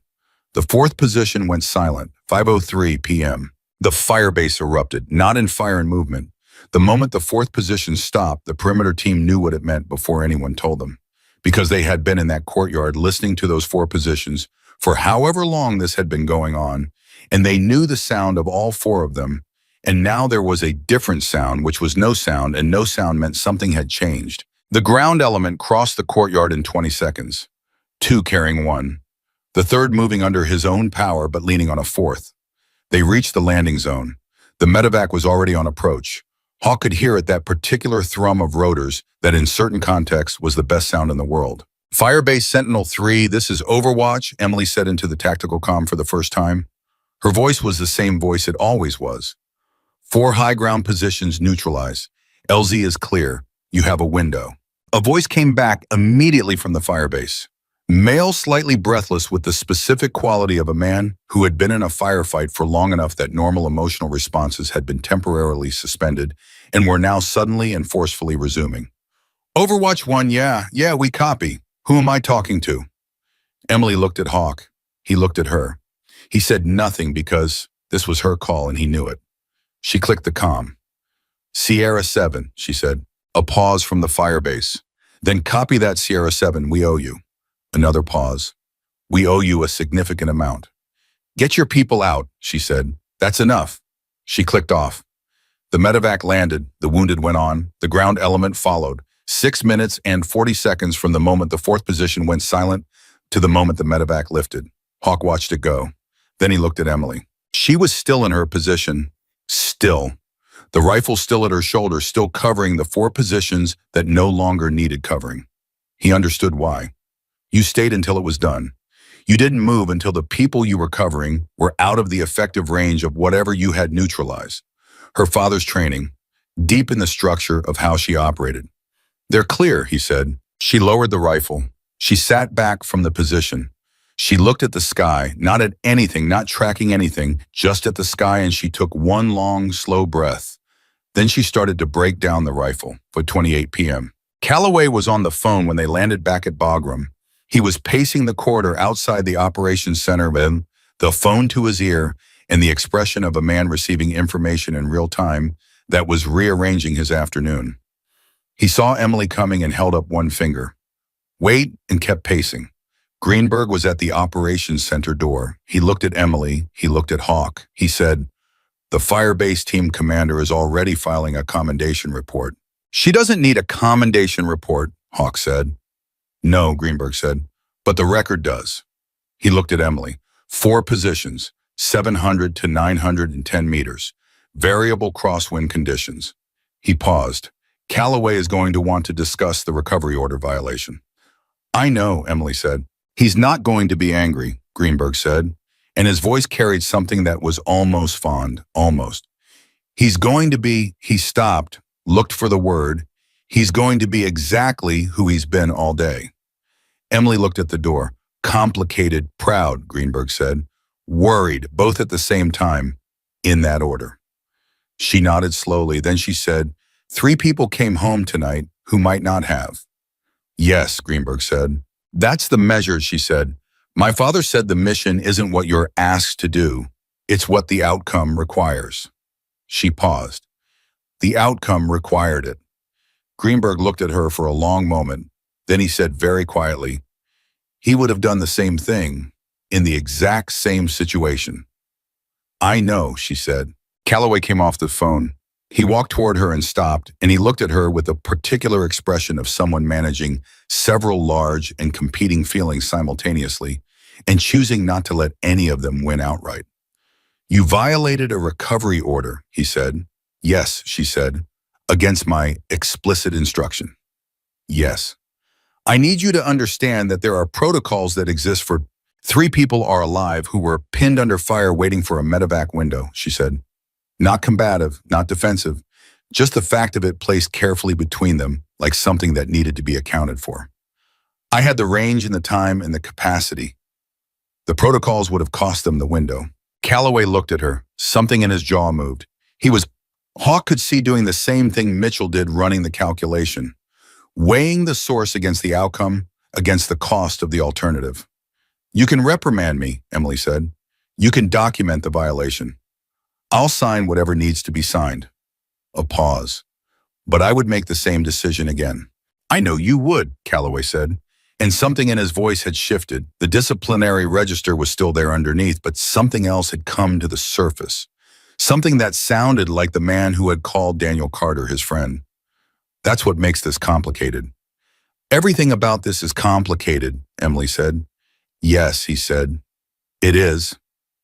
The fourth position went silent, 5:03 p.m. The firebase erupted, not in fire and movement. The moment the fourth position stopped, the perimeter team knew what it meant before anyone told them, because they had been in that courtyard listening to those four positions for however long this had been going on, and they knew the sound of all four of them, and now there was a different sound, which was no sound, and no sound meant something had changed. The ground element crossed the courtyard in 20 seconds, two carrying one, the third moving under his own power but leaning on a fourth. They reached the landing zone. The medevac was already on approach. Hawk could hear it, that particular thrum of rotors that in certain contexts was the best sound in the world. Firebase Sentinel-3, this is Overwatch, Emily said into the tactical comm for the first time. Her voice was the same voice it always was. 4 high ground positions neutralized. LZ is clear. You have a window. A voice came back immediately from the firebase. Male, slightly breathless, with the specific quality of a man who had been in a firefight for long enough that normal emotional responses had been temporarily suspended and were now suddenly and forcefully resuming. Overwatch 1, yeah, we copy. Who am I talking to? Emily looked at Hawk. He looked at her. He said nothing because this was her call and he knew it. She clicked the comm. Sierra 7, she said. A pause from the firebase. Then copy that, Sierra 7, we owe you. Another pause. We owe you a significant amount. Get your people out, she said. That's enough. She clicked off. The medevac landed, the wounded went on, the ground element followed. 6 minutes and 40 seconds from the moment the fourth position went silent to the moment the medevac lifted. Hawk watched it go. Then he looked at Emily. She was still in her position. Still. The rifle still at her shoulder, still covering the 4 positions that no longer needed covering. He understood why. You stayed until it was done. You didn't move until the people you were covering were out of the effective range of whatever you had neutralized. Her father's training, deep in the structure of how she operated. They're clear, he said. She lowered the rifle. She sat back from the position. She looked at the sky, not at anything, not tracking anything, just at the sky, and she took one long, slow breath. Then she started to break down the rifle. 4:28 p.m. Calloway was on the phone when they landed back at Bagram. He was pacing the corridor outside the operations center with the phone to his ear and the expression of a man receiving information in real time that was rearranging his afternoon. He saw Emily coming and held up one finger. Wait, and kept pacing. Greenberg was at the operations center door. He looked at Emily. He looked at Hawk. He said, "The firebase team commander is already filing a commendation report." "She doesn't need a commendation report," Hawk said. "No," Greenberg said, "but the record does." He looked at Emily. 4 positions, 700 to 910 meters, variable crosswind conditions. He paused. Calloway is going to want to discuss the recovery order violation. "I know," Emily said. "He's not going to be angry," Greenberg said, and his voice carried something that was almost fond, almost. "He's going to be," he stopped, looked for the word, "he's going to be exactly who he's been all day." Emily looked at the door. "Complicated, proud," Greenberg said. "Worried," both at the same time, in that order. She nodded slowly. Then she said, 3 people came home tonight who might not have." "Yes," Greenberg said. "That's the measure," she said. "My father said the mission isn't what you're asked to do. It's what the outcome requires." She paused. The outcome required it. Greenberg looked at her for a long moment. Then he said very quietly, "He would have done the same thing in the exact same situation." "I know," she said. Calloway came off the phone. He walked toward her and stopped, and he looked at her with a particular expression of someone managing several large and competing feelings simultaneously and choosing not to let any of them win outright. "You violated a recovery order," he said. "Yes," she said, "against my explicit instruction." "Yes. I need you to understand that there are protocols that exist for 3 people are alive who were pinned under fire waiting for a medevac window," she said. "Not combative, not defensive, just the fact of it placed carefully between them like something that needed to be accounted for. I had the range and the time and the capacity. The protocols would have cost them the window." Calloway looked at her. Something in his jaw moved. He was Hawk could see doing the same thing Mitchell did, running the calculation, weighing the source against the outcome, against the cost of the alternative. You can reprimand me, Emily said. You can document the violation. I'll sign whatever needs to be signed. A pause. But I would make the same decision again. I know you would, Calloway said. And something in his voice had shifted. The disciplinary register was still there underneath, but something else had come to the surface. Something that sounded like the man who had called Daniel Carter his friend. That's what makes this complicated. Everything about this is complicated, Emily said. Yes, he said. It is.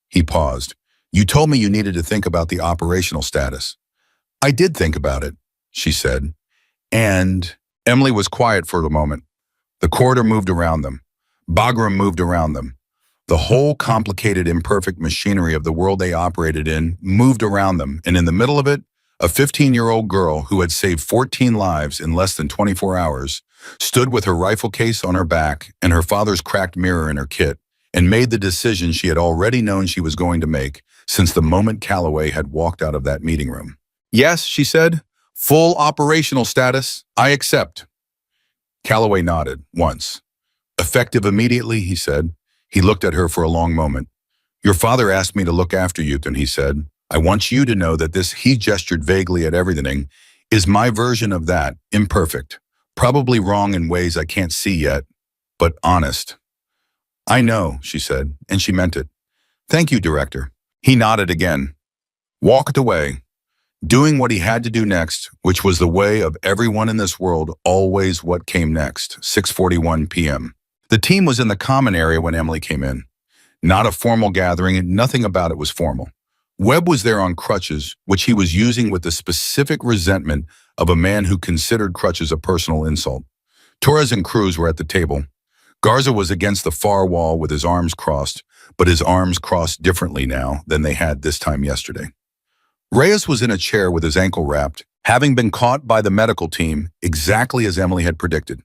He paused. You told me you needed to think about the operational status. I did think about it, she said. And Emily was quiet for a moment. The corridor moved around them. Bagram moved around them. The whole complicated, imperfect machinery of the world they operated in moved around them, and in the middle of it, a 15-year-old girl who had saved 14 lives in less than 24 hours stood with her rifle case on her back and her father's cracked mirror in her kit, and made the decision she had already known she was going to make since the moment Calloway had walked out of that meeting room. Yes, she said. Full operational status. I accept. Calloway nodded, once. Effective immediately, he said. He looked at her for a long moment. Your father asked me to look after you, then he said. I want you to know that this, he gestured vaguely at everything, is my version of that, imperfect. Probably wrong in ways I can't see yet, but honest. I know, she said, and she meant it. Thank you, Director. He nodded again. Walked away, doing what he had to do next, which was the way of everyone in this world, always what came next, 6:41 p.m. The team was in the common area when Emily came in. Not a formal gathering, and nothing about it was formal. Webb was there on crutches, which he was using with the specific resentment of a man who considered crutches a personal insult. Torres and Cruz were at the table. Garza was against the far wall with his arms crossed, but his arms crossed differently now than they had this time yesterday. Reyes was in a chair with his ankle wrapped, having been caught by the medical team exactly as Emily had predicted.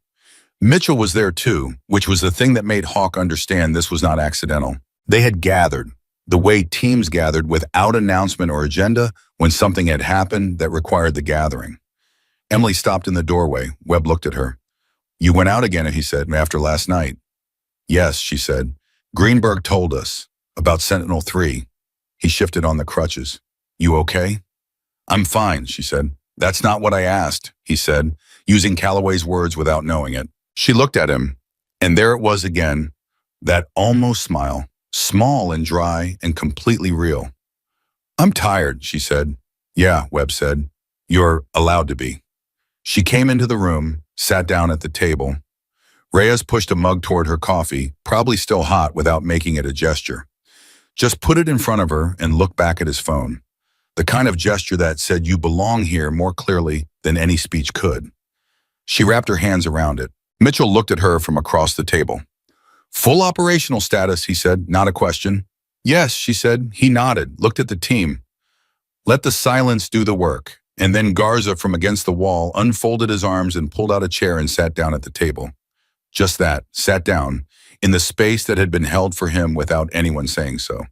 Mitchell was there too, which was the thing that made Hawk understand this was not accidental. They had gathered, the way teams gathered without announcement or agenda when something had happened that required the gathering. Emily stopped in the doorway. Webb looked at her. You went out again, he said, after last night. Yes, she said. Greenberg told us about Sentinel-3. He shifted on the crutches. You okay? I'm fine, she said. That's not what I asked, he said, using Calloway's words without knowing it. She looked at him, and there it was again, that almost smile, small and dry and completely real. I'm tired, she said. Yeah, Webb said. You're allowed to be. She came into the room, sat down at the table. Reyes pushed a mug toward her coffee, probably still hot without making it a gesture. Just put it in front of her and looked back at his phone. The kind of gesture that said you belong here more clearly than any speech could. She wrapped her hands around it. Mitchell looked at her from across the table. Full operational status, he said, not a question. Yes, she said. He nodded, looked at the team. Let the silence do the work. And then Garza from against the wall unfolded his arms and pulled out a chair and sat down at the table. Just that, sat down, in the space that had been held for him without anyone saying so.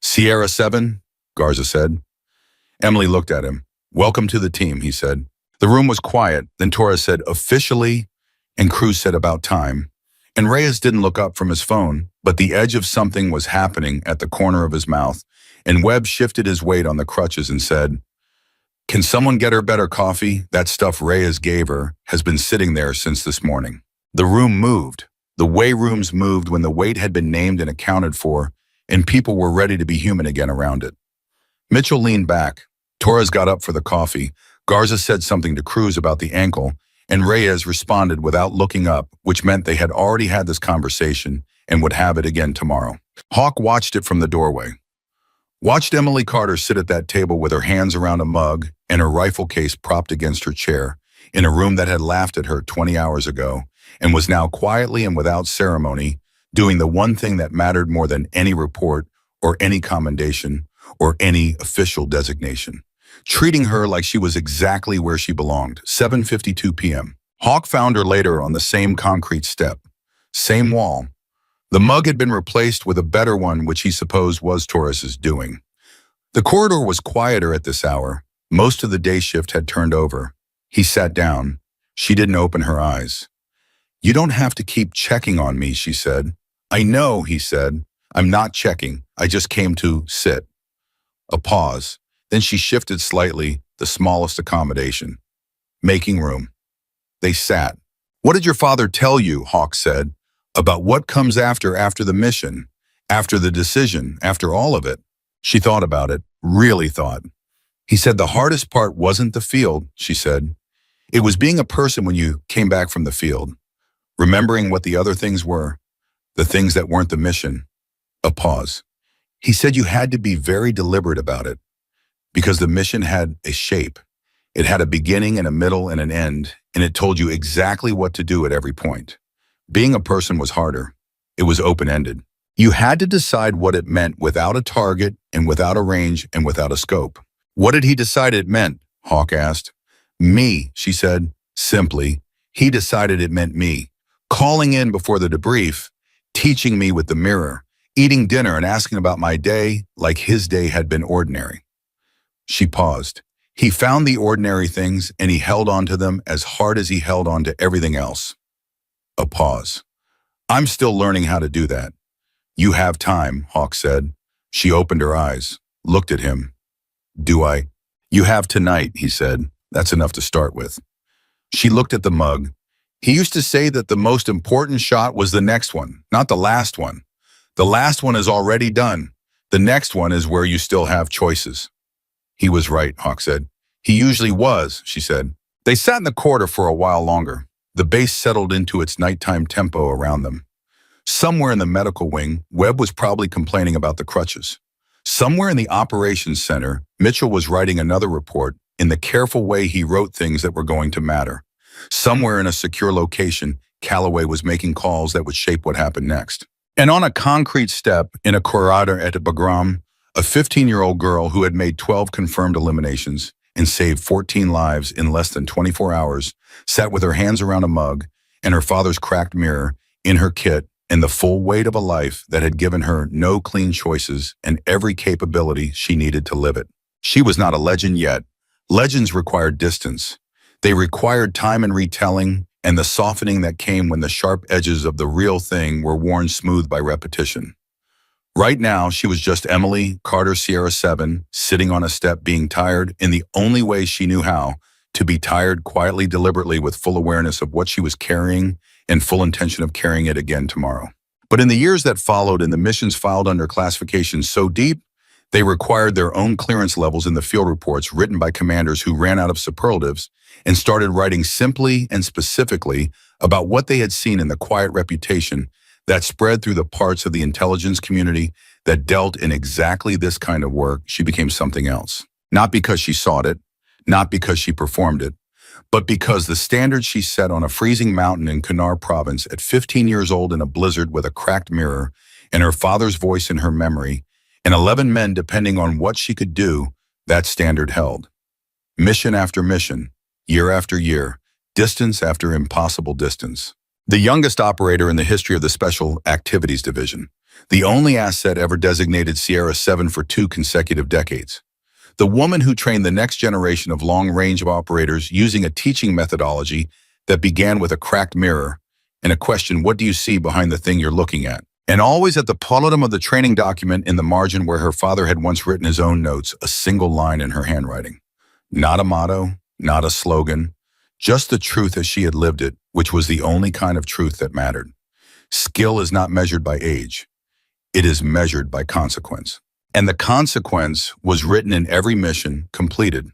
Sierra 7, Garza said. Emily looked at him. Welcome to the team, he said. The room was quiet. Then Torres said, officially, and Cruz said about time. And Reyes didn't look up from his phone, but the edge of something was happening at the corner of his mouth, and Webb shifted his weight on the crutches and said, can someone get her better coffee? That stuff Reyes gave her has been sitting there since this morning. The room moved. The way rooms moved when the weight had been named and accounted for, and people were ready to be human again around it. Mitchell leaned back. Torres got up for the coffee. Garza said something to Cruz about the ankle, and Reyes responded without looking up, which meant they had already had this conversation and would have it again tomorrow. Hawk watched it from the doorway. Watched Emily Carter sit at that table with her hands around a mug and her rifle case propped against her chair, in a room that had laughed at her 20 hours ago, and was now quietly and without ceremony doing the one thing that mattered more than any report or any commendation or any official designation. Treating her like she was exactly where she belonged, 7:52 p.m. Hawk found her later on the same concrete step, same wall. The mug had been replaced with a better one, which he supposed was Torres's doing. The corridor was quieter at this hour, Most of the day shift had turned over. He sat down. She didn't open her eyes. "You don't have to keep checking on me," she said. "I know," he said. "I'm not checking. I just came to sit." A pause. Then she shifted slightly, the smallest accommodation. Making room. They sat. "What did your father tell you," Hawk said, "about what comes after the mission, after the decision, after all of it?" She thought about it, really thought. "He said the hardest part wasn't the field," she said. "It was being a person when you came back from the field, remembering what the other things were, the things that weren't the mission." A pause. "He said you had to be very deliberate about it, because the mission had a shape. It had a beginning and a middle and an end, and it told you exactly what to do at every point. Being a person was harder. It was open-ended. You had to decide what it meant without a target and without a range and without a scope." "What did he decide it meant?" Hawk asked. "Me," she said, simply. "He decided it meant me. Calling in before the debrief, teaching me with the mirror, eating dinner and asking about my day like his day had been ordinary." She paused. "He found the ordinary things and he held on to them as hard as he held on to everything else." A pause. "I'm still learning how to do that." "You have time," Hawk said. She opened her eyes, looked at him. "Do I?" "You have tonight," he said. "That's enough to start with." She looked at the mug. "He used to say that the most important shot was the next one, not the last one. The last one is already done. The next one is where you still have choices." "He was right," Hawk said. "He usually was," she said. They sat in the corridor for a while longer. The base settled into its nighttime tempo around them. Somewhere in the medical wing, Webb was probably complaining about the crutches. Somewhere in the operations center, Mitchell was writing another report in the careful way he wrote things that were going to matter. Somewhere in a secure location, Calloway was making calls that would shape what happened next. And on a concrete step in a corridor at Bagram, a 15-year-old girl who had made 12 confirmed eliminations and saved 14 lives in less than 24 hours sat with her hands around a mug and her father's cracked mirror in her kit and the full weight of a life that had given her no clean choices and every capability she needed to live it. She was not a legend yet. Legends required distance. They required time and retelling and the softening that came when the sharp edges of the real thing were worn smooth by repetition. Right now, she was just Emily, Carter Sierra 7, sitting on a step being tired in the only way she knew how, to be tired quietly, deliberately, with full awareness of what she was carrying and full intention of carrying it again tomorrow. But in the years that followed and the missions filed under classifications so deep, they required their own clearance levels in the field reports written by commanders who ran out of superlatives and started writing simply and specifically about what they had seen in the quiet reputation that spread through the parts of the intelligence community that dealt in exactly this kind of work. She became something else. Not because she sought it, not because she performed it, but because the standard she set on a freezing mountain in Kunar province at 15 years old in a blizzard with a cracked mirror and her father's voice in her memory, and 11 men depending on what she could do, that standard held. Mission after mission, year after year, distance after impossible distance. The youngest operator in the history of the Special Activities Division, the only asset ever designated Sierra 7 for 2 consecutive decades. The woman who trained the next generation of long-range operators using a teaching methodology that began with a cracked mirror and a question, "What do you see behind the thing you're looking at?" And always at the bottom of the training document in the margin where her father had once written his own notes, a single line in her handwriting. Not a motto, not a slogan, just the truth as she had lived it, which was the only kind of truth that mattered. Skill is not measured by age. It is measured by consequence. And the consequence was written in every mission completed.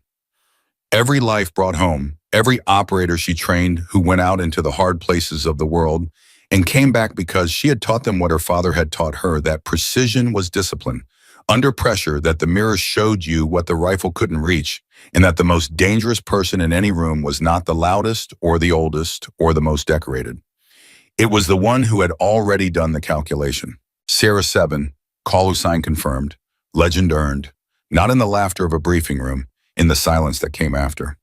Every life brought home, every operator she trained who went out into the hard places of the world and came back because she had taught them what her father had taught her, that precision was discipline. Under pressure, that the mirror showed you what the rifle couldn't reach, and that the most dangerous person in any room was not the loudest or the oldest or the most decorated. It was the one who had already done the calculation. Sierra 7, call sign confirmed, legend earned, not in the laughter of a briefing room, in the silence that came after.